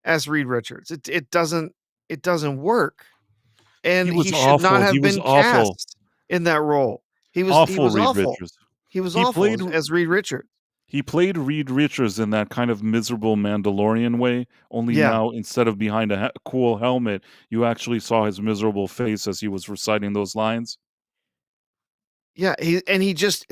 as Reed Richards. It doesn't work. And He was he should not awful. He have was been awful. cast in that role. He was Awful Reed awful. Richards. He was He awful played as Reed Richards. He played Reed Richards in that kind of miserable Mandalorian way, only Yeah. now instead of behind a cool helmet, you actually saw his miserable face as he was reciting those lines. Yeah, he just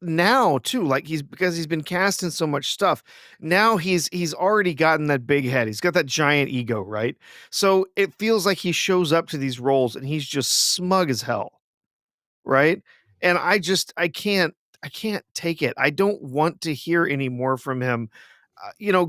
now too, like because he's been cast in so much stuff. Now he's already gotten that big head. He's got that giant ego, right? So it feels like he shows up to these roles and he's just smug as hell, right? And I can't take it. I don't want to hear any more from him.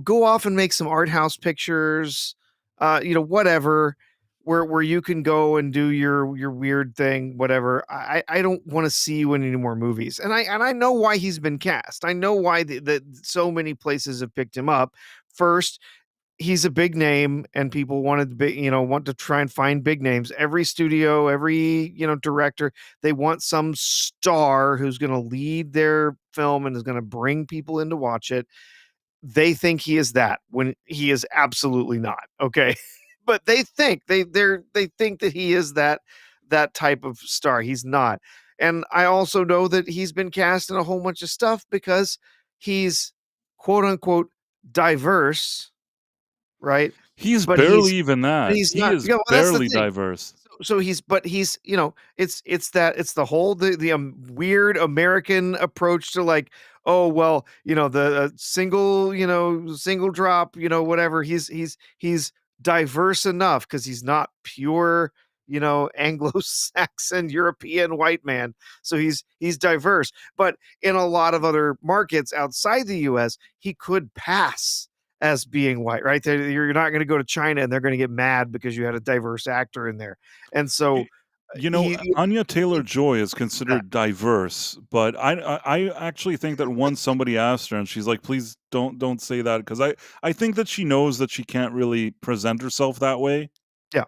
Go off and make some art house pictures, whatever, where you can go and do your weird thing, whatever. I don't want to see you in any more movies. And I know why he's been cast. I know why that so many places have picked him up. First, he's a big name, and people want to try and find big names. Every studio, every director, they want some star who's going to lead their film and is going to bring people in to watch it. They think he is that, when he is absolutely not. Okay. But they think they think that he is that type of star. He's not. And I also know that he's been cast in a whole bunch of stuff because he's quote unquote diverse, right? He's But barely even that. he's He not. is That's the barely thing. diverse. So he's it's the whole the weird American approach to, like, oh well, the single drop, whatever. He's diverse enough because he's not pure Anglo-Saxon European white man. So he's diverse, but in a lot of other markets outside the US, he could pass as being white, right? You're not going to go to China and they're going to get mad because you had a diverse actor in there. And so Anya Taylor-Joy is considered diverse, but I actually think that once somebody asked her and she's like, please don't say that, because I think that she knows that she can't really present herself that way. Yeah.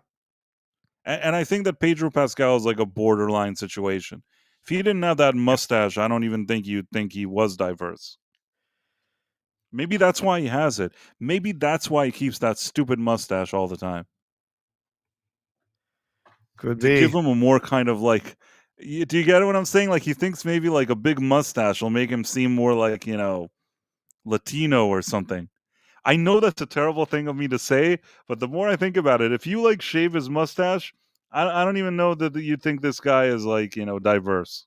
And I think that Pedro Pascal is like a borderline situation. If he didn't have that mustache, I don't even think you'd think he was diverse. Maybe that's why he has it. Maybe that's why he keeps that stupid mustache all the time. Could to be. give him a more kind of like, do you get what I'm saying? Like, he thinks maybe like a big mustache will make him seem more like, Latino or something. I know that's a terrible thing of me to say, but the more I think about it, if you like shave his mustache, I don't even know that you think this guy is like, diverse.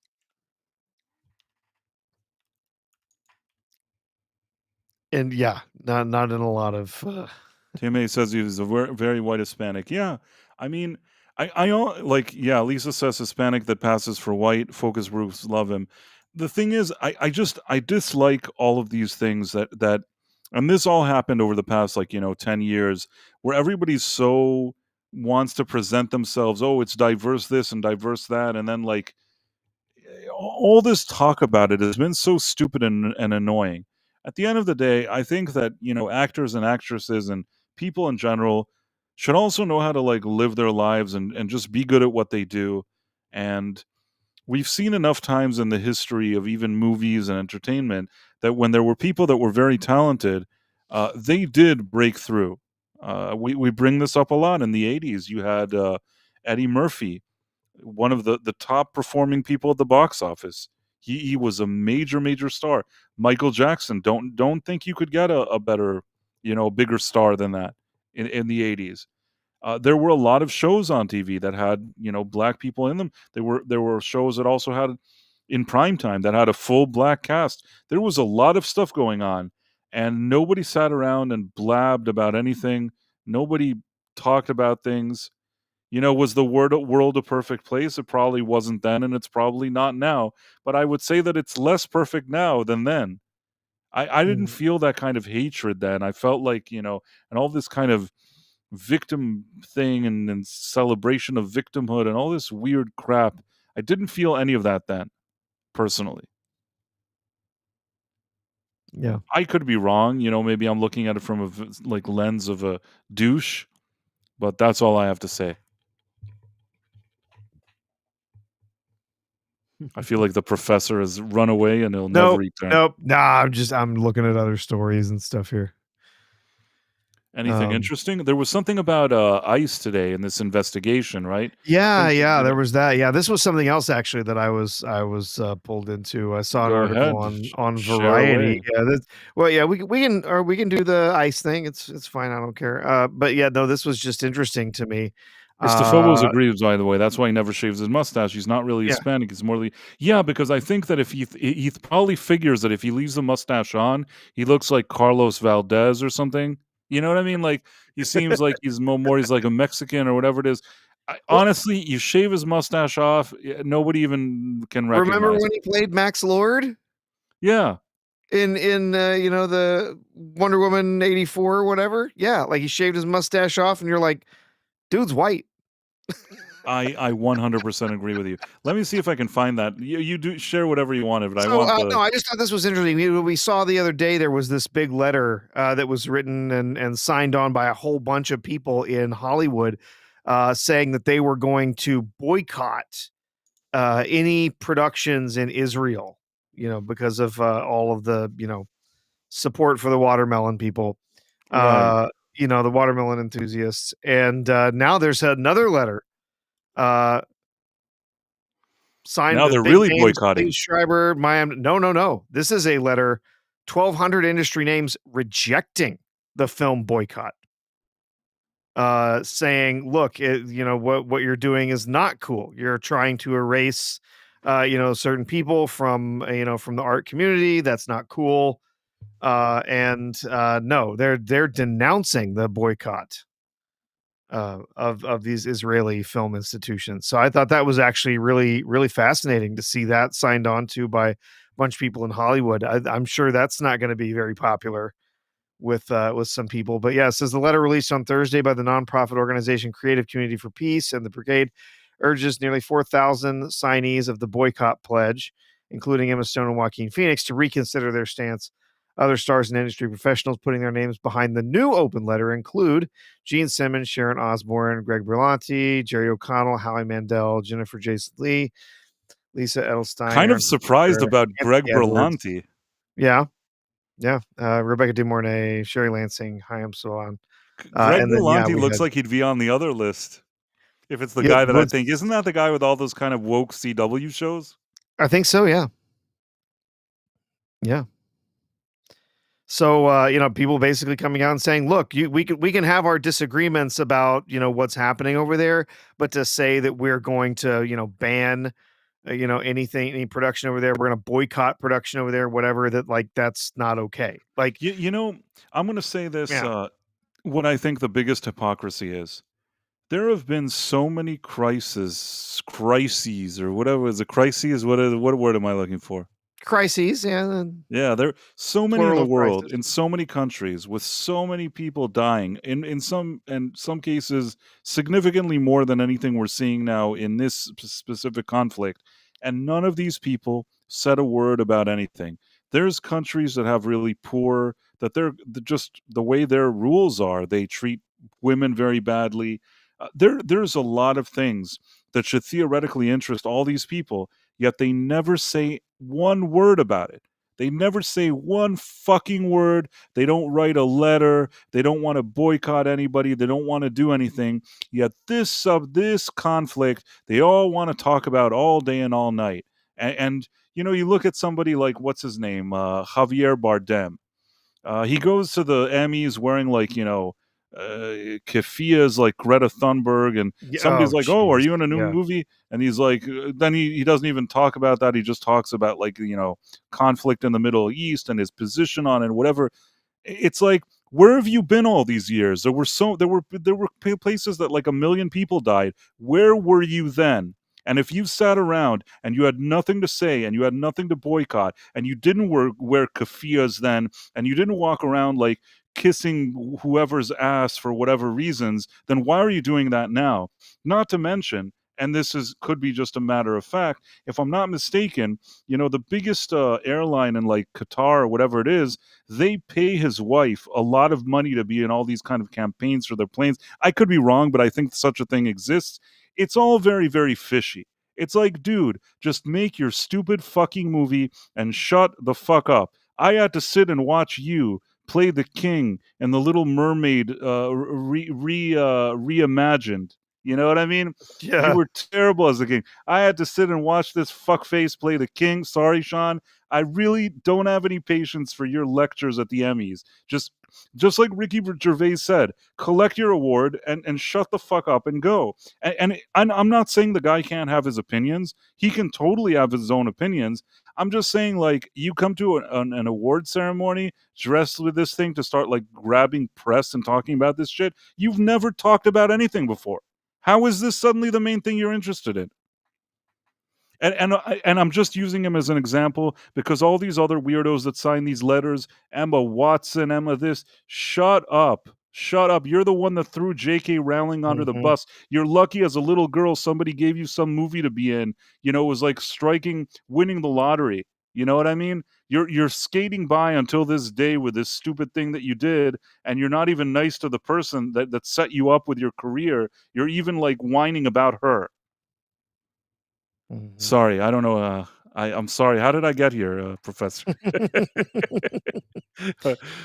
And yeah, not in a lot of Timmy says he was a very white Hispanic. Yeah, I mean, Lisa says Hispanic that passes for white. Focus groups love him. The thing is, I dislike all of these things that, and this all happened over the past 10 years, where everybody so wants to present themselves. Oh, it's diverse this and diverse that, and then all this talk about it has been so stupid and annoying. At the end of the day, I think that, actors and actresses and people in general should also know how to like live their lives and just be good at what they do. And we've seen enough times in the history of even movies and entertainment that when there were people that were very talented, they did break through. We bring this up a lot. In the 80s, you had Eddie Murphy, one of the top performing people at the box office. He was a major star. Michael Jackson, don't think you could get a better, bigger star than that in the 80s. There were a lot of shows on TV that had, black people in them. There were shows that also had in prime time that had a full black cast. There was a lot of stuff going on, and nobody sat around and blabbed about anything. Nobody talked about things. Was the world a perfect place? It probably wasn't then, and it's probably not now. But I would say that it's less perfect now than then. I didn't feel that kind of hatred then. I felt like, and all this kind of victim thing and celebration of victimhood and all this weird crap. I didn't feel any of that then, personally. Yeah. I could be wrong. Maybe I'm looking at it from a lens of a douche, but that's all I have to say. I feel like the professor has run away and he'll never return. Nope. Nah, I'm looking at other stories and stuff here. Anything interesting? There was something about ICE today in this investigation, right? Yeah, there was that. Yeah, this was something else actually that I was pulled into. I saw an Go article ahead. on Share Variety. away. Yeah, we can do the ICE thing. It's fine. I don't care. But yeah, no, this was just interesting to me. Christophobos agrees, by the way. That's why he never shaves his mustache. He's not really Hispanic. He's more because I think that if he probably figures that if he leaves the mustache on, he looks like Carlos Valdez or something. You know what I mean? Like he seems like he's like a Mexican or whatever it is. Honestly, you shave his mustache off, nobody even can recognize. Remember when he played Max Lord? Yeah. In the Wonder Woman 84 or whatever? Yeah, like he shaved his mustache off and you're like, dude's white. I 100% agree with you. Let me see if I can find that. You do share whatever you want, but No, I just thought this was interesting. We saw the other day there was this big letter that was written and signed on by a whole bunch of people in Hollywood saying that they were going to boycott any productions in Israel, because of all of the, support for the watermelon people, Right. the watermelon enthusiasts. And now there's another letter signed. Now with they're big really names, boycotting. Lee Schreiber, No. This is a letter, 1,200 industry names rejecting the film boycott. Saying, look, what you're doing is not cool. You're trying to erase, certain people from the art community. That's not cool. No, they're denouncing the boycott of these Israeli film institutions. So I thought that was actually really, really fascinating to see that signed on to by a bunch of people in Hollywood. I'm sure that's not going to be very popular with some people. But yeah, it says the letter released on Thursday by the nonprofit organization Creative Community for Peace and the Brigade urges nearly 4,000 signees of the boycott pledge, including Emma Stone and Joaquin Phoenix, to reconsider their stance. Other stars and industry professionals putting their names behind the new open letter include Gene Simmons, Sharon Osbourne, Greg Berlanti, Jerry O'Connell, Howie Mandel, Jennifer Jason Leigh, Lisa Edelstein. Kind of surprised about Greg Berlanti. Yeah. Rebecca De Mornay, Sherry Lansing, Chaim Sawan. Greg Berlanti looks like he'd be on the other list. If it's the guy that I think, isn't that the guy with all those kind of woke CW shows? I think so. Yeah. Yeah. So, people basically coming out and saying, look, we can have our disagreements about, what's happening over there, but to say that we're going to, ban, any production over there, we're going to boycott production over there, whatever, that's not okay. Like, I'm going to say this, what I think the biggest hypocrisy is. There have been so many crises, or whatever is a crisis. What word am I looking for? Crises, yeah. Yeah, there are so many in the world, in so many countries, with so many people dying. In some cases, significantly more than anything we're seeing now in this specific conflict. and none of these people said a word about anything. There's countries that have really poor, that just the way their rules are, they treat women very badly. There's a lot of things that should theoretically interest all these people, yet they never say one word about it. They never say one fucking word. They don't write a letter. They don't want to boycott anybody. They don't want to do anything. Yet this conflict, they all want to talk about all day and all night. And you look at somebody like, what's his name, Javier Bardem. He goes to the Emmys wearing keffiyehs like Greta Thunberg, and somebody's like, "Oh, are you in a new movie?" And he's like, then he doesn't even talk about that. He just talks about conflict in the Middle East and his position on it, whatever. It's like, where have you been all these years? There were places that like 1 million people died. Where were you then? And if you sat around and you had nothing to say and you had nothing to boycott and you didn't wear keffiyehs then, and you didn't walk around like kissing whoever's ass for whatever reasons, then why are you doing that now? Not to mention, and could be just a matter of fact, if I'm not mistaken, the biggest airline in like Qatar or whatever it is, they pay his wife a lot of money to be in all these kind of campaigns for their planes. I could be wrong, but I think such a thing exists. It's all very, very fishy. It's like, dude, just make your stupid fucking movie and shut the fuck up. I had to sit and watch you play the king and the Little Mermaid reimagined. You know what I mean? Yeah. You were terrible as the king. I had to sit and watch this fuckface play the king. Sorry, Sean. I really don't have any patience for your lectures at the Emmys. Just like Ricky Gervais said, collect your award and shut the fuck up and go. And I'm not saying the guy can't have his opinions. He can totally have his own opinions. I'm just saying, like, you come to an award ceremony dressed with this thing to start like grabbing press and talking about this shit. You've never talked about anything before. How is this suddenly the main thing you're interested in? And I'm just using him as an example because all these other weirdos that sign these letters, Emma Watson, Emma this, shut up. Shut up. You're the one that threw J.K. Rowling under the bus. You're lucky as a little girl somebody gave you some movie to be in. It was like winning the lottery. You know what I mean? You're skating by until this day with this stupid thing that you did, and you're not even nice to the person that set you up with your career. You're even like whining about her. Sorry, I don't know. I'm sorry. How did I get here, Professor?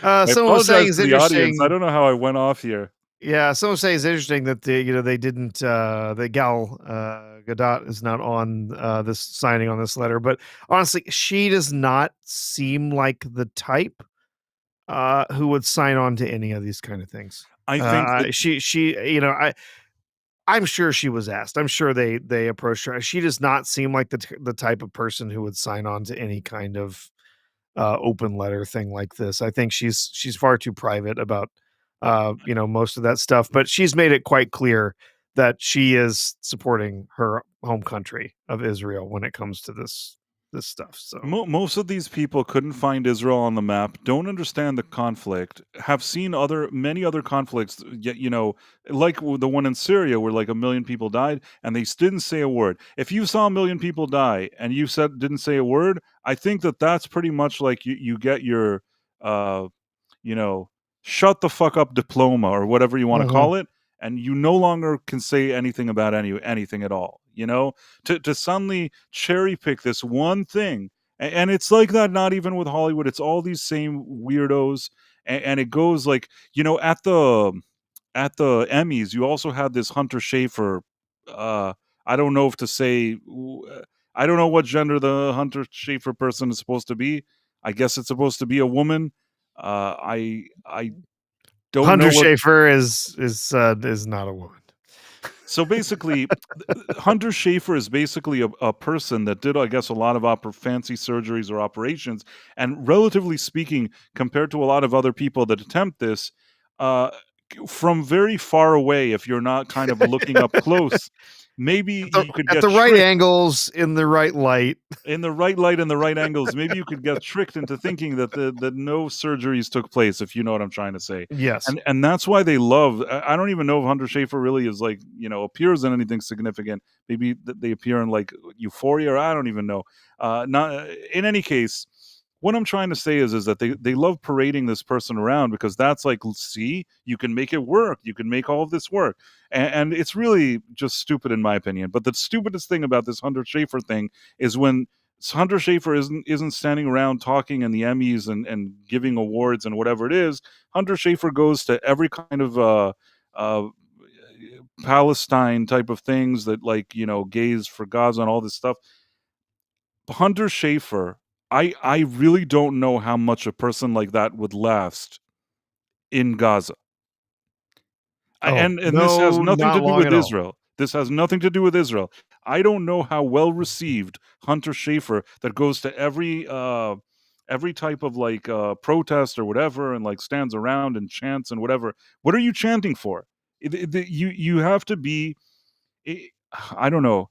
I Someone was saying apologize it's to the audience. interesting. I don't know how I went off here. Yeah, someone say it's interesting that they didn't that Gal Gadot is not on this signing on this letter, but honestly, she does not seem like the type who would sign on to any of these kind of things. I think that she I'm sure she was asked. I'm sure they approached her. She does not seem like the type of person who would sign on to any kind of open letter thing like this. I think she's far too private about most of that stuff, but she's made it quite clear that she is supporting her home country of Israel when it comes to this stuff. So most of these people couldn't find Israel on the map, don't understand the conflict, have seen many other conflicts, yet, like the one in Syria where like 1 million people died and they didn't say a word. If you saw 1 million people die and you didn't say a word, I think that's pretty much like you get your, shut the fuck up diploma or whatever you want to call it, and you no longer can say anything about anything at all. To suddenly cherry pick this one thing, and it's like that not even with Hollywood. It's all these same weirdos, and it goes like at the Emmys, you also had this Hunter Schafer. I don't know if to say. I don't know what gender the Hunter Schafer person is supposed to be. I guess it's supposed to be a woman. I don't Hunter know what Schafer is not a woman. So basically, Hunter Schafer is basically a person that did, I guess, a lot of fancy surgeries or operations. And relatively speaking, compared to a lot of other people that attempt this, from very far away, if you're not kind of looking up close, maybe you could at get the right tricked. angles, in the right light. In the right light and the right angles, maybe you could get tricked into thinking that that no surgeries took place, if you know what I'm trying to say. Yes. And that's why they love. I don't even know if Hunter Schafer really is like, appears in anything significant. Maybe they appear in like Euphoria, or I don't even know. Not in any case. What I'm trying to say is that they love parading this person around, because that's like, see, you can make it work. You can make all of this work. And it's really just stupid in my opinion. But the stupidest thing about this Hunter Schafer thing is when Hunter Schafer isn't standing around talking in the Emmys and giving awards and whatever it is. Hunter Schafer goes to every kind of Palestine type of things that, like, gays for Gaza and all this stuff. Hunter Schafer, I really don't know how much a person like that would last in Gaza. And this has nothing to do with Israel. This has nothing to do with Israel. I don't know how well received Hunter Schafer, that goes to every type of like protest or whatever, and like stands around and chants and whatever. What are you chanting for? You have to be, I don't know.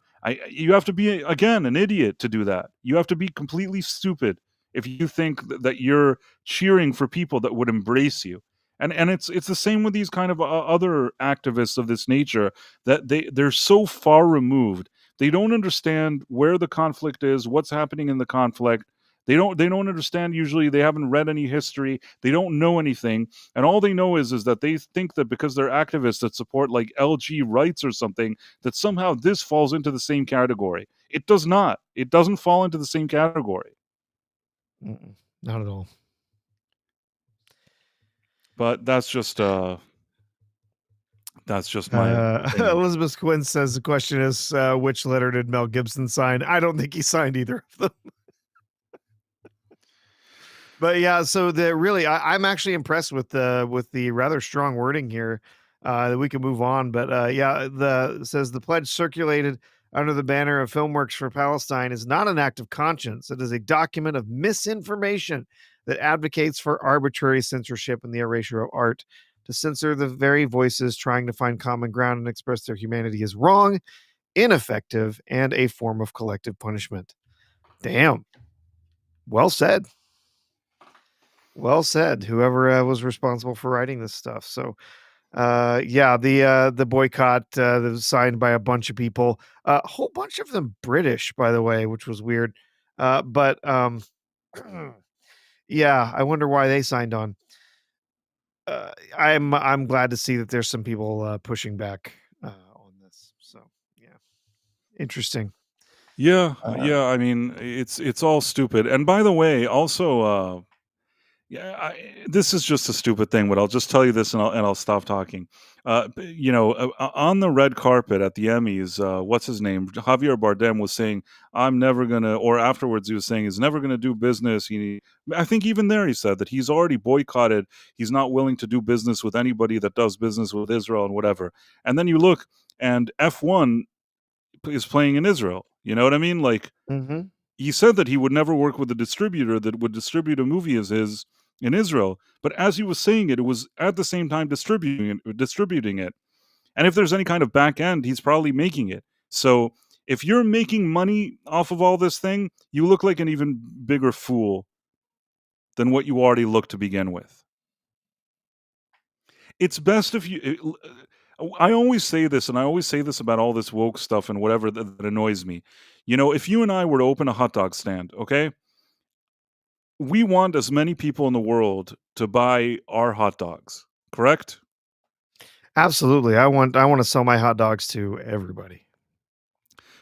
You have to be, again, an idiot to do that. You have to be completely stupid if you think that you're cheering for people that would embrace you. And it's the same with these kind of other activists of this nature, that they're so far removed. They don't understand where the conflict is, what's happening in the conflict. They don't understand. Usually they haven't read any history. They don't know anything. And all they know is that they think that because they're activists that support like LG rights or something, that somehow this falls into the same category. It does not. It doesn't fall into the same category. Not at all. But that's just my Elizabeth Quinn says the question is, which letter did Mel Gibson sign? I don't think he signed either of them. But yeah, so I'm actually impressed with the rather strong wording here. That we can move on. But says the pledge circulated under the banner of FilmWorks for Palestine is not an act of conscience. It is a document of misinformation that advocates for arbitrary censorship and the erasure of art. To censor the very voices trying to find common ground and express their humanity is wrong, ineffective, and a form of collective punishment. Damn. Well said. Well said. Whoever was responsible for writing this stuff. So, the boycott that was signed by a bunch of people, a whole bunch of them British, by the way, which was weird. I wonder why they signed on. I'm glad to see that there's some people pushing back on this. So yeah, interesting. Yeah. I mean, it's all stupid. And by the way, also, this is just a stupid thing, but I'll just tell you this, and I'll stop talking. On the red carpet at the Emmys, what's his name? Javier Bardem was saying, "I'm never gonna," or afterwards he was saying he's never gonna do business. I think even there he said that he's already boycotted. He's not willing to do business with anybody that does business with Israel and whatever. And then you look, and F1 is playing in Israel. You know what I mean? Like, he said that he would never work with a distributor that would distribute a movie as his in Israel. But as he was saying it was at the same time distributing it. And if there's any kind of back end, he's probably making it. So if you're making money off of all this thing, you look like an even bigger fool than what you already look to begin with. It's best if you... I always say this, and I always say this about all this woke stuff and whatever that annoys me. If you and I were to open a hot dog stand, okay? We want as many people in the world to buy our hot dogs, correct? Absolutely. I want to sell my hot dogs to everybody.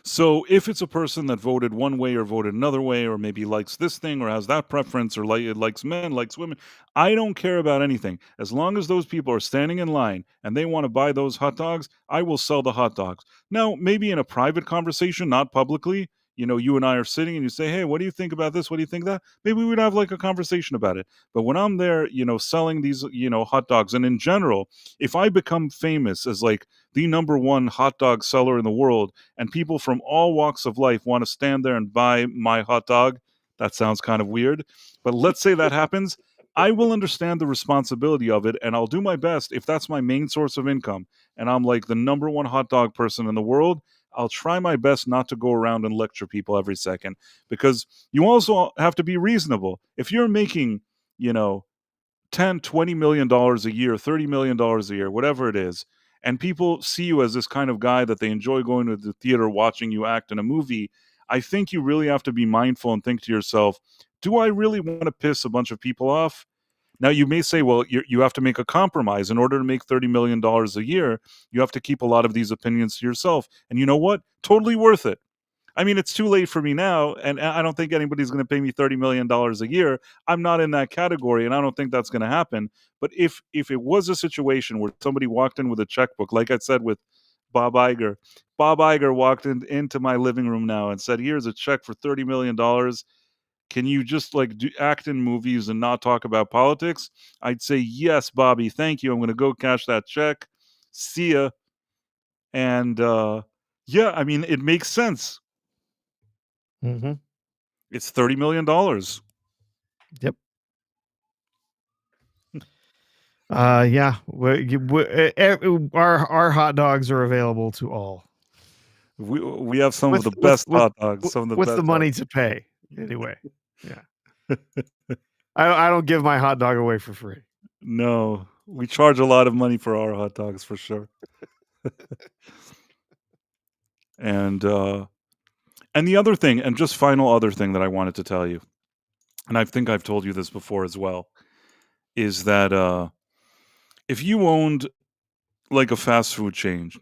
So if it's a person that voted one way or voted another way, or maybe likes this thing or has that preference, or likes men, likes women, I don't care about anything. As long as those people are standing in line and they want to buy those hot dogs, I will sell the hot dogs. Now, maybe in a private conversation, not publicly, you and I are sitting and you say, "Hey, what do you think about this? What do you think of that?" Maybe we'd have like a conversation about it. But when I'm there, selling these, hot dogs, and in general, if I become famous as like the number one hot dog seller in the world, and people from all walks of life want to stand there and buy my hot dog, that sounds kind of weird. But let's say that happens. I will understand the responsibility of it, and I'll do my best if that's my main source of income, and I'm like the number one hot dog person in the world. I'll try my best not to go around and lecture people every second, because you also have to be reasonable. If you're making, you know, $10-20 million a year, $30 million a year, whatever it is, and people see you as this kind of guy that they enjoy going to the theater watching you act in a movie, I think you really have to be mindful and think to yourself, do I really want to piss a bunch of people off? Now, you may say, well, you have to make a compromise. In order to make $30 million a year, you have to keep a lot of these opinions to yourself. And you know what? Totally worth it. I mean, it's too late for me now, and I don't think anybody's going to pay me $30 million a year. I'm not in that category, and I don't think that's going to happen. But if it was a situation where somebody walked in with a checkbook, like I said with Bob Iger walked into my living room now and said, here's a check for $30 million. Can you just like act in movies and not talk about politics? I'd say, yes, Bobby, thank you. I'm going to go cash that check. See ya. And yeah, I mean, it makes sense. Mm-hmm. It's $30 million. Yep. Yeah. Our hot dogs are available to all. We have some of the best hot dogs. Some of the with best the money to pay. Anyway. Yeah. I don't give my hot dog away for free. No, we charge a lot of money for our hot dogs for sure. And the other thing, and just final other thing that I wanted to tell you, and I think I've told you this before as well, is that if you owned like a fast food chain,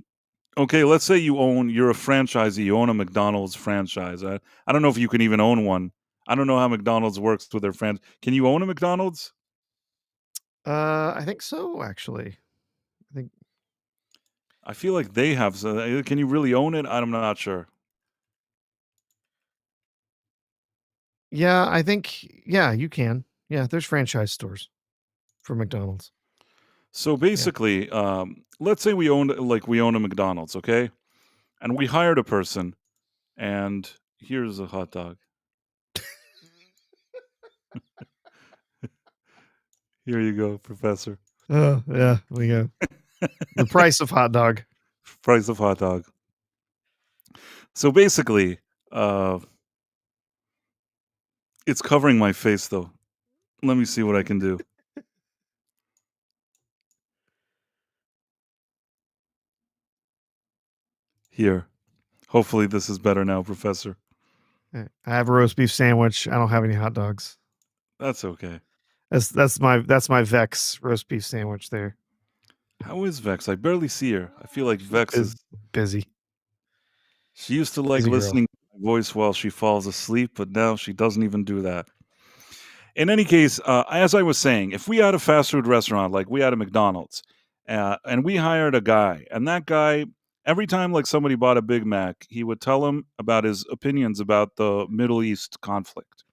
okay, let's say you're a franchisee, you own a McDonald's franchise. I don't know if you can even own one. I don't know how McDonald's works with their fans. Can you own a McDonald's? I think so, actually. I feel like they have. Can you really own it? I'm not sure. Yeah, I think, yeah, you can. Yeah, there's franchise stores for McDonald's. So basically, let's say we own a McDonald's, okay? And we hired a person, and here's a hot dog. Here you go, Professor. Oh, yeah, we go. The price of hot dog. Price of hot dog. So basically, it's covering my face, though. Let me see what I can do. Here. Hopefully this is better now, Professor. I have a roast beef sandwich. I don't have any hot dogs. That's okay. That's my Vex roast beef sandwich there. How is Vex? I barely see her. I feel like Vex is busy. She used to like Busy girl. listening to my voice while she falls asleep, but now she doesn't even do that. In any case, as I was saying, if we had a fast food restaurant, like we had a McDonald's, and we hired a guy, and that guy, every time like somebody bought a Big Mac, he would tell them about his opinions about the Middle East conflict.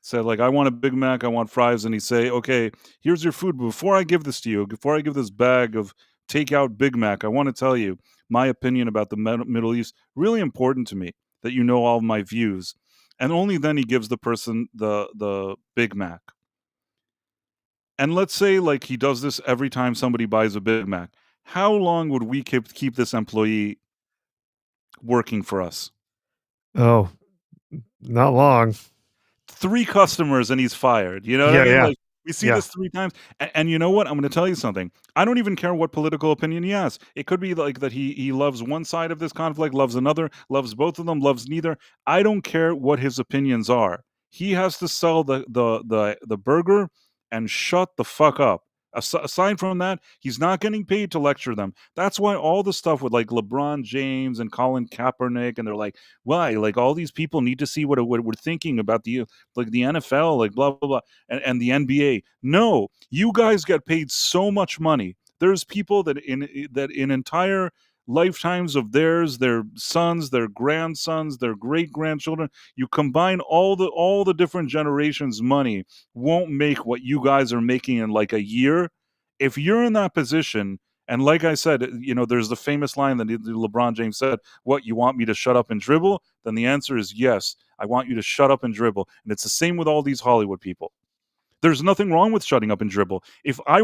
Said like, I want a Big Mac, I want fries, and he'd say, okay, here's your food, but before I give this to you, before I give this bag of takeout Big Mac, I want to tell you my opinion about the Middle East. Really important to me that you know all of my views. And only then he gives the person the Big Mac. And let's say like he does this every time somebody buys a Big Mac. How long would we keep this employee working for us? Oh, not long. 3 customers and he's fired. You know what I mean? Yeah. Like, we see this 3 times. And you know what? I'm going to tell you something. I don't even care what political opinion he has. It could be like that he loves one side of this conflict, loves another, loves both of them, loves neither. I don't care what his opinions are. He has to sell the burger and shut the fuck up. Aside from that, he's not getting paid to lecture them. That's why all the stuff with like LeBron James and Colin Kaepernick, and they're like, why? Like all these people need to see what we're thinking about the NFL, like blah blah blah, and the NBA. No, you guys get paid so much money. There's people that in entire lifetimes of theirs, their sons, their grandsons, their great grandchildren, you combine all the different generations' money, won't make what you guys are making in like a year. If you're in that position, and like I said, you know, there's the famous line that LeBron James said, what, you want me to shut up and dribble? Then the answer is yes, I want you to shut up and dribble. And it's the same with all these Hollywood people. There's nothing wrong with shutting up and dribble. If I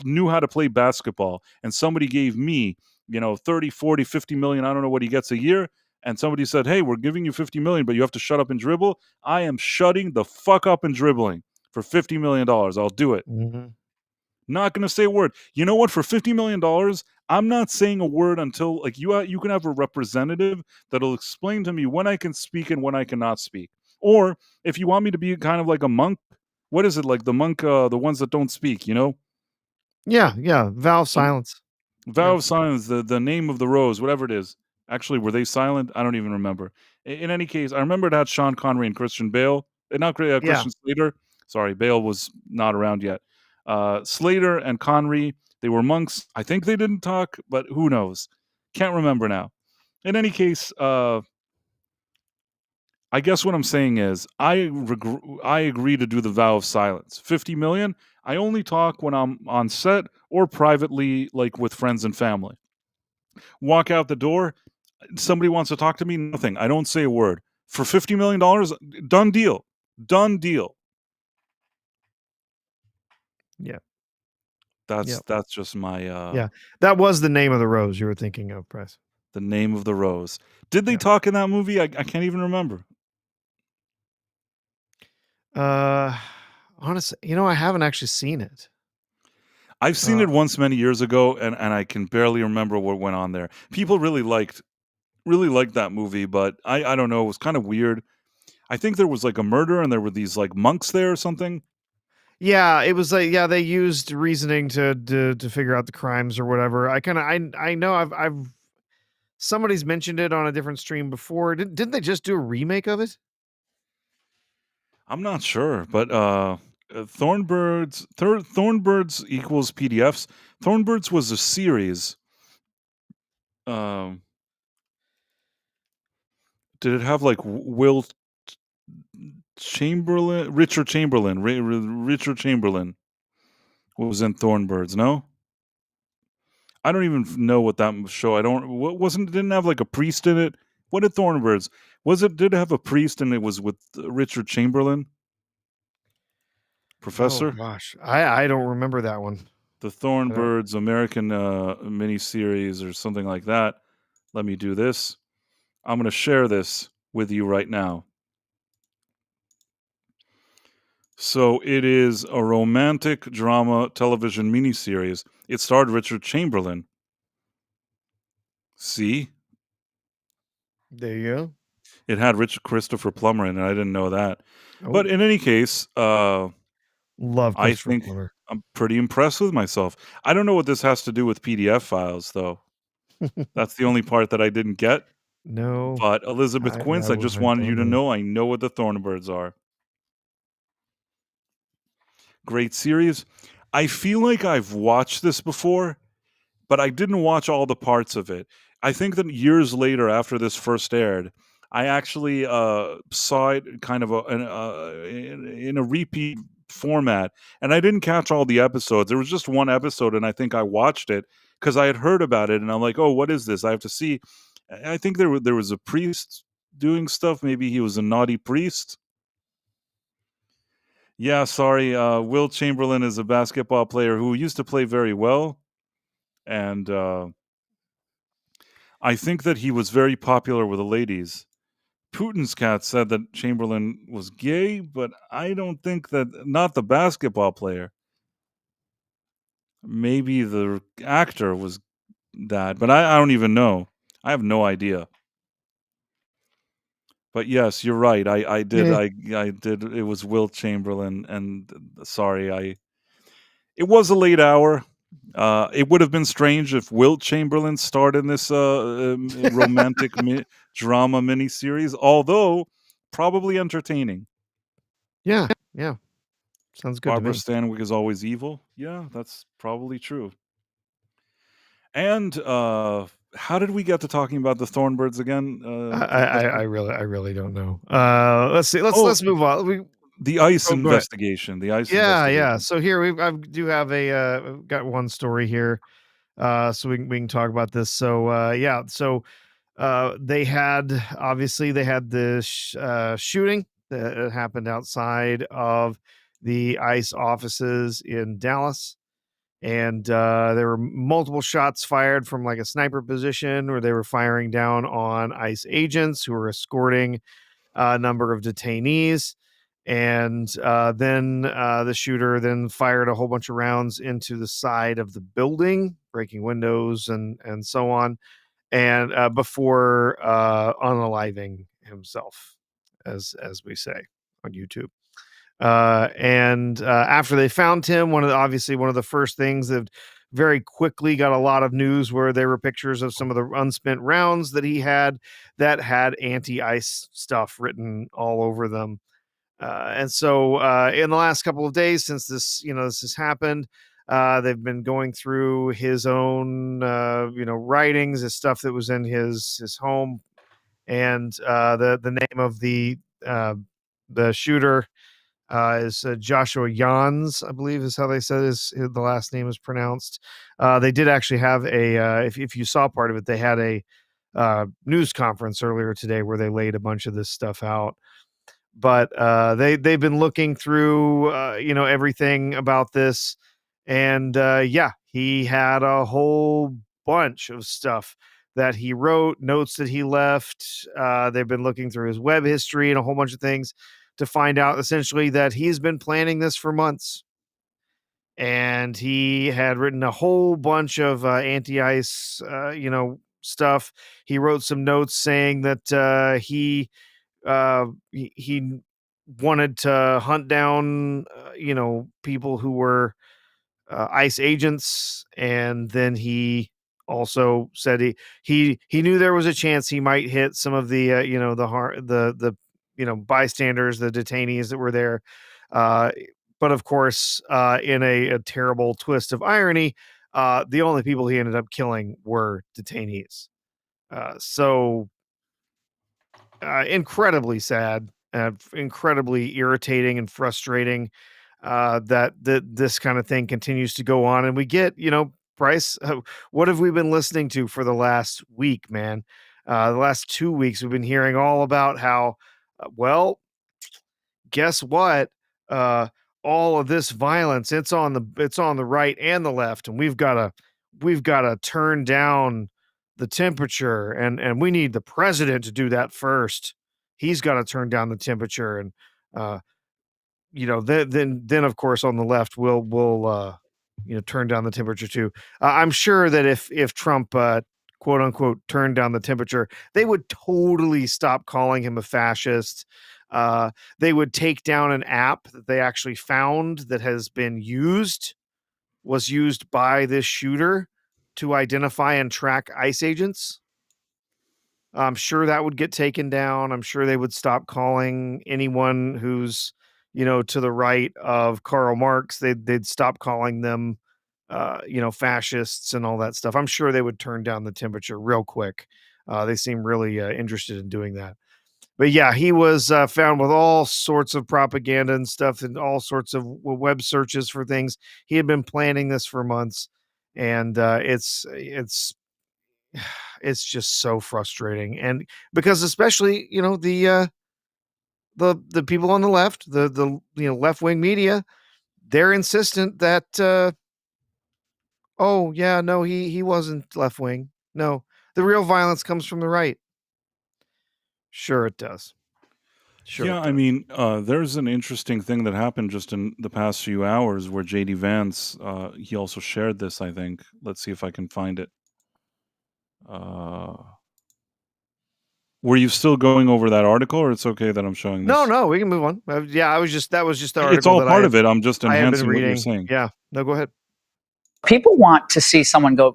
knew how to play basketball and somebody gave me 30, 40, 50 million, I don't know what he gets a year, and somebody said, hey, we're giving you 50 million, but you have to shut up and dribble, I am shutting the fuck up and dribbling for $50 million. I'll do it. Mm-hmm. Not going to say a word. You know what? For $50 million, I'm not saying a word until, like, you can have a representative that'll explain to me when I can speak and when I cannot speak. Or if you want me to be kind of like a monk, what is it? Like the monk, the ones that don't speak, Yeah. Vow of silence. Vow of silence, the name of the rose, whatever it is. Actually, were they silent? I don't even remember. In any case, I remember it had Sean Connery and Christian Bale. Not Christian Slater. Sorry, Bale was not around yet. Slater and Connery, they were monks. I think they didn't talk, but who knows? Can't remember now. In any case, I guess what I'm saying is I agree to do the vow of silence. 50 million, I only talk when I'm on set or privately, like with friends and family. Walk out the door, somebody wants to talk to me, nothing. I don't say a word. For $50 million, done deal. Done deal. Yeah. That's just my yeah. That was the name of the rose you were thinking of, Price. The name of the rose. Did they talk in that movie? I can't even remember. Honestly, I haven't actually seen it. I've seen it once many years ago, and I can barely remember what went on there. People really liked that movie, but I don't know. It was kind of weird. I think there was like a murder, and there were these like monks there or something. Yeah, it was like they used reasoning to figure out the crimes or whatever. I know I've somebody's mentioned it on a different stream before. Didn't they just do a remake of it? I'm not sure, but Thornbirds equals PDFs. Thornbirds was a series. Did it have like Richard Chamberlain? Richard Chamberlain was in Thornbirds. No, I don't even know what that show. Didn't have like a priest in it. What did Thornbirds? Did it have a priest and it was with Richard Chamberlain? Professor? Oh gosh, I don't remember that one. The Thornbirds American miniseries or something like that. Let me do this. I'm going to share this with you right now. So it is a romantic drama television miniseries. It starred Richard Chamberlain. See? There you go. It had Richard Christopher Plummer in it. I didn't know that. Oh. But in any case, love Christopher Plummer. I'm pretty impressed with myself. I don't know what this has to do with PDF files, though. That's the only part that I didn't get. No. But Elizabeth Quince, I just wanted you to know I know what the Thornbirds are. Great series. I feel like I've watched this before, but I didn't watch all the parts of it. I think that years later, after this first aired, I actually saw it kind of in a repeat format, and I didn't catch all the episodes. There was just one episode, and I think I watched it because I had heard about it, and I'm like, oh, what is this? I have to see. I think there was a priest doing stuff. Maybe he was a naughty priest. Yeah, sorry. Will Chamberlain is a basketball player who used to play very well, and I think that he was very popular with the ladies. Putin's cat said that Chamberlain was gay, but I don't think that, not the basketball player. Maybe the actor was that, but I don't even know. I have no idea. But yes, you're right. I did. Yeah. I did. It was Will Chamberlain, and sorry, it was a late hour. It would have been strange if Wilt Chamberlain starred in this romantic drama miniseries, although probably entertaining. Yeah. Sounds good Barbara to me. Stanwyck is always evil. Yeah, that's probably true. And how did we get to talking about the Thornbirds again? I really don't know. Let's see. Let's move on. The ICE investigation. The ICE investigation. Yeah. So here I do have got one story here, so we can talk about this. So they had the shooting that happened outside of the ICE offices in Dallas, And there were multiple shots fired from like a sniper position where they were firing down on ICE agents who were escorting a number of detainees. And then the shooter then fired a whole bunch of rounds into the side of the building, breaking windows and so on, and before unaliving himself, as we say on YouTube. And after they found him, obviously one of the first things that very quickly got a lot of news where there were pictures of some of the unspent rounds that he had that had anti-ICE stuff written all over them. And so in the last couple of days since this has happened, they've been going through his own writings, his stuff that was in his home, and the name of the shooter is Joshua Jans, I believe is how they said the last name is pronounced. They did actually have if you saw part of it, they had a news conference earlier today where they laid a bunch of this stuff out. But they've been looking through everything about this, and he had a whole bunch of stuff that he wrote, notes that he left. They've been looking through his web history and a whole bunch of things to find out essentially that he's been planning this for months. And he had written a whole bunch of anti-ICE, stuff. He wrote some notes saying that he wanted to hunt down, people who were ICE agents, and then he also said he knew there was a chance he might hit some of the the bystanders, the detainees that were there. But of course, in a terrible twist of irony, the only people he ended up killing were detainees. So incredibly sad and incredibly irritating and frustrating that this kind of thing continues to go on. And we get, Bryce, what have we been listening to for the last week, man? The last 2 weeks, we've been hearing all about how, well, guess what? All of this violence, it's on the right and the left, and we've got to turn down the temperature, and we need the president to do that first. He's got to turn down the temperature, and then of course on the left we'll turn down the temperature too. I'm sure that if Trump quote unquote turned down the temperature, they would totally stop calling him a fascist. They would take down an app that they actually found that was used by this shooter to identify and track ICE agents. I'm sure that would get taken down. I'm sure they would stop calling anyone who's, to the right of Karl Marx. They'd stop calling them, fascists and all that stuff. I'm sure they would turn down the temperature real quick. They seem really interested in doing that. But yeah, he was found with all sorts of propaganda and stuff and all sorts of web searches for things. He had been planning this for months, and it's just so frustrating. And because especially, the people on the left, the left-wing media, they're insistent that oh yeah, no, he wasn't left-wing. No, the real violence comes from the right. Sure it does. Sure. Yeah, I mean, there's an interesting thing that happened just in the past few hours where JD Vance, he also shared this, I think. Let's see if I can find it. Were you still going over that article, or it's okay that I'm showing this? No, we can move on. That was just the article. It's all part of it. I'm just enhancing what you're saying. Yeah, no, go ahead. People want to see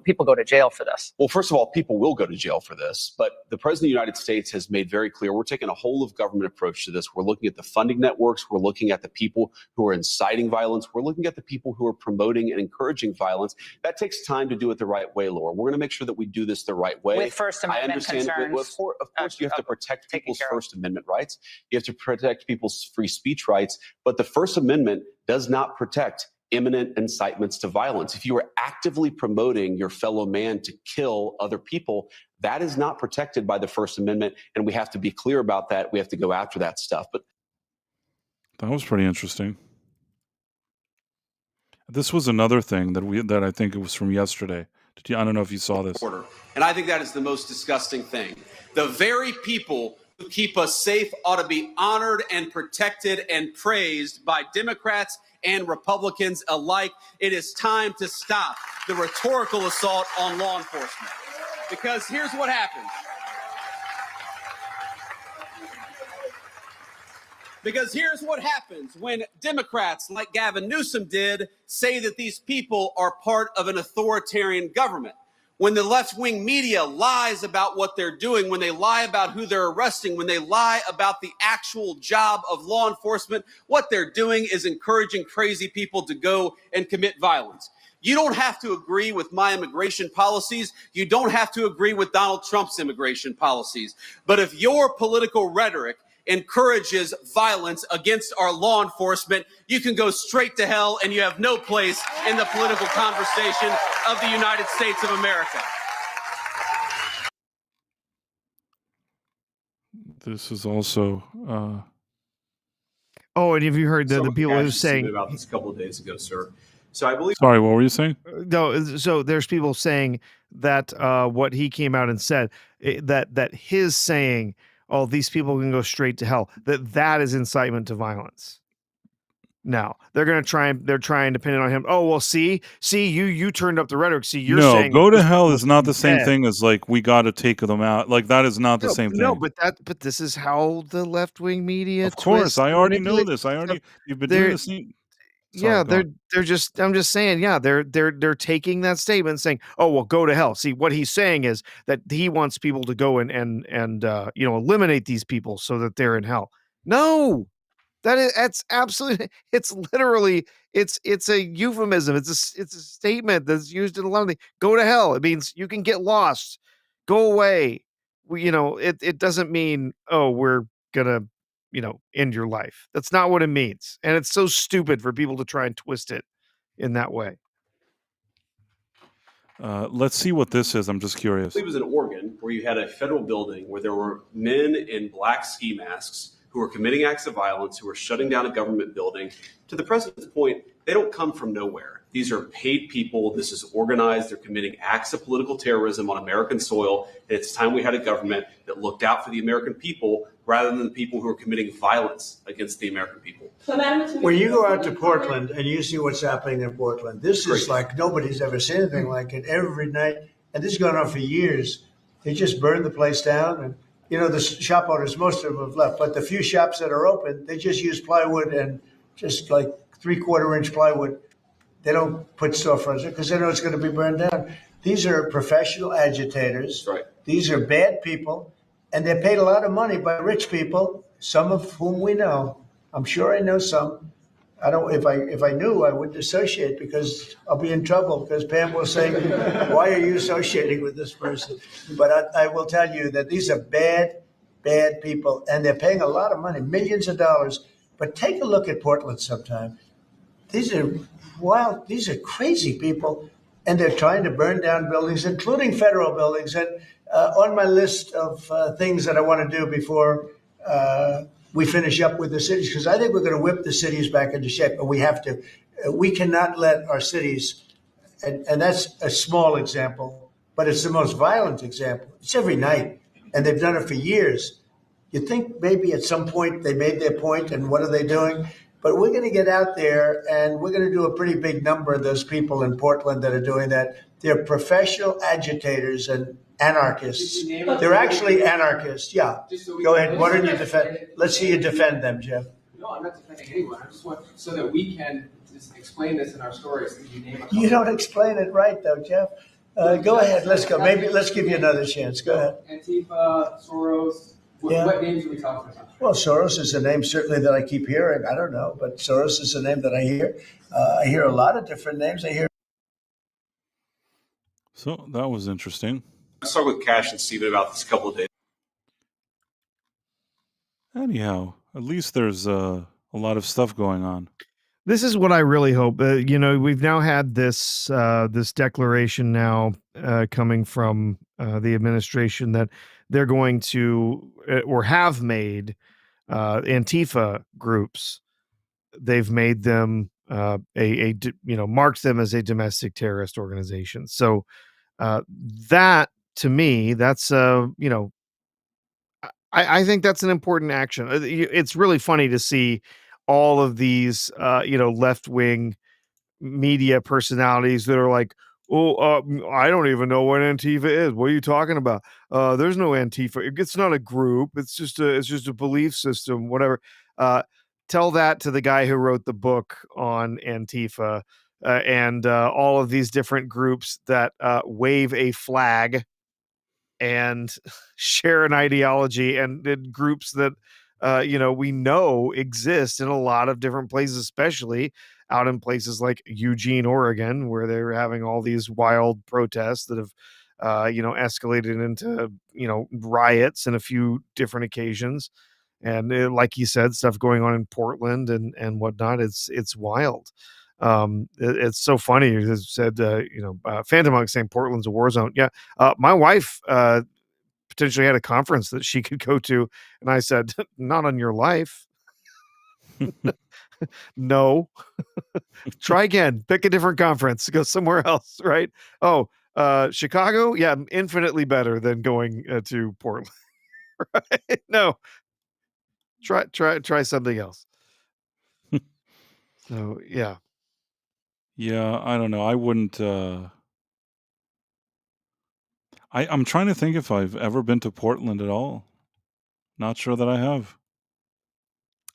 people go to jail for this. Well, first of all, people will go to jail for this, but the President of the United States has made very clear we're taking a whole of government approach to this. We're looking at the funding networks. We're looking at the people who are inciting violence. We're looking at the people who are promoting and encouraging violence. That takes time to do it the right way, Laura. We're going to make sure that we do this the right way. With First Amendment I understand. concerns. Of course, you have to protect people's First Amendment rights. You have to protect people's free speech rights. But the First Amendment does not protect imminent incitements to violence. If you are actively promoting your fellow man to kill other people, that is not protected by the First Amendment, and we have to be clear about that. We have to go after that stuff. But that was pretty interesting. This was another thing that I think it was from yesterday. I don't know if you saw this. And I think that is the most disgusting thing. The very people who keep us safe ought to be honored and protected and praised by Democrats and Republicans alike. It is time to stop the rhetorical assault on law enforcement. Because here's what happens. Because here's what happens when Democrats like Gavin Newsom did say that these people are part of an authoritarian government. When the left-wing media lies about what they're doing, when they lie about who they're arresting, when they lie about the actual job of law enforcement, what they're doing is encouraging crazy people to go and commit violence. You don't have to agree with my immigration policies. You don't have to agree with Donald Trump's immigration policies. But if your political rhetoric encourages violence against our law enforcement, you can go straight to hell, and you have no place in the political conversation of the United States of America. This is also. Oh, and have you heard the people who are saying about this a couple of days ago, sir? So I believe. Sorry, what were you saying? No, so there's people saying that what he came out and said that his saying, "Oh, these people can go straight to hell," that is incitement to violence. Now they're trying to pin it on him. Oh well, see, you turned up the rhetoric. See, you're saying go to hell is not the same thing as like we got to take them out. Like that is not the same thing. No, but this is how the left wing media. Of course, I already know this. You've been doing this. Yeah, I'm just saying, yeah, they're taking that statement and saying, oh, well, go to hell. See, what he's saying is that he wants people to go and eliminate these people so that they're in hell. No, that's absolutely, it's literally, it's a euphemism. It's a statement that's used in a lot of things. Go to hell. It means you can get lost, go away. It doesn't mean, oh, we're gonna end your life. That's not what it means. And it's so stupid for people to try and twist it in that way. Let's see what this is. I'm just curious. It was in Oregon where you had a federal building where there were men in black ski masks who were committing acts of violence, who were shutting down a government building. To the president's point, they don't come from nowhere. These are paid people. This is organized. They're committing acts of political terrorism on American soil. And it's time we had a government that looked out for the American people rather than the people who are committing violence against the American people. When you go out to Portland and you see what's happening in Portland, this is like nobody's ever seen anything like it every night. And this has gone on for years. They just burned the place down. And, the shop owners, most of them have left. But the few shops that are open, they just use plywood and just like 3/4 inch plywood. They don't put storefronts because they know it's going to be burned down. These are professional agitators. Right. These are bad people. And they're paid a lot of money by rich people, some of whom we know. I'm sure I know some. If I knew, I wouldn't associate because I'll be in trouble because Pam will say, why are you associating with this person? But I will tell you that these are bad people, and they're paying a lot of money, millions of dollars. But take a look at Portland sometime. These are crazy people, and they're trying to burn down buildings, including federal buildings. And on my list of things that I want to do before we finish up with the cities, because I think we're going to whip the cities back into shape, but we have to. We cannot let our cities, and that's a small example, but it's the most violent example. It's every night, and they've done it for years. You think maybe at some point they made their point, and what are they doing? But we're going to get out there, and we're going to do a pretty big number of those people in Portland that are doing that. They're professional agitators and anarchists. They're actually anarchists. Yeah. Go ahead. Why don't you defend? Let's see you defend them, Jeff. No, I'm not defending anyone. I just want so that we can just explain this in our stories. You don't explain it right, though, Jeff. Go ahead. Let's go. Maybe let's give you another chance. Go ahead. Antifa, Soros. What names are we talking about? Well, Soros is a name certainly that I keep hearing. I don't know, but Soros is a name that I hear. I hear a lot of different names. So that was interesting. I talked with Cash and Steven about this a couple of days. Anyhow, at least there's a lot of stuff going on. This is what I really hope. We've now had this declaration now coming from the administration that they're going to or have made Antifa groups. They've made them marked them as a domestic terrorist organization. So that to me, that's I think that's an important action. It's really funny to see all of these left wing media personalities that are like, oh, I don't even know what Antifa is. What are you talking about? There's no Antifa. It's not a group. It's just a belief system. Whatever. Tell that to the guy who wrote the book on Antifa and all of these different groups that wave a flag and share an ideology and groups that we know exist in a lot of different places, especially out in places like Eugene, Oregon, where they're having all these wild protests that have escalated into riots in a few different occasions. And like you said, stuff going on in Portland and whatnot. It's wild. It's so funny. You said, Phantom Monk saying Portland's a war zone. Yeah. My wife potentially had a conference that she could go to, and I said, not on your life. No. Try again. Pick a different conference. Go somewhere else, right? Oh, Chicago? Yeah, infinitely better than going to Portland. Right? No. Try something else. So, yeah. Yeah, I don't know. I wouldn't. I'm trying to think if I've ever been to Portland at all. Not sure that I have.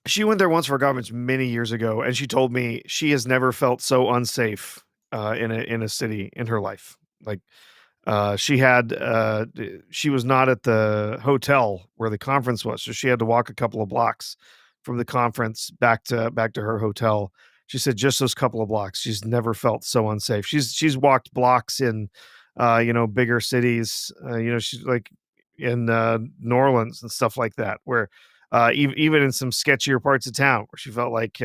She went there once for a conference many years ago, and she told me she has never felt so unsafe in a city in her life. Like she was not at the hotel where the conference was, so she had to walk a couple of blocks from the conference back to her hotel. She said just those couple of blocks. She's never felt so unsafe. She's walked blocks in bigger cities. She's like in New Orleans and stuff like that, where even in some sketchier parts of town where she felt like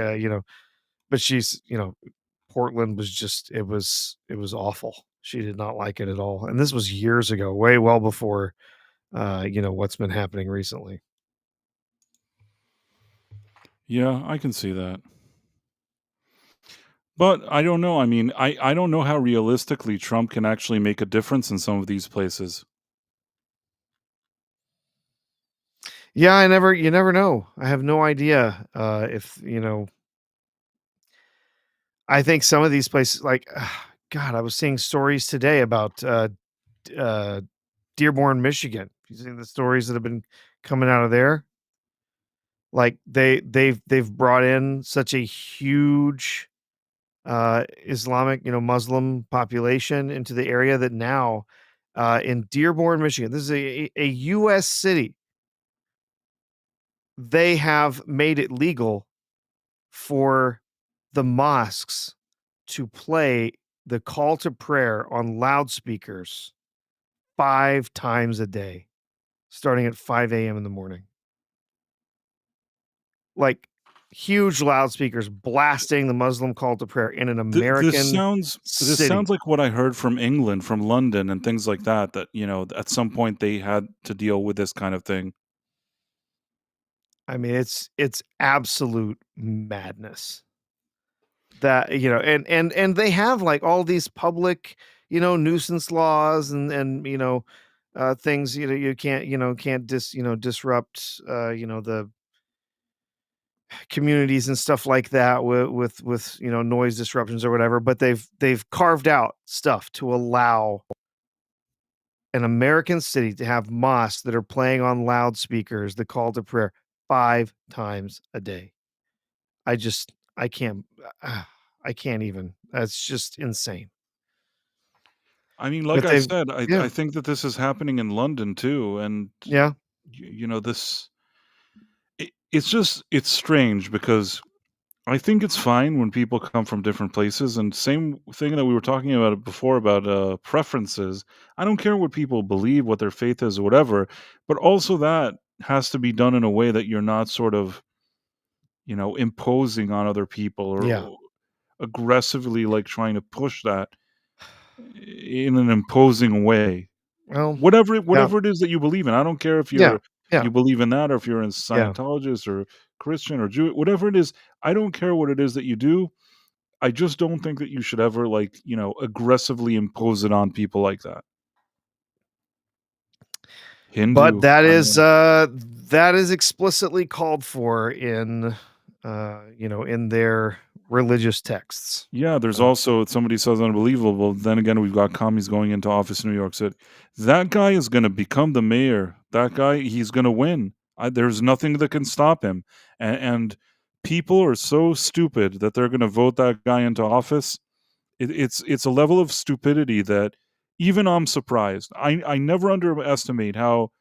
but she's Portland was just it was awful. She did not like it at all. And this was years ago, way well before what's been happening recently. Yeah, I can see that. But I don't know. I mean, I don't know how realistically Trump can actually make a difference in some of these places. Yeah, you never know. I have no idea if I think some of these places, like, God, I was seeing stories today about Dearborn, Michigan. You seen the stories that have been coming out of there? Like they've brought in such a huge Islamic, Muslim population into the area that now in Dearborn, Michigan, this is a U.S. city. They have made it legal for the mosques to play the call to prayer on loudspeakers 5 times a day, starting at 5 a.m. in the morning. Like huge loudspeakers blasting the Muslim call to prayer in an American This sounds like what I heard from England, from London, and things like that. That at some point they had to deal with this kind of thing. I mean, it's absolute madness. That and they have like all these public nuisance laws and things you can't disrupt the communities and stuff like that with noise disruptions or whatever, but they've carved out stuff to allow an American city to have mosques that are playing on loudspeakers the call to prayer 5 times a day. I can't even. That's just insane. I mean, like I said, I think that this is happening in London too, and yeah, this. It's strange because I think it's fine when people come from different places, and same thing that we were talking about before about preferences. I don't care what people believe, what their faith is, or whatever, but also that has to be done in a way that you're not sort of, imposing on other people or aggressively like trying to push that in an imposing way. Well, whatever it is that you believe in. I don't care if you believe in that or if you're in Scientologist or Christian or Jew, whatever it is. I don't care what it is that you do. I just don't think that you should ever aggressively impose it on people like that. Hindu, But that I is mean, that is explicitly called for in in their religious texts. yeah, there's also somebody says unbelievable. Then again, we've got commies going into office in New York City. That guy is going to become the mayor. That guy, he's going to win. There's nothing that can stop him. And people are so stupid that they're going to vote that guy into office. It's a level of stupidity that even I'm surprised. I never underestimate how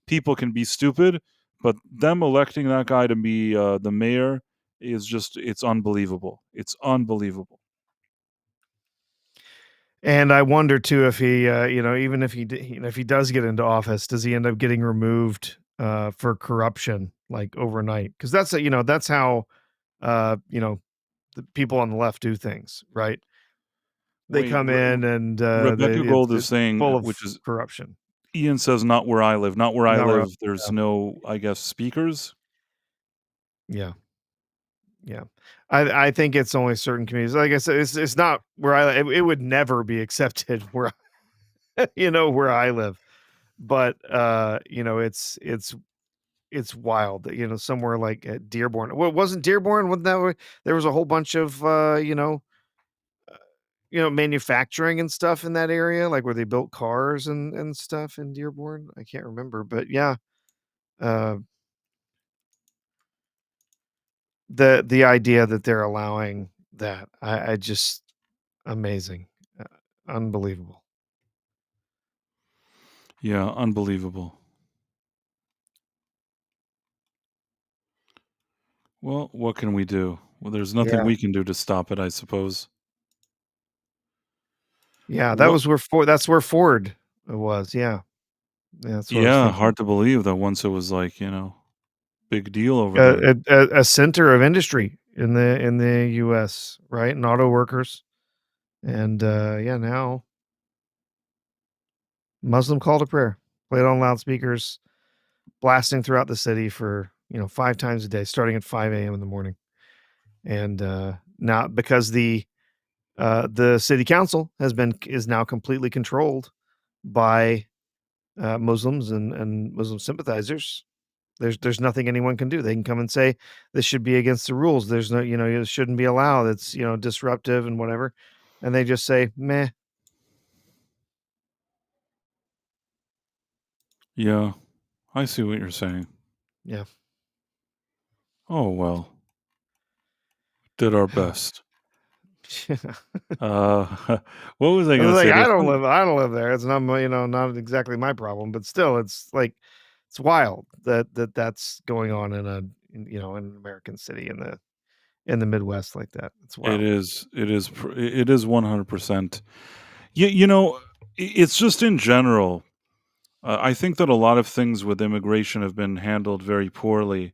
people can be stupid, but them electing that guy to be the mayor is it's unbelievable. It's unbelievable. And I wonder too if he, even if if he does get into office, does he end up getting removed for corruption like overnight? Because that's how the people on the left do things, right? They Wait, come in and Rebecca Gold is it's saying, full of which is corruption. Ian says, not where I live. Not where I Not where I- live. There's no, I guess, speakers. Yeah. Yeah. I think it's only certain communities. Like I said, it's not where it would never be accepted where where I live. But it's wild that somewhere like at Dearborn. Well, wasn't Dearborn? Wasn't that where there was a whole bunch of manufacturing and stuff in that area, like where they built cars and stuff in Dearborn? I can't remember, but yeah. The idea that they're allowing that, I just amazing. Unbelievable. Yeah, unbelievable. Well, what can we do? Well, there's nothing Yeah. we can do to stop it, I suppose. Yeah, What? that's where Ford was. Yeah. Yeah, that's what I was Yeah, thinking. hard to believe that once it was big deal over there. A center of industry in the US, right? And auto workers. And yeah, now Muslim call to prayer. Played on loudspeakers, blasting throughout the city for 5 times a day, starting at 5 a.m. in the morning. And now because the city council is now completely controlled by Muslims and Muslim sympathizers. There's nothing anyone can do. They can come and say this should be against the rules. There's no, it shouldn't be allowed. It's disruptive and whatever. And they just say, meh. Yeah, I see what you're saying. Yeah. Oh well, did our best. What was I I going was to like, say? I There's don't some- live. I don't live there. It's not not exactly my problem, but still, it's like it's wild that's going on in in an American city in the Midwest like that. It's wild. It is 100%. It's just in general. I think that a lot of things with immigration have been handled very poorly.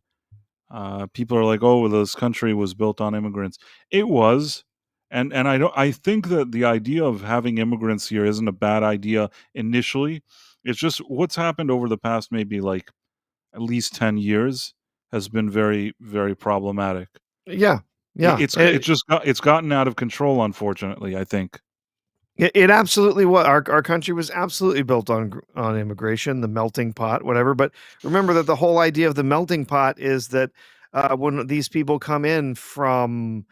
People are like, "Oh, well, this country was built on immigrants." It was, and I don't. I think that the idea of having immigrants here isn't a bad idea initially. It's just what's happened over the past maybe at least 10 years has been very, very problematic. Yeah. Yeah. It's gotten out of control, unfortunately, I think. It absolutely was. Our country was absolutely built on immigration, the melting pot, whatever. But remember that the whole idea of the melting pot is that when these people come in from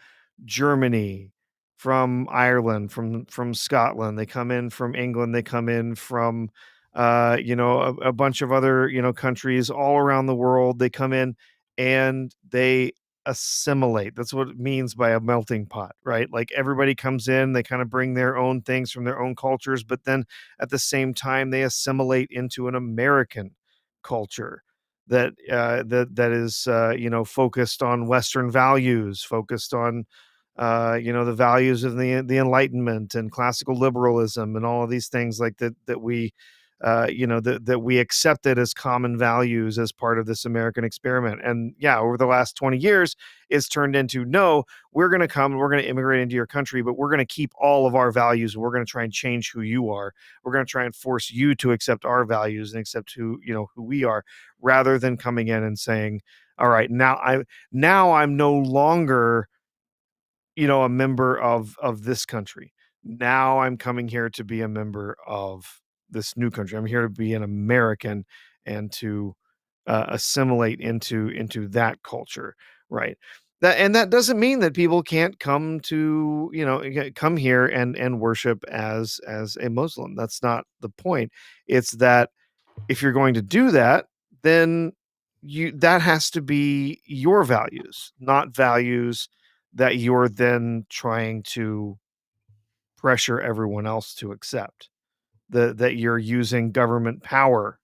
Germany, from Ireland, from Scotland, they come in from England, they come in from a bunch of other countries all around the world. They come in and they assimilate. That's what it means by a melting pot, right? Like everybody comes in, they kind of bring their own things from their own cultures, but then at the same time they assimilate into an American culture that is focused on Western values, focused on the values of the Enlightenment and classical liberalism and all of these things like that we that we accepted as common values as part of this American experiment. And yeah, over the last 20 years, it's turned into, no, we're going to come, we're going to immigrate into your country, but we're going to keep all of our values. We're going to try and change who you are. We're going to try and force you to accept our values and accept who we are, rather than coming in and saying, all right, now I'm no longer a member of this country. Now I'm coming here to be a member of this new country. I'm here to be an American and to assimilate into that culture, right? That doesn't mean that people can't come to come here and worship as a Muslim. That's not the point. It's that if you're going to do that, then that has to be your values, not values that you're then trying to pressure everyone else to accept. That you're using government power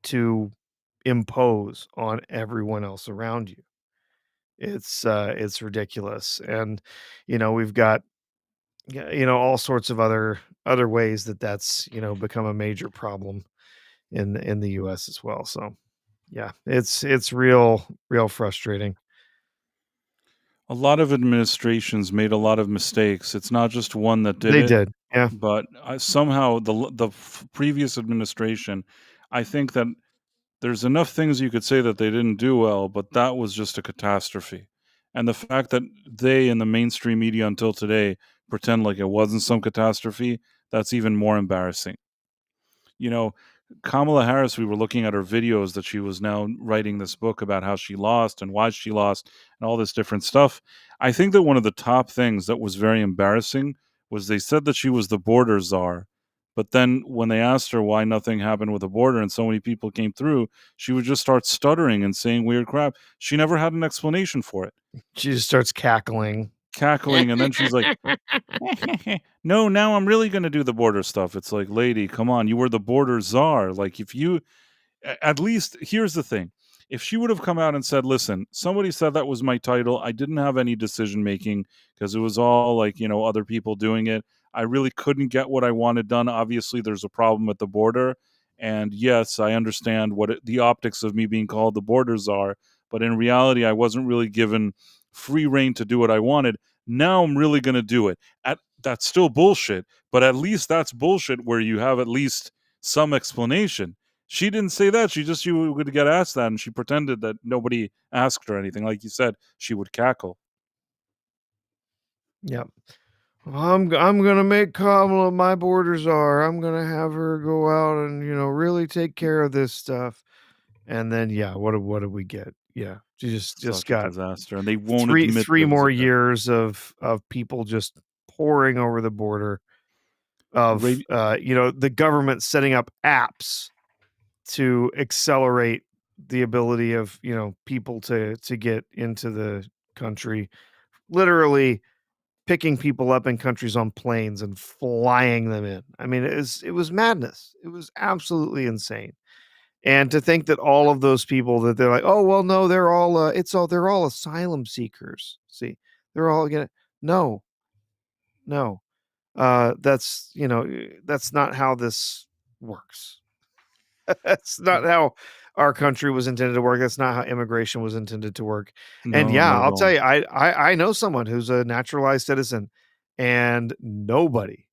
to impose on everyone else around you. It's ridiculous. And we've got all sorts of other ways that's become a major problem in the US as well. So yeah, it's real frustrating. A lot of administrations made a lot of mistakes. It's not just one that did They it, did, yeah. but somehow the previous administration, I think that there's enough things you could say that they didn't do well, but that was just a catastrophe. And the fact that they in the mainstream media until today pretend like it wasn't some catastrophe, that's even more embarrassing. Kamala Harris, we were looking at her videos that she was now writing this book about how she lost and why she lost and all this different stuff. I think that one of the top things that was very embarrassing was they said that she was the border czar. But then when they asked her why nothing happened with the border and so many people came through, she would just start stuttering and saying weird crap. She never had an explanation for it. She just starts cackling. And then she's like, no, now I'm really going to do the border stuff. It's like, lady, come on, you were the border czar. Like, if you, at least, here's the thing. If she would have come out and said, listen, somebody said that was my title. I didn't have any decision making because it was all like, other people doing it. I really couldn't get what I wanted done. Obviously, there's a problem at the border. And yes, I understand the optics of me being called the border czar. But in reality, I wasn't really given free reign to do what I wanted. Now I'm really going to do it. That's still bullshit, but at least that's bullshit where you have at least some explanation. She didn't say that. She would get asked that, and she pretended that nobody asked her anything. Like you said, she would cackle. Yep. I'm gonna make Kamala my border czar. I'm gonna have her go out and really take care of this stuff. And then what did we get? Yeah, she just Such a got disaster, and they won't three admit three that it was more a bit. years of people just pouring over the border. Of the government setting up apps to accelerate the ability of people to get into the country, literally picking people up in countries on planes and flying them in. I mean, it was madness. It was absolutely insane. And to think that all of those people that they're like, oh well, no, they're all they're all asylum seekers. See, they're all gonna no. That's that's not how this works. That's not how our country was intended to work. That's not how immigration was intended to work. And No, not at I'll tell all. you, I know someone who's a naturalized citizen, and nobody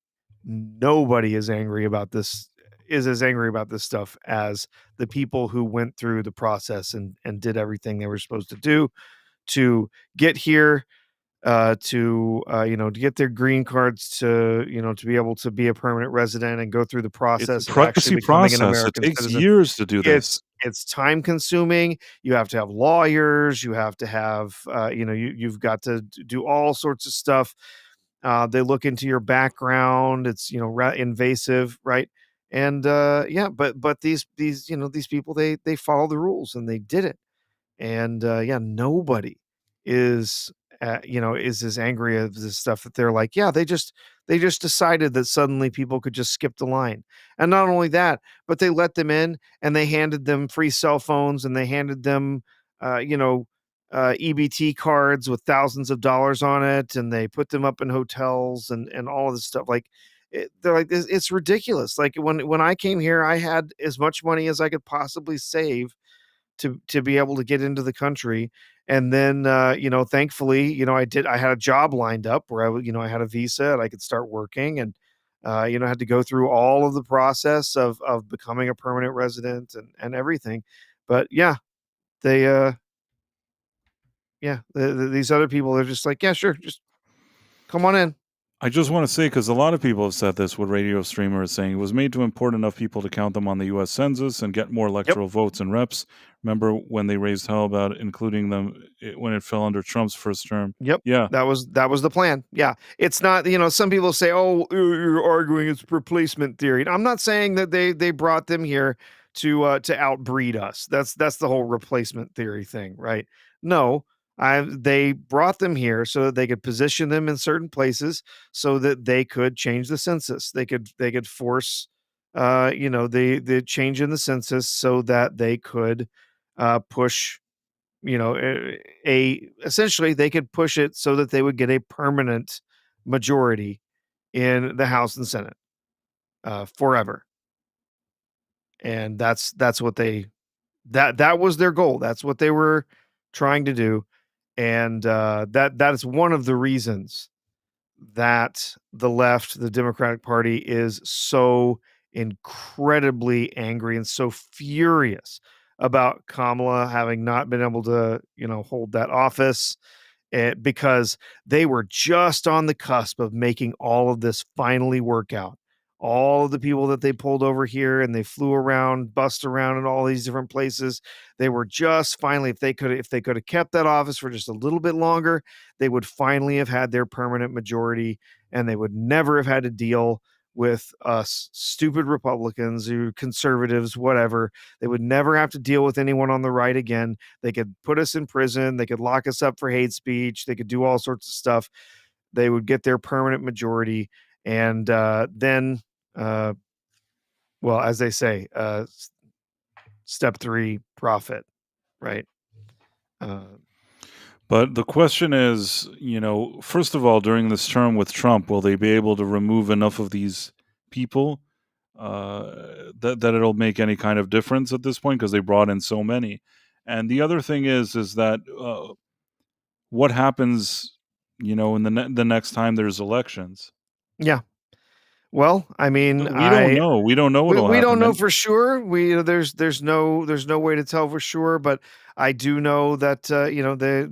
is angry about this. Is as angry about this stuff as the people who went through the process and did everything they were supposed to do to get here, to get their green cards, to to be able to be a permanent resident and go through the It's a process of actually becoming an process. It American takes citizen. years to do this. It's time consuming. You have to have lawyers. You have to have you've got to do all sorts of stuff. They look into your background. It's invasive, right? And but these these people, they follow the rules and they did it. And nobody is is as angry as this stuff that they're like, they just decided that suddenly people could just skip the line. And not only that, but they let them in and they handed them free cell phones and they handed them EBT cards with thousands of dollars on it, and they put them up in hotels and all of this stuff. Like they're like, it's ridiculous. Like when I came here, I had as much money as I could possibly save to be able to get into the country. And then thankfully, I had a job lined up where I had a visa and I could start working, and I had to go through all of the process of becoming a permanent resident and everything. But they these other people, they're just like, yeah, sure, just Come on in. I just want to say, because a lot of people have said this, what Radio Streamer is saying, it was made to import enough people to count them on the U.S. Census and get more electoral votes and reps. Remember when they raised hell about including them when it fell under Trump's first term? Yep. Yeah. That was the plan. Yeah. It's not, some people say, oh, you're arguing it's replacement theory. I'm not saying that they brought them here to outbreed us. That's the whole replacement theory thing, right? No, they brought them here so that they could position them in certain places so that they could change the census. They could force the change in the census so that they could push essentially they could push it so that they would get a permanent majority in the House and Senate forever. And that's what that was their goal. That's what they were trying to do. And that is one of the reasons that the left, the Democratic Party, is so incredibly angry and so furious about Kamala having not been able to, hold that office, because they were just on the cusp of making all of this finally work out. All of the people that they pulled over here and they flew around, bust around in all these different places, they were just finally, if they could have kept that office for just a little bit longer, they would finally have had their permanent majority, and they would never have had to deal with us stupid Republicans or conservatives, whatever. They would never have to deal with anyone on the right again. They could put us in prison. They could lock us up for hate speech. They could do all sorts of stuff. They would get their permanent majority. And then, well, as they say, step 3, profit, right? But the question is, first of all, during this term with Trump, will they be able to remove enough of these people that it'll make any kind of difference at this point? Because they brought in so many. And the other thing is that what happens, in the next time there's elections? Yeah. Well, I mean, we don't know. We don't know what'll happen. We don't know for sure. There's no way to tell for sure, but I do know that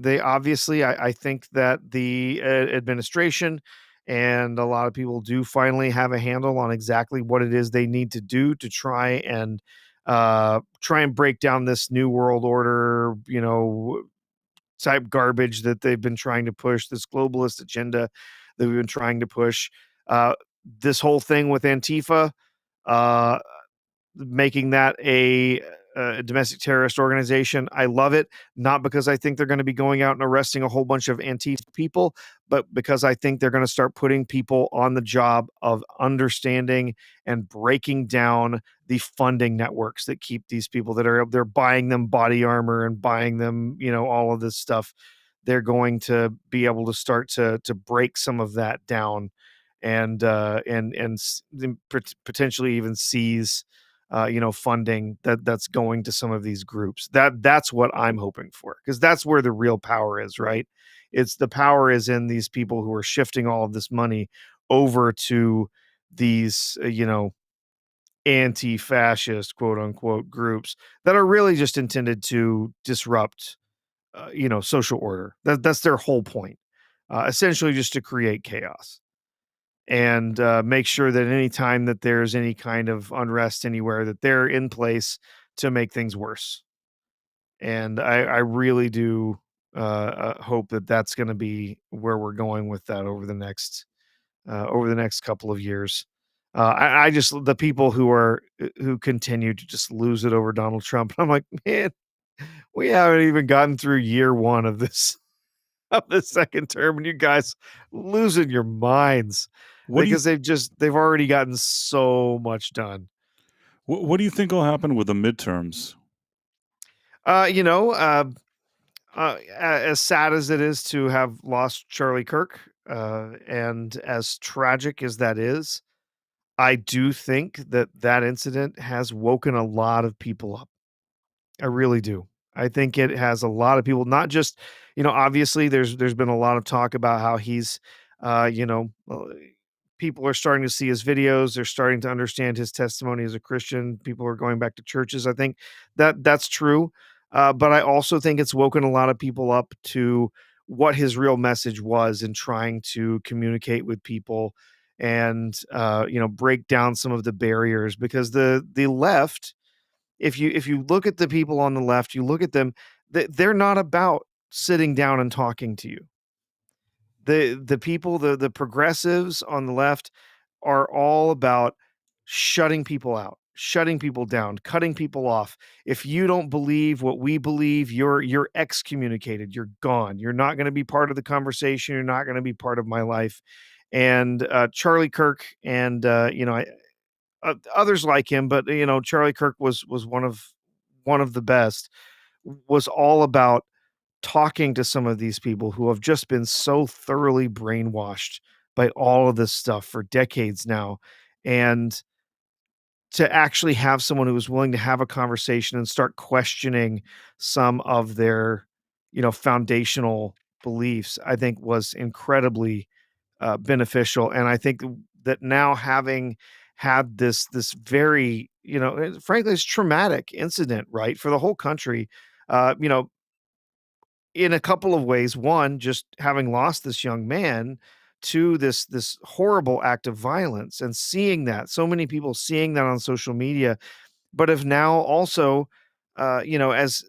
they obviously I think that the administration and a lot of people do finally have a handle on exactly what it is they need to do to try and break down this new world order, type garbage that they've been trying to push, this globalist agenda that we've been trying to push. This whole thing with Antifa, making that a domestic terrorist organization. I love it, not because I think they're going to be going out and arresting a whole bunch of Antifa people, but because I think they're going to start putting people on the job of understanding and breaking down the funding networks that keep these people they're buying them body armor and buying them, all of this stuff. They're going to be able to start to break some of that down and potentially even seize funding that's going to some of these groups. That's what I'm hoping for, because that's where the real power is, right? It's the power is in these people who are shifting all of this money over to these anti-fascist quote unquote groups that are really just intended to disrupt social order. That's their whole point, essentially just to create chaos and make sure that any time that there's any kind of unrest anywhere, that they're in place to make things worse. And I really do hope that that's going to be where we're going with that over the next couple of years. I just the people who continue to just lose it over Donald Trump. I'm like, man, we haven't even gotten through year 1 of this of the second term, and you guys losing your minds. Because they've already gotten so much done. What do you think will happen with the midterms? As sad as it is to have lost Charlie Kirk, and as tragic as that is, I do think that incident has woken a lot of people up. I really do. I think it has a lot of people, not just, obviously there's been a lot of talk about how he's, people are starting to see his videos. They're starting to understand his testimony as a Christian. People are going back to churches. I think that's true. But I also think it's woken a lot of people up to what his real message was in trying to communicate with people and break down some of the barriers, because the left, if you look at the people on the left, you look at them, they're not about sitting down and talking to you. The people, the progressives on the left are all about shutting people out, shutting people down, cutting people off. If you don't believe what we believe, you're excommunicated. You're gone. You're not going to be part of the conversation. You're not going to be part of my life. And Charlie Kirk and others like him, but Charlie Kirk was one of the best. Was all about talking to some of these people who have just been so thoroughly brainwashed by all of this stuff for decades now, and to actually have someone who was willing to have a conversation and start questioning some of their, foundational beliefs, I think was incredibly beneficial. And I think that now, having had this very, frankly, it's traumatic incident, right, for the whole country, in a couple of ways. One, just having lost this young man. Two, this horrible act of violence, and seeing that, so many people seeing that on social media, but have now also, as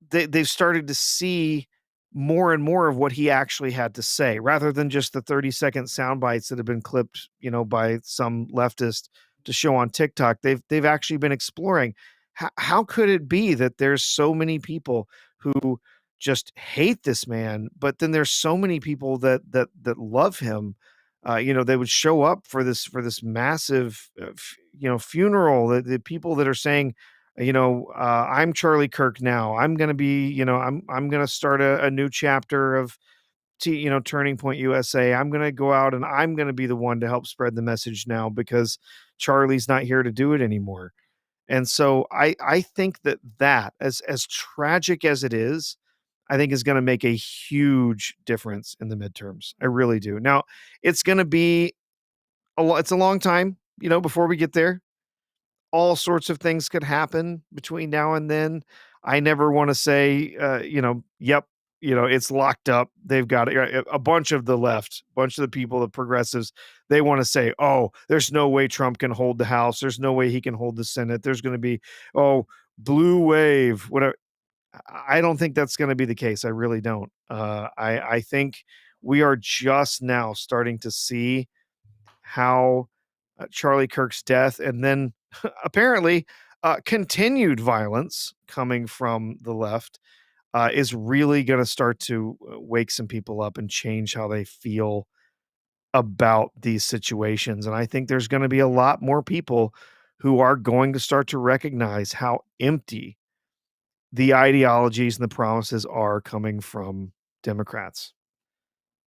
they've started to see more and more of what he actually had to say, rather than just the 30-second sound bites that have been clipped, by some leftist to show on TikTok. They've actually been exploring how could it be that there's so many people who just hate this man, but then there's so many people that love him. They would show up for this massive, funeral. The people that are saying, I'm Charlie Kirk now. I'm gonna be, I'm gonna start a new chapter of, Turning Point USA. I'm gonna go out and I'm gonna be the one to help spread the message now, because Charlie's not here to do it anymore. And so I think that as tragic as it is, I think is going to make a huge difference in the midterms. I really do. Now, it's going to be it's a long time, before we get there. All sorts of things could happen between now and then. I never want to say, yep, it's locked up. They've got a bunch of the left, bunch of the people, the progressives, they want to say, oh, there's no way Trump can hold the House. There's no way he can hold the Senate. There's going to be, oh, blue wave, whatever. I don't think that's going to be the case. I really don't. I think we are just now starting to see how Charlie Kirk's death, and then apparently continued violence coming from the left, is really going to start to wake some people up and change how they feel about these situations. And I think there's going to be a lot more people who are going to start to recognize how empty the ideologies and the promises are coming from Democrats.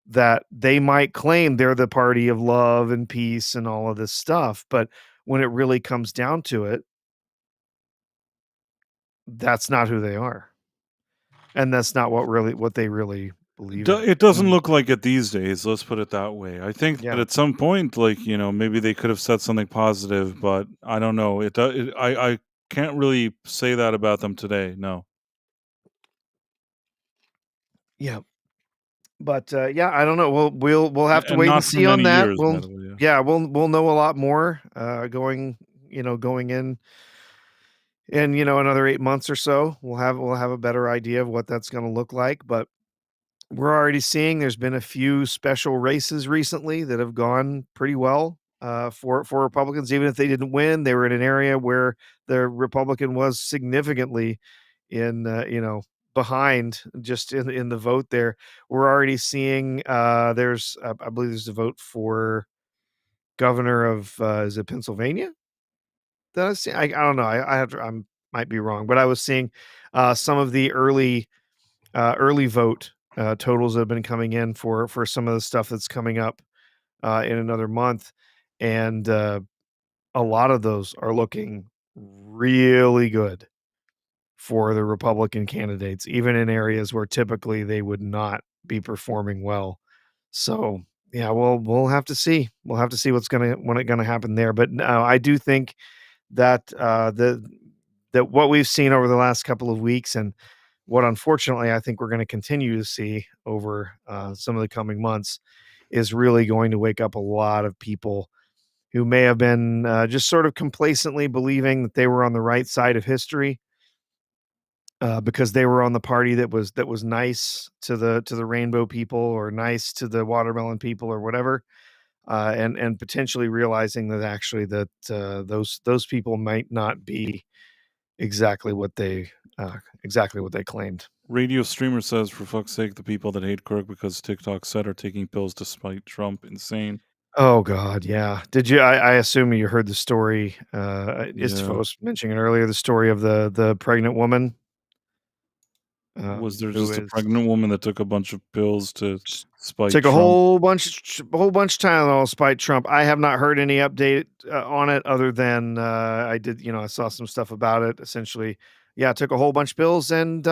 That they might claim they're the party of love and peace and all of this stuff, but when it really comes down to it, that's not who they are. And that's not what they really believe in. It doesn't look like it these days, let's put it that way. I think that Yeah. at some point, maybe they could have said something positive, but I don't know. I can't really say that about them today, no. Yeah. But, I don't know. We'll have to And wait and not for see on many that. years, by the way, We'll know a lot more, going in, another 8 months or so. We'll have a better idea of what that's gonna look like, but we're already seeing there's been a few special races recently that have gone pretty well, for Republicans. Even if they didn't win, they were in an area where the Republican was significantly in, behind just in the vote there. We're already seeing, there's, I believe there's a vote for governor of, is it Pennsylvania? That I see? I don't know. I have to, might be wrong, but I was seeing, some of the early vote totals that have been coming in for some of the stuff that's coming up in another month, and a lot of those are looking really good for the Republican candidates, even in areas where typically they would not be performing well. So yeah, we'll have to see. We'll have to see what's gonna happen there. But no, I do think that that what we've seen over the last couple of weeks, and what unfortunately I think we're going to continue to see over some of the coming months is really going to wake up a lot of people who may have been just sort of complacently believing that they were on the right side of history because they were on the party that was nice to the rainbow people or nice to the watermelon people or whatever, and potentially realizing that actually that those people might not be exactly what they claimed. Radio streamer says, for fuck's sake, the people that hate Kirk because TikTok said are taking pills to spite Trump. Insane. Oh God, yeah. Did you? I assume you heard the story. Istvo Yeah. was mentioning it earlier. The story of the pregnant woman. Was there who just a is- pregnant woman that took a bunch of pills to spite took a Trump? whole bunch of Tylenol to spite Trump? I have not heard any update on it other than I did. I saw some stuff about it. Essentially, yeah, took a whole bunch of pills and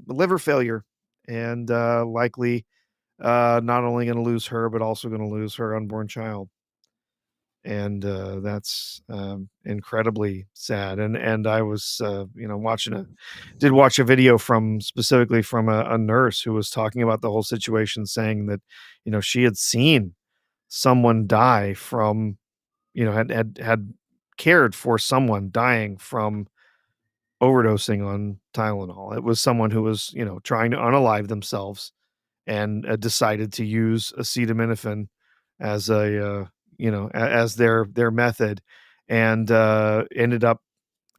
liver failure, and likely not only going to lose her but also going to lose her unborn child. And that's incredibly sad. And I was did watch a video specifically from a nurse who was talking about the whole situation, saying that she had seen someone die from had cared for someone dying from overdosing on Tylenol. It was someone who was trying to unalive themselves and decided to use acetaminophen as as their method, and ended up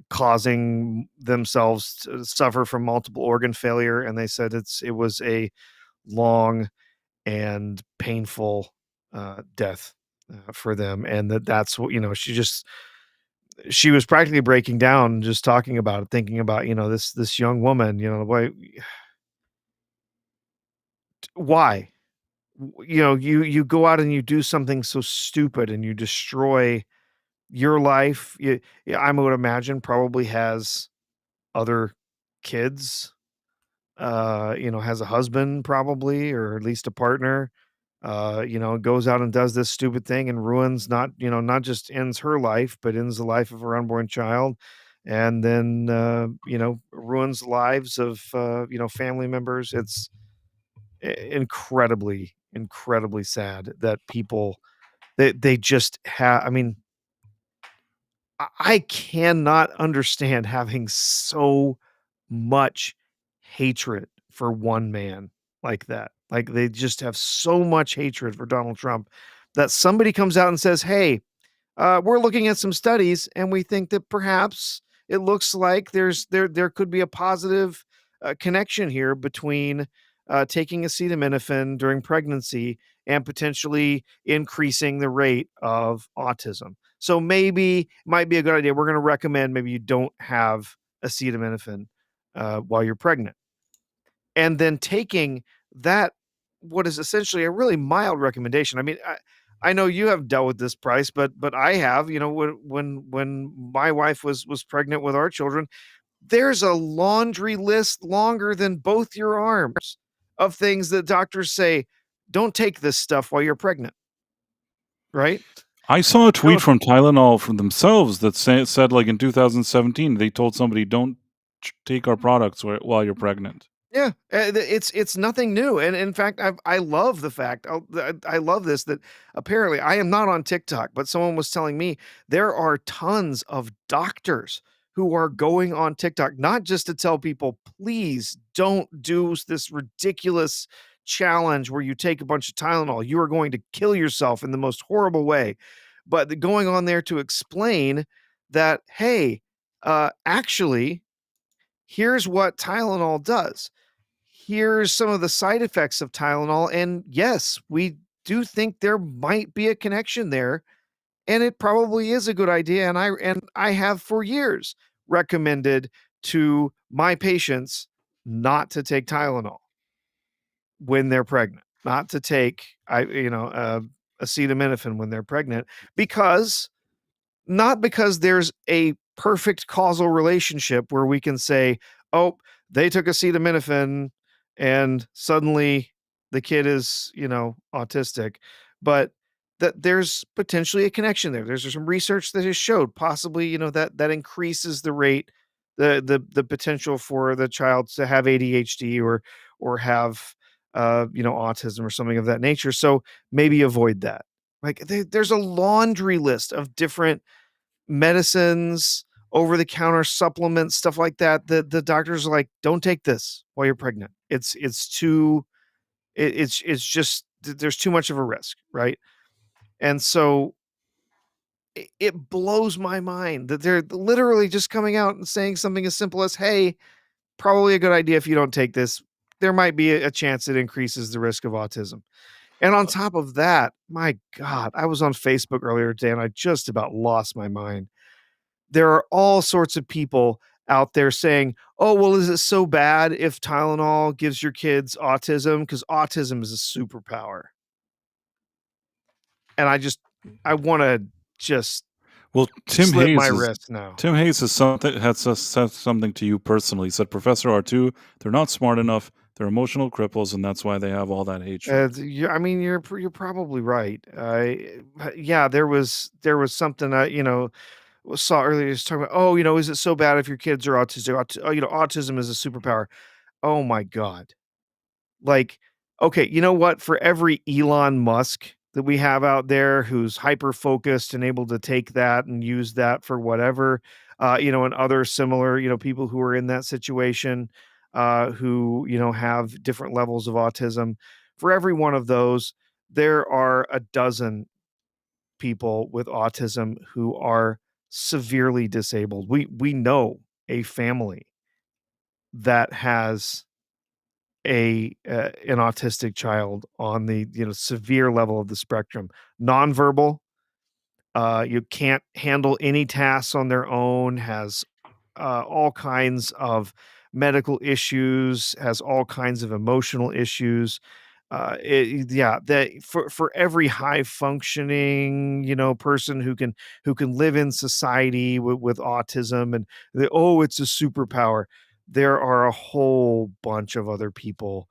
causing themselves to suffer from multiple organ failure. And they said it was a long and painful death for them, and that's what she was practically breaking down just talking about it, thinking about this young woman, why you go out and you do something so stupid and you destroy your life. I would imagine probably has other kids, has a husband probably, or at least a partner, goes out and does this stupid thing and ruins not just ends her life, but ends the life of her unborn child. And then, ruins the lives of, family members. It's incredibly, incredibly sad that people, they just have, I mean, I cannot understand having so much hatred for one man like that. Like, they just have so much hatred for Donald Trump that somebody comes out and says, "Hey, we're looking at some studies, and we think that perhaps it looks like there could be a positive connection here between taking acetaminophen during pregnancy and potentially increasing the rate of autism. So maybe it might be a good idea. We're going to recommend maybe you don't have acetaminophen while you're pregnant." And then taking that, what is essentially a really mild recommendation. I mean, I know you have dealt with this, Price, but I have. When my wife was pregnant with our children, there's a laundry list longer than both your arms of things that doctors say, don't take this stuff while you're pregnant. Right? I saw a tweet from Tylenol from themselves that said, like, in 2017, they told somebody, don't take our products while you're pregnant. Yeah, it's nothing new, and in fact, I love the fact I love this, that apparently I am not on TikTok, but someone was telling me there are tons of doctors who are going on TikTok not just to tell people, please don't do this ridiculous challenge where you take a bunch of Tylenol. You are going to kill yourself in the most horrible way, but going on there to explain that, hey, actually, here's what Tylenol does. Here's some of the side effects of Tylenol. And yes, we do think there might be a connection there. And it probably is a good idea. And I have for years recommended to my patients not to take Tylenol when they're pregnant, not to take acetaminophen when they're pregnant, not because there's a perfect causal relationship where we can say, oh, they took acetaminophen and suddenly the kid is, autistic, but that there's potentially a connection there. There's some research that has showed possibly, that increases the rate the potential for the child to have ADHD or have autism or something of that nature. So maybe avoid that. Like there's a laundry list of different medicines, over the counter supplements, stuff like that. The doctors are like, don't take this while you're pregnant. It's too it's just there's too much of a risk, right? And so it blows my mind that they're literally just coming out and saying something as simple as, hey, probably a good idea if you don't take this. There might be a chance it increases the risk of autism. And on top of that, my God, I was on Facebook earlier today and I just about lost my mind. There are all sorts of people out there saying, oh, well, is it so bad if Tylenol gives your kids autism? Because autism is a superpower. And I want to just Well, Tim slit Hayes my is wrist now. Tim Hayes has said something to you personally. He said Professor R2, they're not smart enough. They're emotional cripples, and that's why they have all that hatred. I mean, you're probably right. Yeah, there was something saw earlier. Just talking about, oh, is it so bad if your kids are autistic? Autism is a superpower. Oh my God. Like, okay, you know what? For every Elon Musk that we have out there who's hyper focused and able to take that and use that for whatever, and other similar, people who are in that situation, who, have different levels of autism. For every one of those, there are a dozen people with autism who are severely disabled. We know a family that has an autistic child on the severe level of the spectrum, nonverbal, you can't handle any tasks on their own, has all kinds of medical issues, has all kinds of emotional issues. Yeah, that for every high functioning, person who can live in society with autism and it's a superpower. There are a whole bunch of other people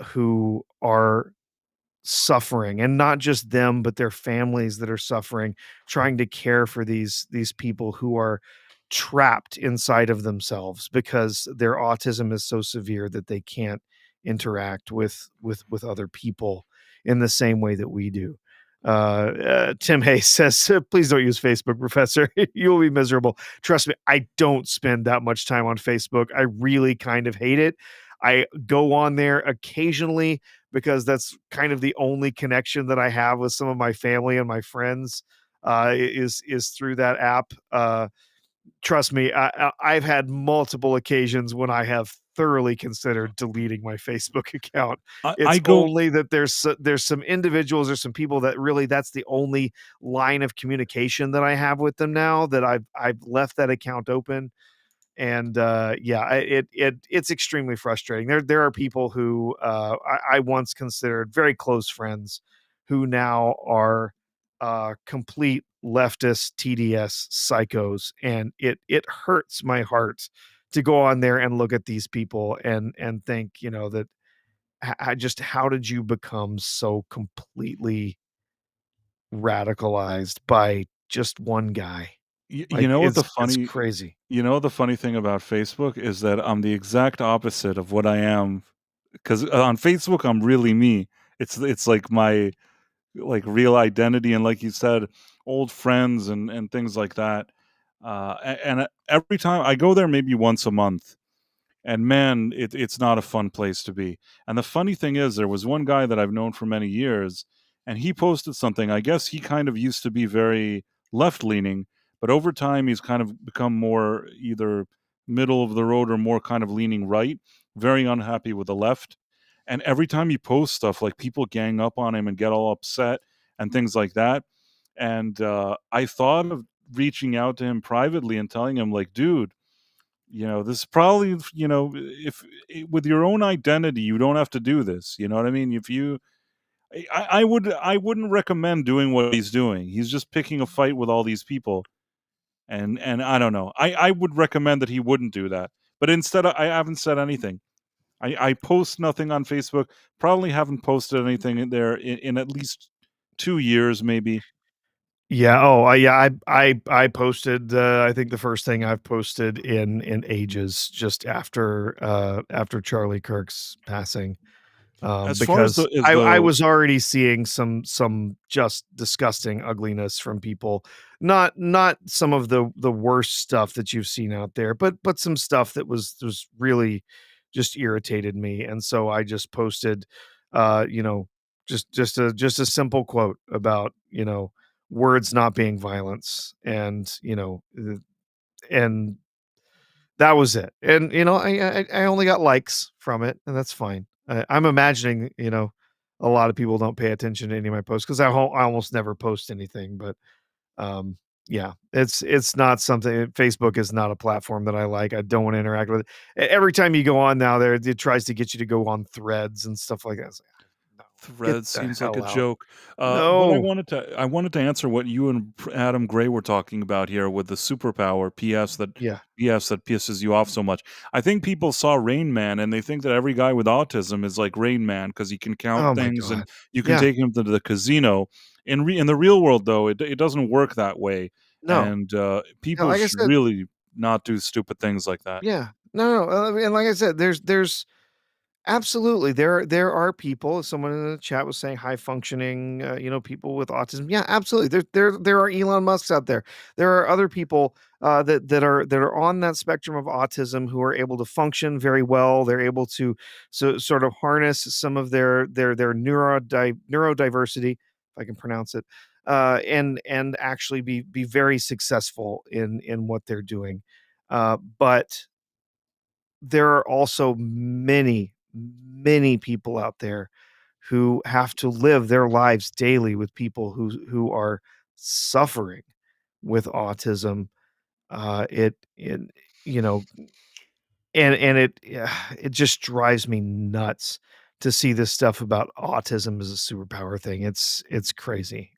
who are suffering, and not just them, but their families that are suffering, trying to care for these people who are trapped inside of themselves because their autism is so severe that they can't interact with other people in the same way that we do. Tim Hayes says, please don't use Facebook, Professor. You'll be miserable. Trust me, I don't spend that much time on Facebook. I really kind of hate it. I go on there occasionally because that's kind of the only connection that I have with some of my family and my friends, is through that app. Trust me, I've had multiple occasions when I have thoroughly considered deleting my Facebook account. It's only that there's some individuals or some people that really that's the only line of communication that I have with them now, that I've left that account open. And it's extremely frustrating. There are people who I once considered very close friends who now are complete leftist TDS psychos, and it hurts my heart to go on there and look at these people and think, that how did you become so completely radicalized by just one guy? You know what It's crazy. You know the funny thing about Facebook is that I'm the exact opposite of what I am, because on Facebook I'm really me. It's like my real identity, and like you said, old friends and things like that. And every time I go there, maybe once a month, and man, it's not a fun place to be. And the funny thing is, there was one guy that I've known for many years, and he posted something. I guess he kind of used to be very left leaning, but over time he's kind of become more either middle of the road or more kind of leaning right, very unhappy with the left. And every time he posts stuff, like, people gang up on him and get all upset and things like that. And I thought of reaching out to him privately and telling him, like, dude, this is probably, if with your own identity, you don't have to do this. You know what I mean? If you, I wouldn't recommend doing what he's doing. He's just picking a fight with all these people, and I don't know. I would recommend that he wouldn't do that. But instead, I haven't said anything. I post nothing on Facebook. Probably haven't posted anything in there in at least 2 years, maybe. Yeah. Oh, yeah. I posted. I think the first thing I've posted in ages, just after Charlie Kirk's passing, As far as because the I was already seeing some just disgusting ugliness from people. Not some of the worst stuff that you've seen out there, but some stuff that was really just irritated me, and so I just posted, you know, just a simple quote about, words not being violence, and and that was it. And I only got likes from it, and that's fine. I'm imagining, a lot of people don't pay attention to any of my posts because I almost never post anything. But um, yeah, it's not something. Facebook is not a platform that I like. I don't want to interact with it. Every time you go on now, there it tries to get you to go on threads and stuff like that. It's like, no, get Threads the seems like a hell out. joke. But No. I wanted to answer what you and Adam Gray were talking about here with the superpower Yeah. PS that pisses you off so much. I think people saw Rain Man and they think that every guy with autism is like Rain Man because he can count Oh my things and god. you can Yeah. take him to the casino. In the real world, though, it doesn't work that way, No. and Yeah, people like I should said. really not do stupid things like that. Yeah. No, no. And like I said, there's absolutely. There are people. Someone in the chat was saying high functioning, people with autism. Yeah, absolutely. There are Elon Musks out there. There are other people that are on that spectrum of autism who are able to function very well. They're able to sort of harness some of their neurodiversity, if I can pronounce it, and actually be very successful in what they're doing. But there are also many people out there who have to live their lives daily with people who are suffering with autism. It you know, and it just drives me nuts to see this stuff about autism as a superpower thing. It's crazy.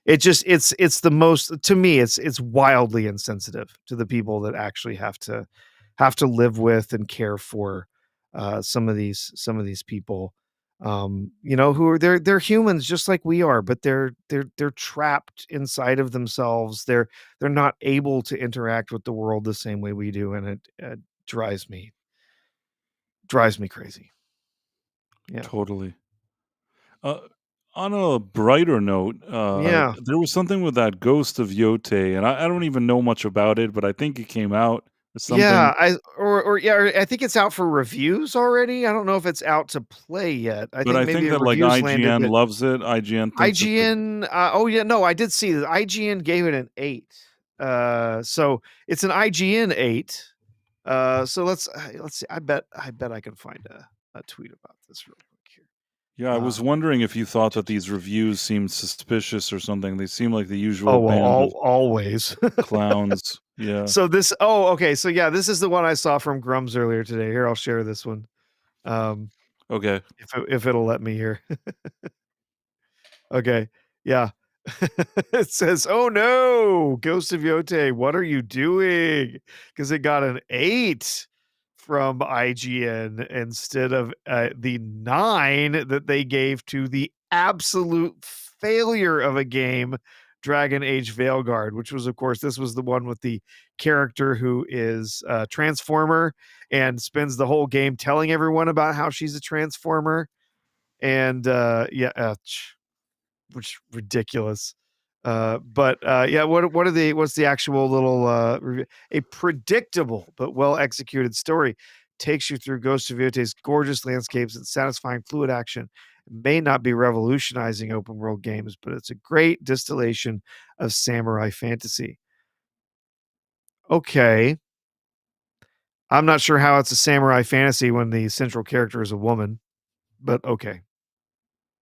It's the most, to me, it's wildly insensitive to the people that actually have to live with and care for, some of these people, who are they're humans just like we are, but they're trapped inside of themselves. They're not able to interact with the world the same way we do, and it drives me crazy. Yeah. Totally. Uh, on a brighter note, Yeah. there was something with that ghost of Yotei, and I don't even know much about it, but I think it came out or something. Yeah, or I think it's out for reviews already. I don't know if it's out to play yet. I But think I maybe think the that like reviews landed IGN that loves it. IGN thinks it's a IGN. Oh yeah, no, I did see that IGN gave it an 8. So it's an IGN 8. So let's see. I bet I can find a tweet about this real quick here. Yeah, I was wondering if you thought that these reviews seemed suspicious or something. They seem like the Oh usual well, band of always clowns. Yeah. So this. Oh, okay. So yeah, this is the one I saw from Grums earlier today. Here, I'll share this one. Okay. If it'll let me here. Okay. Yeah. It says, "Oh no, Ghost of Yotei, what are you doing?" Because it got an 8 from IGN instead of the 9 that they gave to the absolute failure of a game, Dragon Age Veilguard, which was, of course, this was the one with the character who is a transformer and spends the whole game telling everyone about how she's a transformer. And which ridiculous. Yeah, what's the actual little a predictable but well executed story takes you through Ghost of Yotei's gorgeous landscapes and satisfying fluid action. It may not be revolutionizing open world games, but it's a great distillation of samurai fantasy. Okay. I'm not sure how it's a samurai fantasy when the central character is a woman, but okay.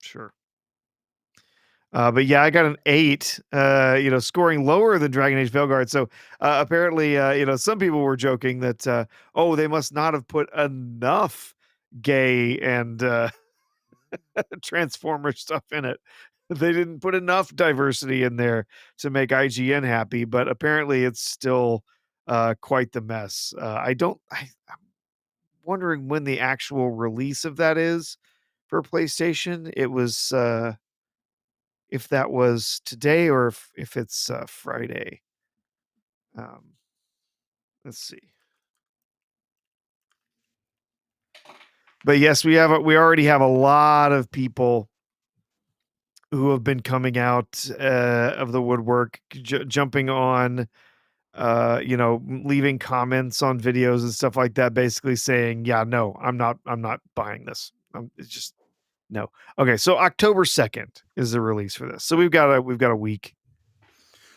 Sure. But yeah, I got an 8, scoring lower than Dragon Age Veilguard. So apparently, some people were joking that, oh, they must not have put enough gay and Transformer stuff in it. They didn't put enough diversity in there to make IGN happy, but apparently it's still quite the mess. I'm wondering when the actual release of that is for PlayStation. if that was today or if it's Friday. Let's see. But yes, we already have a lot of people who have been coming out of the woodwork, jumping on, leaving comments on videos and stuff like that, basically saying, "Yeah, no, I'm not buying this. It's just no." Okay, so October 2nd is the release for this. So we've got a week.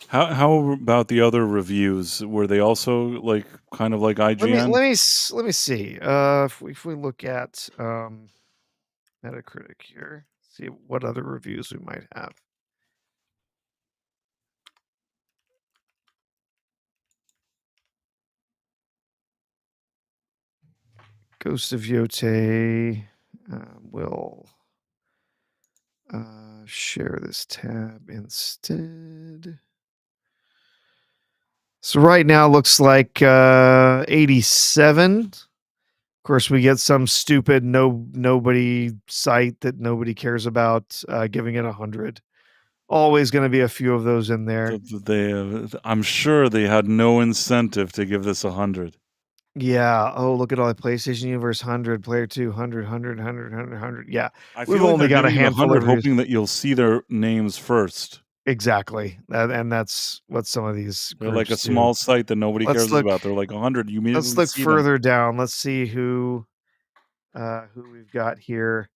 How about the other reviews? Were they also like kind of like IGN? Let me see. If we look at Metacritic here, see what other reviews we might have. Ghost of Yotei will share this tab instead. So right now looks like 87. Of course, we get some stupid nobody site that nobody cares about giving it 100. Always going to be a few of those in there. I'm sure they had no incentive to give this 100. Yeah. Oh, look at all the PlayStation Universe 100, Player 2, 100, 100, 100, 100, 100. Yeah. I We've feel like only they're got a giving you the handful 100 of reviews. hoping that you'll see their names first. Exactly. And that's what some of these They're like a groups do. small site that nobody Let's cares look- about. They're like 100. You immediately Let's look see them. further down. Let's see who we've got here.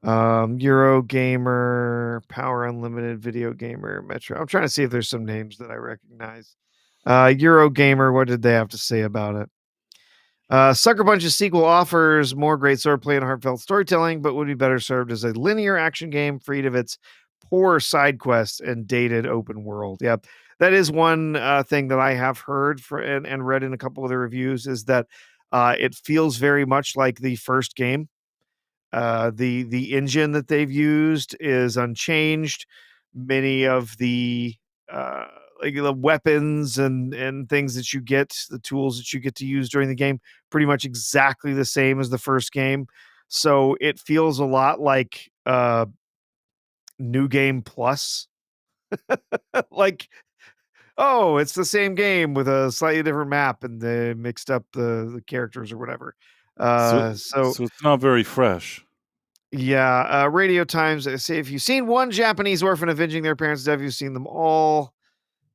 Eurogamer, Power Unlimited, Video Gamer, Metro. I'm trying to see if there's some names that I recognize. Eurogamer, what did they have to say about it? Sucker Punch's sequel offers more great swordplay and heartfelt storytelling, but would be better served as a linear action game freed of its poor side quests and dated open world. Yeah, that is one thing that I have heard and read in a couple of the reviews is that it feels very much like the first game. The engine that they've used is unchanged. Many of the like the weapons and things that you get, the tools that you get to use during the game, pretty much exactly the same as the first game. So it feels a lot like New Game Plus. Like, oh, it's the same game with a slightly different map and they mixed up the characters or whatever. So So it's not very fresh. yeah, Radio Times say if you've seen one Japanese orphan avenging their parents' death, you've seen them all.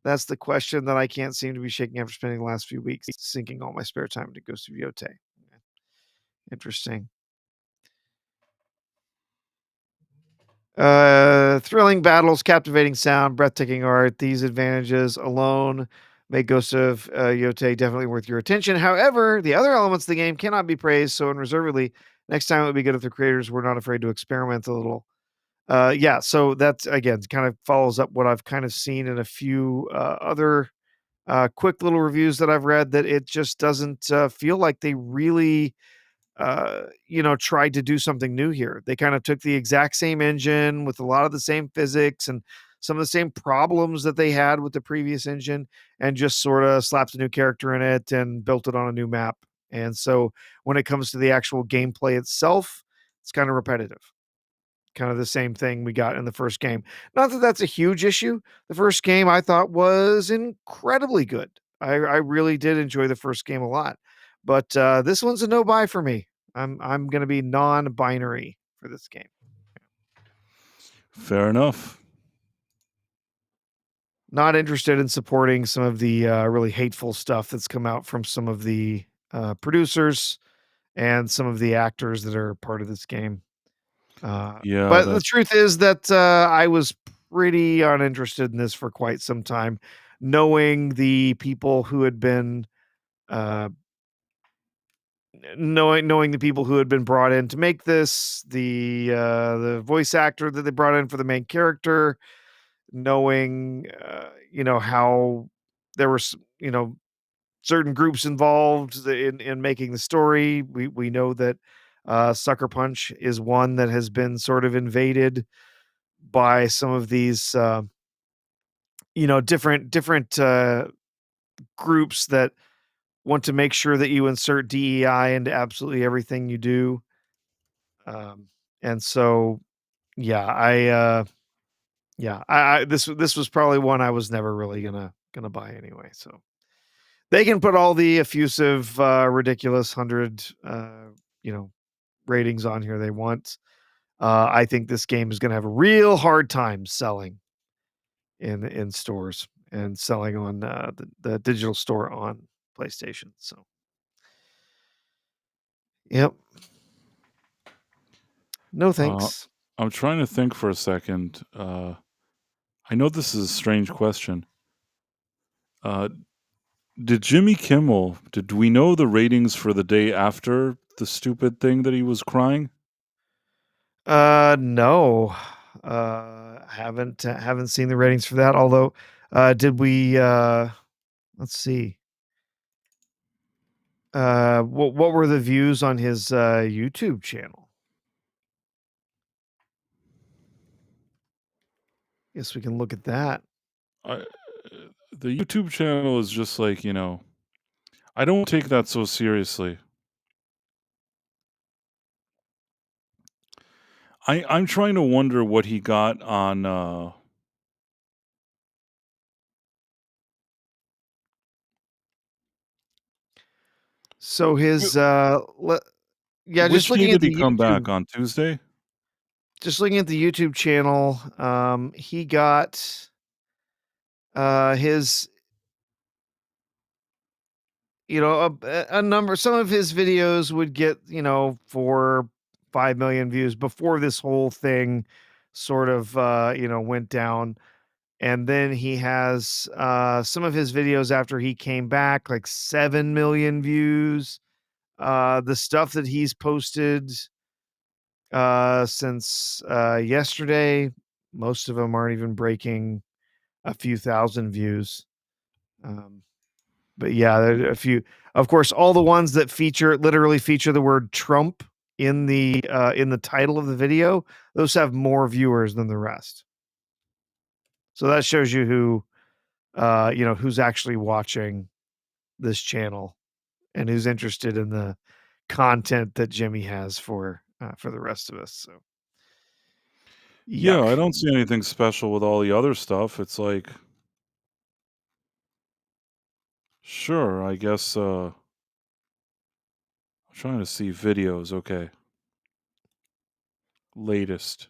That's the question that I can't seem to be shaking after spending the last few weeks sinking all my spare time into Ghost of Yotei. Interesting. Thrilling battles, captivating sound, breathtaking art. These advantages alone make Ghost of Yotei definitely worth your attention. However, the other elements of the game cannot be praised so unreservedly. Next time it would be good if the creators were not afraid to experiment a little. Yeah, so that again kind of follows up what I've kind of seen in a few other quick little reviews that I've read, that it just doesn't feel like they really tried to do something new here. They kind of took the exact same engine with a lot of the same physics and some of the same problems that they had with the previous engine and just sort of slapped a new character in it and built it on a new map. And so when it comes to the actual gameplay itself, it's kind of repetitive. Kind of the same thing we got in the first game. Not that that's a huge issue. The first game I thought was incredibly good. I really did enjoy the first game a lot. But this one's a no buy for me. I'm going to be non-binary for this game. Fair enough. Not interested in supporting some of the really hateful stuff that's come out from some of the producers and some of the actors that are part of this game. Yeah, But the truth is that I was pretty uninterested in this for quite some time, knowing the people who had been knowing the people who had been brought in to make this, the voice actor that they brought in for the main character, knowing how there were certain groups involved in making the story. We know that Sucker Punch is one that has been sort of invaded by some of these different groups that want to make sure that you insert DEI into absolutely everything you do. And so yeah, Yeah, this was probably one I was never really gonna buy anyway. So they can put all the effusive, ridiculous 100, ratings on here they want. I think this game is gonna have a real hard time selling in stores and selling on the digital store on PlayStation. So, yep. No thanks. I'm trying to think for a second. I know this is a strange question. Did Jimmy Kimmel, did we know the ratings for the day after the stupid thing that he was crying? No. Haven't seen the ratings for that. Although, did we? Let's see. What were the views on his YouTube channel? Guess we can look at that. The YouTube channel is just like, I don't take that so seriously. I'm trying to wonder what he got on. So his yeah, Which just day looking at did he the come back YouTube, on Tuesday? just looking at the YouTube channel, he got his, a number. Some of his videos would get 4-5 million views before this whole thing sort of went down. And then he has some of his videos after he came back, like 7 million views. The stuff that he's posted since yesterday, most of them aren't even breaking a few thousand views. But yeah, there are a few. Of course, all the ones that literally feature the word Trump in the title of the video, those have more viewers than the rest. So that shows you who who's actually watching this channel and who's interested in the content that Jimmy has for the rest of us. So Yeah, I yuck. don't see anything special with all the other stuff. It's like, sure, I guess. I'm trying to see videos. Okay, latest.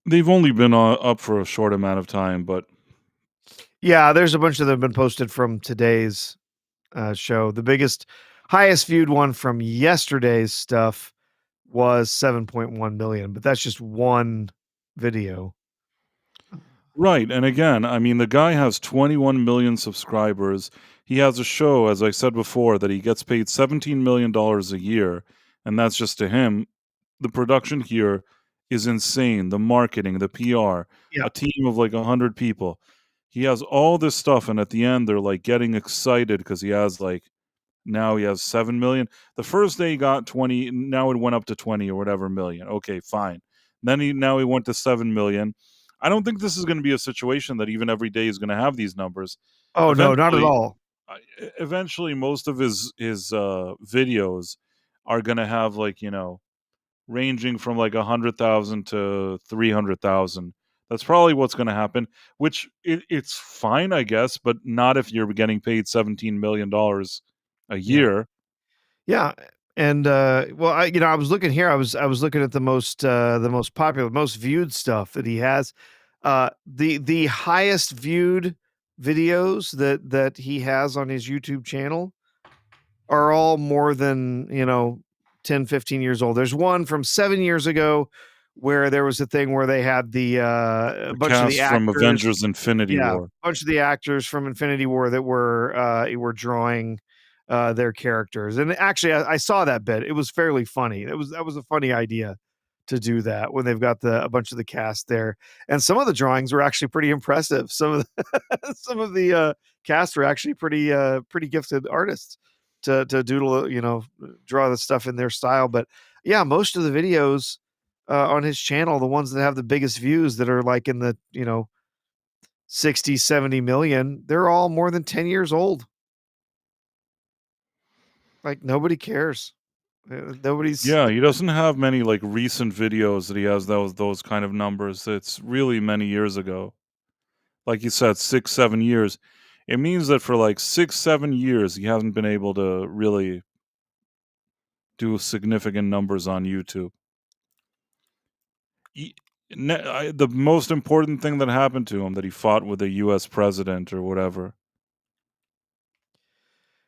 They've only been up for a short amount of time, but Yeah, there's a bunch that have been posted from today's show. The highest viewed one from yesterday's stuff was 7.1 million, but that's just one video. right. And again, I mean, the guy has 21 million subscribers. He has a show, as I said before, that he gets paid $17 million a year, and that's just to him. The production here is insane. The marketing, the PR, Yeah. a team of like 100 people. He has all this stuff, and at the end, they're like getting excited because now he has 7 million. The first day he got 20, now it went up to 20 or whatever million. Okay, fine. Now he went to 7 million. I don't think this is going to be a situation that even every day is going to have these numbers. Oh no, not at all. Eventually, most of his videos are going to have ranging from like 100,000 to 300,000. That's probably what's going to happen. Which it's fine, I guess, but not if you're getting paid $17 million a year. Yeah. And well, I was looking here. I was looking at the most popular, most viewed stuff that he has. The highest viewed videos that he has on his YouTube channel are all more than 10, 15 years old. There's one from 7 years ago where there was a thing where they had a bunch of the Cast from actors Avengers Infinity War. a bunch of the actors from Infinity War that were drawing their characters. And actually, I saw that bit. It was fairly funny. That was a funny idea to do that when they've got a bunch of the cast there. And some of the drawings were actually pretty impressive. Some of the cast were actually pretty gifted artists to doodle, draw the stuff in their style. But yeah, most of the videos on his channel, the ones that have the biggest views that are like in the 60, 70 million, they're all more than 10 years old. Like nobody cares. Nobody's. Yeah, he doesn't have many like recent videos that he has those kind of numbers. It's really many years ago. Like you said, 6, 7 years. It means that for like 6, 7 years, he hasn't been able to really do significant numbers on YouTube. The most important thing that happened to him, that he fought with a U.S. president or whatever.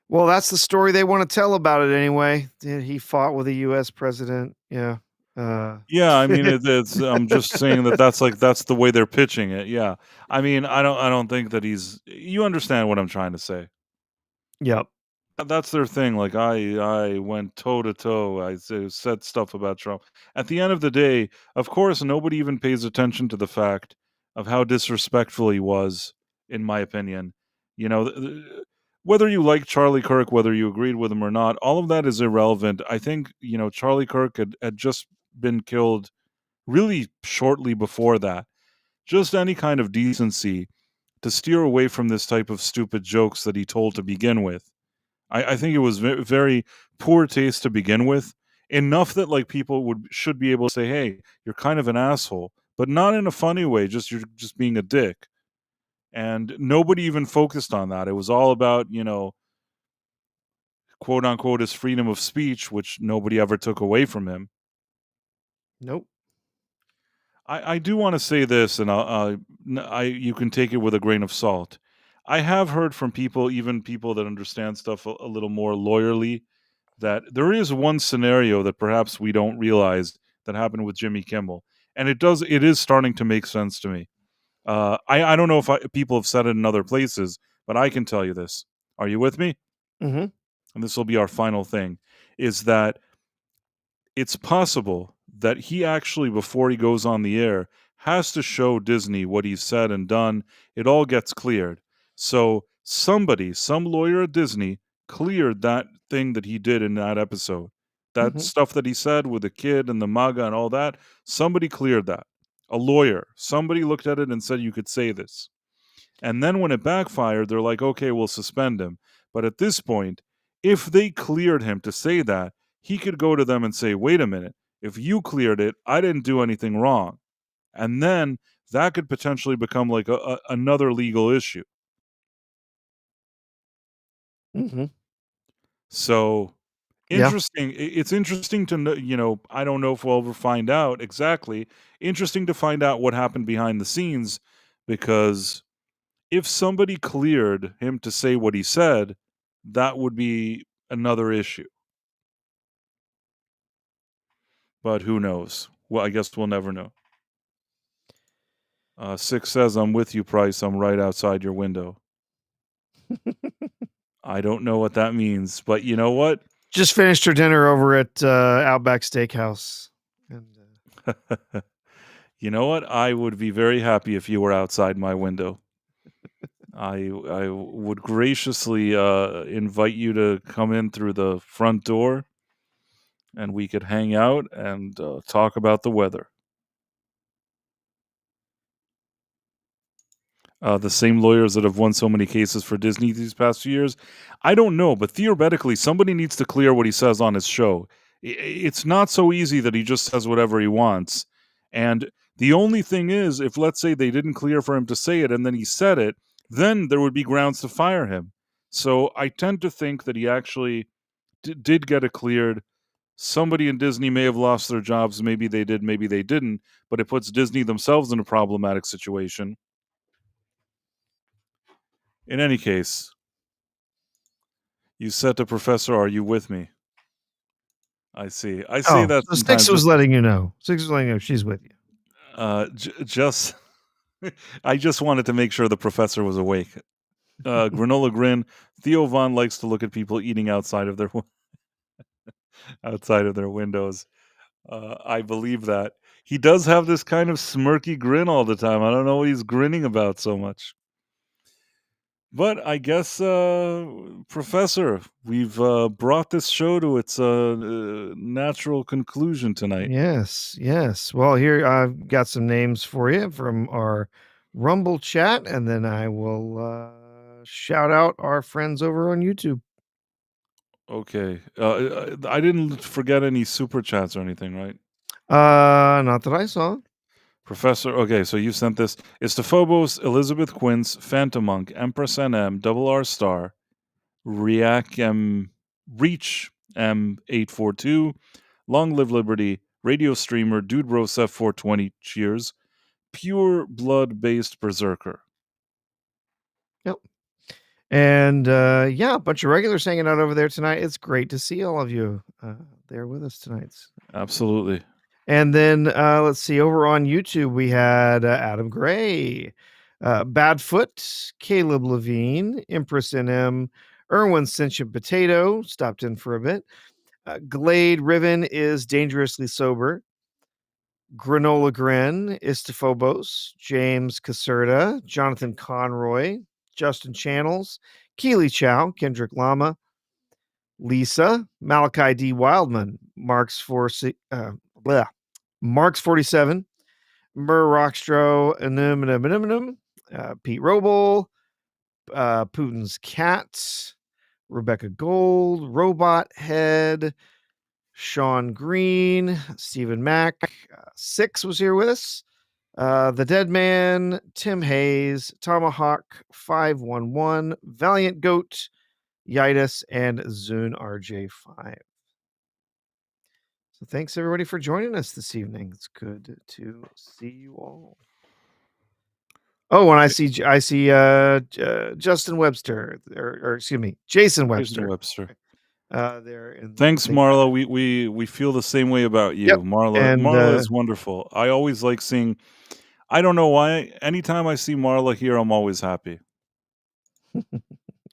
Well, that's the story they want to tell about it anyway. He fought with a U.S. president. Yeah. Yeah, I mean, it's. I'm just saying that's the way they're pitching it. Yeah, I mean, I don't think that he's. You understand what I'm trying to say? Yep. That's their thing. Like I went toe to toe. I said stuff about Trump. At the end of the day, of course, nobody even pays attention to the fact of how disrespectful he was, in my opinion. You know, whether you like Charlie Kirk, whether you agreed with him or not, all of that is irrelevant. I think, Charlie Kirk had just been killed really shortly before that. Just any kind of decency to steer away from this type of stupid jokes that he told to begin with. I think it was very poor taste to begin with. Enough that like people should be able to say, "Hey, you're kind of an asshole," but not in a funny way. You're just being a dick. And nobody even focused on that. It was all about, quote unquote, his freedom of speech, which nobody ever took away from him. Nope. I do want to say this, and you can take it with a grain of salt. I have heard from people, even people that understand stuff a little more lawyerly, that there is one scenario that perhaps we don't realize that happened with Jimmy Kimmel, and it is starting to make sense to me. I don't know if people have said it in other places, but I can tell you this. Are you with me? Mm-hmm. And this will be our final thing, is that it's possible that he actually, before he goes on the air, has to show Disney what he's said and done. It all gets cleared. So some lawyer at Disney cleared that thing that he did in that episode. That stuff that he said with the kid and the MAGA and all that, somebody cleared that. A lawyer. Somebody looked at it and said, you could say this. And then when it backfired, they're like, okay, we'll suspend him. But at this point, if they cleared him to say that, he could go to them and say, wait a minute, if you cleared it, I didn't do anything wrong. And then that could potentially become like another legal issue. Mm-hmm. So Yeah. interesting. It's interesting to know, I don't know if we'll ever find out exactly. Interesting to find out what happened behind the scenes, because if somebody cleared him to say what he said, that would be another issue. But who knows? Well, I guess we'll never know. 6 says, I'm with you, Price. I'm right outside your window. I don't know what that means, but you know what? Just finished her dinner over at Outback Steakhouse. And, you know what? I would be very happy if you were outside my window. I would graciously invite you to come in through the front door, and we could hang out and talk about the weather. The same lawyers that have won so many cases for Disney these past few years, I don't know, but theoretically, somebody needs to clear what he says on his show. It's not so easy that he just says whatever he wants. And the only thing is, if let's say they didn't clear for him to say it and then he said it, then there would be grounds to fire him. So I tend to think that he actually did get it cleared. Somebody in Disney may have lost their jobs. Maybe they did, maybe they didn't. But it puts Disney themselves in a problematic situation. In any case, you said to Professor, are you with me? I see. I say that so sometimes. Six was letting you know. Six was letting you know she's with you. Just, I just wanted to make sure the professor was awake. Granola Grin, Theo Von likes to look at people eating outside of their windows. I believe that. He does have this kind of smirky grin all the time. I don't know what he's grinning about so much. But I guess, Professor, we've brought this show to its natural conclusion tonight. Yes, yes. Well, here I've got some names for you from our Rumble chat, and then I will shout out our friends over on YouTube. Okay. I didn't forget any super chats or anything, right? Not that I saw. Professor, okay, so you sent this. It's to Phobos, Elizabeth Quince, Phantom Monk, Empress NM, Double R Star, React Reach M842, Long Live Liberty, Radio Streamer, Dude Bros F420, cheers, Pure Blood Based Berserker. Yep. And yeah, a bunch of regulars hanging out over there tonight. It's great to see all of you there with us tonight. Absolutely. And then let's see, over on YouTube, we had Adam Gray, Badfoot, Caleb Levine, Empress NM, Erwin Sentient Potato, stopped in for a bit. Glade Riven is Dangerously Sober. Granola Grin, Istophobos, James Caserta, Jonathan Conroy, Justin Channels, Keely Chow, Kendrick Lama, Lisa, Malachi D. Wildman, Marks 47, Mur Rockstro, Enum, Pete Roble, Putin's Cat, Rebecca Gold, Robot Head, Sean Green, Stephen Mack, Six was here with us. The Dead Man, Tim Hayes, Tomahawk 511, Valiant Goat, Yitus, and Zune RJ5. So thanks everybody for joining us this evening. It's good to see you all. Oh, and I see Justin Webster, or excuse me, Jason Webster. There. Thanks, Marla. We feel the same way about you, Yep. Marla. And, Marla is wonderful. I always like seeing. I don't know why. Anytime I see Marla here, I'm always happy.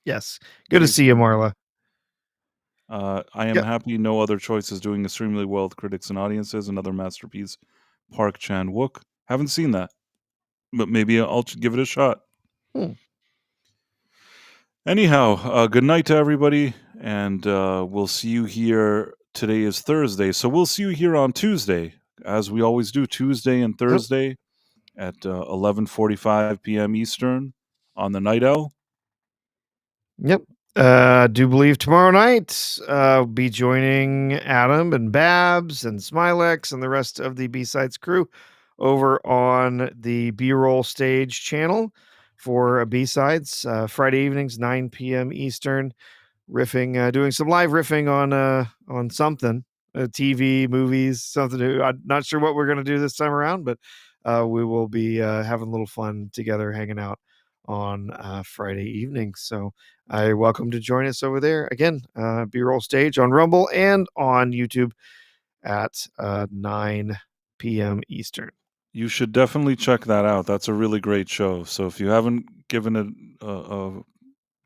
Yes, good to see you, Marla. I am happy No Other Choice is doing extremely well with critics and audiences. Another masterpiece, Park Chan-wook. Haven't seen that, but maybe I'll give it a shot. Anyhow, good night to everybody, and we'll see you here. Today is Thursday, so we'll see you here on Tuesday, as we always do, Tuesday and Thursday at 11:45 p.m. Eastern on the Night Owl. Yep. Do believe tomorrow night be joining Adam and Babs and Smilex and the rest of the B-Sides crew over on the B-Roll Stage channel for B-Sides Friday evenings 9 p.m. Eastern, riffing, doing some live riffing on something, TV, movies, something new. I'm not sure what we're going to do this time around, but we will be having a little fun together, hanging out on Friday evening. So I welcome to join us over there again. B-Roll Stage on Rumble and on YouTube at 9 p.m. Eastern. You should definitely check that out. That's a really great show. So if you haven't given it a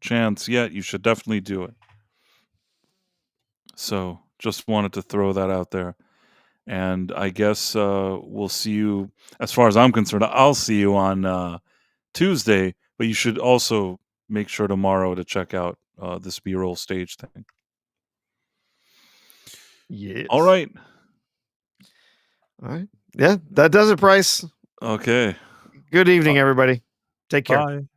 chance yet, you should definitely do it. So just wanted to throw that out there. And I guess we'll see you, as far as I'm concerned, I'll see you on Tuesday, but you should also make sure tomorrow to check out this B-Roll Stage thing. Yes. All right. All right. Yeah, that does it, Price. Okay. Good evening, everybody. Take care. Bye.